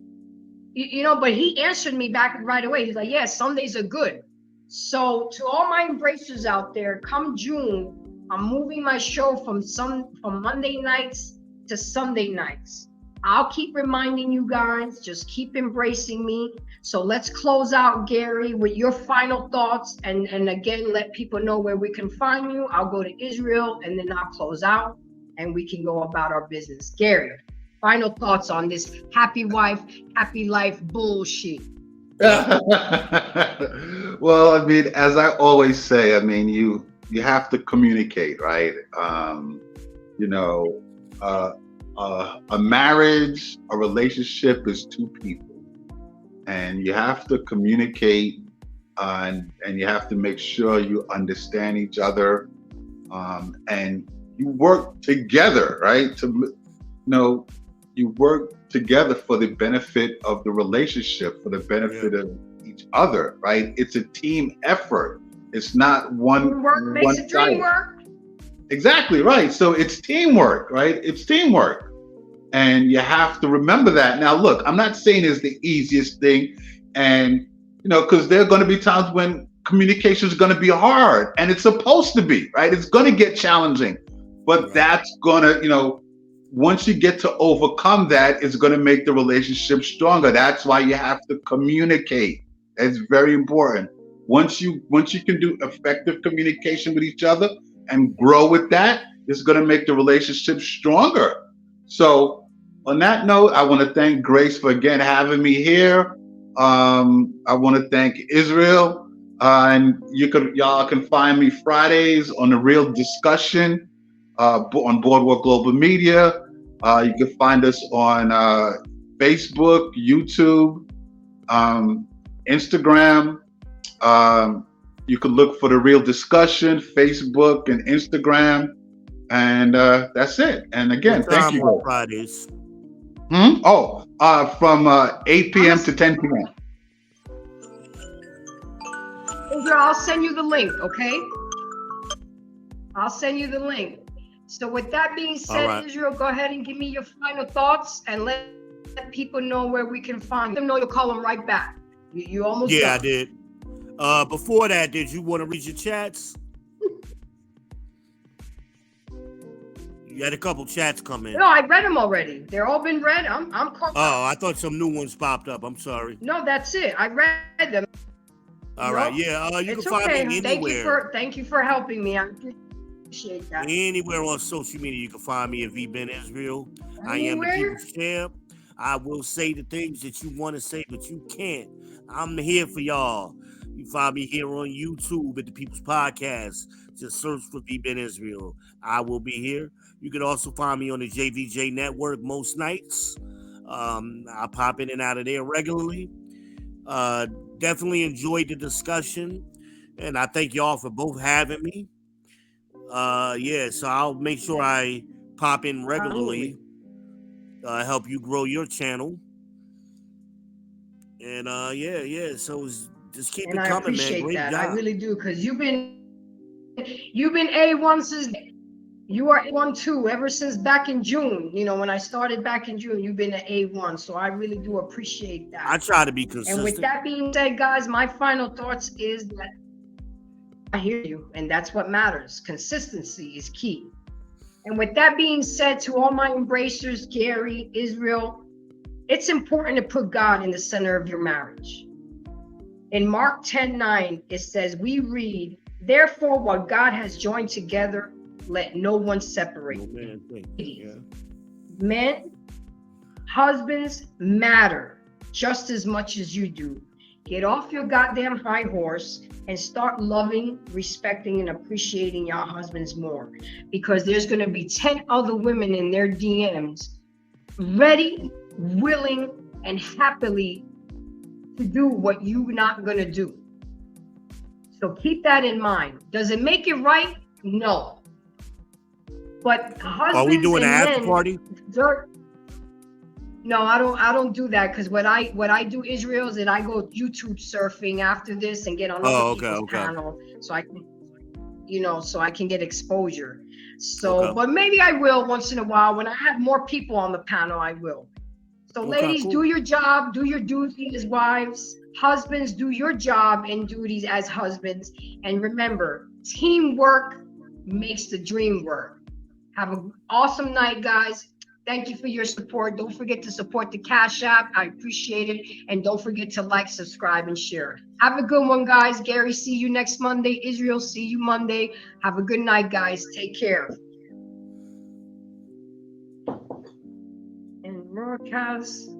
Speaker 2: But he answered me back right away. He's like, yeah, Sundays are good. So to all my embracers out there, come June, I'm moving my show from Monday nights to Sunday nights. I'll keep reminding you guys, just keep embracing me. So let's close out, Gary, with your final thoughts. And again, let people know where we can find you. I'll go to Israel and then I'll close out and we can go about our business. Gary, final thoughts on this happy wife, happy life bullshit.
Speaker 3: Well, I mean, as I always say, I mean, you have to communicate, right? A marriage, a relationship is two people, and you have to communicate, and you have to make sure you understand each other, and you work together, right? You work together for the benefit of the relationship, for the benefit of each other, right? It's a team effort. It's not one.
Speaker 2: Work makes a dream work.
Speaker 3: Exactly right. So it's teamwork, right? It's teamwork. And you have to remember that. Now, look, I'm not saying it's the easiest thing. And, because there are going to be times when communication is going to be hard and it's supposed to be, right? It's going to get challenging. But
Speaker 4: Right.
Speaker 3: that's going to, once you get to overcome that, it's going to make the relationship stronger. That's why you have to communicate. It's very important. Once you can do effective communication with each other and grow with that, it's going to make the relationship stronger. So, on that note, I want to thank Grace for again having me here. I want to thank Israel, and y'all can find me Fridays on the Real Discussion on Boardwalk Global Media. You can find us on Facebook, YouTube, Instagram. You can look for the Real Discussion, Facebook and Instagram, and that's it. And again,
Speaker 4: What
Speaker 3: thank
Speaker 4: time
Speaker 3: you.
Speaker 4: on Fridays?
Speaker 3: From 8 p.m. to 10 p.m.
Speaker 2: Israel, I'll send you the link, okay? I'll send you the link. So with that being said,
Speaker 4: right.
Speaker 2: Israel, go ahead and give me your final thoughts and let people know where we can find them. Know you'll call them right back. You almost
Speaker 4: Yeah,
Speaker 2: done.
Speaker 4: I did. Before that, did you want to read your chats? You had a couple chats come in.
Speaker 2: No, I read them already. They're all been read. I'm caught.
Speaker 4: Oh, I thought some new ones popped up. I'm sorry.
Speaker 2: No, that's it. I read them.
Speaker 4: All right, yeah. You
Speaker 2: It's
Speaker 4: can find
Speaker 2: okay.
Speaker 4: me anywhere.
Speaker 2: Thank you for helping me. I appreciate that.
Speaker 4: Anywhere on social media, you can find me at VBen Israel. I am the people's champ. I will say the things that you want to say, but you can't. I'm here for y'all. You find me here on YouTube at the People's Podcast. Just search for VBen Israel. I will be here. You can also find me on the JVJ Network most nights. I pop in and out of there regularly. Definitely enjoyed the discussion, and I thank y'all for both having me. So I'll make sure I pop in regularly, help you grow your channel, and so just keep it
Speaker 2: I
Speaker 4: coming, man.
Speaker 2: appreciate
Speaker 4: Great
Speaker 2: that.
Speaker 4: job.
Speaker 2: I really do, because you've been A1 since you are A1 too, ever since back in June. When I started back in June, you've been an A1, so I really do appreciate that.
Speaker 4: I try to be consistent.
Speaker 2: And with that being said, guys, my final thoughts is that I hear you, and that's what matters. Consistency is key. And with that being said, to all my embracers, Gary, Israel, it's important to put God in the center of your marriage. In Mark 10:9, it says, we read, therefore, what God has joined together, let no one separate. Men, husbands matter just as much as you do. Get off your goddamn high horse and start loving, respecting, and appreciating your husbands more, because there's going to be 10 other women in their DMs ready, willing, and happily to do what you're not going to do. So keep that in mind. Does it make it right? No. But husbands,
Speaker 4: are we doing an
Speaker 2: and
Speaker 4: after
Speaker 2: men,
Speaker 4: party?
Speaker 2: No, I don't do that, because what I do, Israel, is that I go YouTube surfing after this and get on other people's panel, so I can, so I can get exposure. So, but maybe I will once in a while when I have more people on the panel. I will. So, ladies, do your job, do your duty as wives. Husbands, do your job and duties as husbands. And remember, teamwork makes the dream work. Have an awesome night, guys. Thank you for your support. Don't forget to support the Cash App. I appreciate it. And don't forget to like, subscribe, and share. Have a good one, guys. Gary, see you next Monday. Israel, see you Monday. Have a good night, guys. Take care. And broadcast.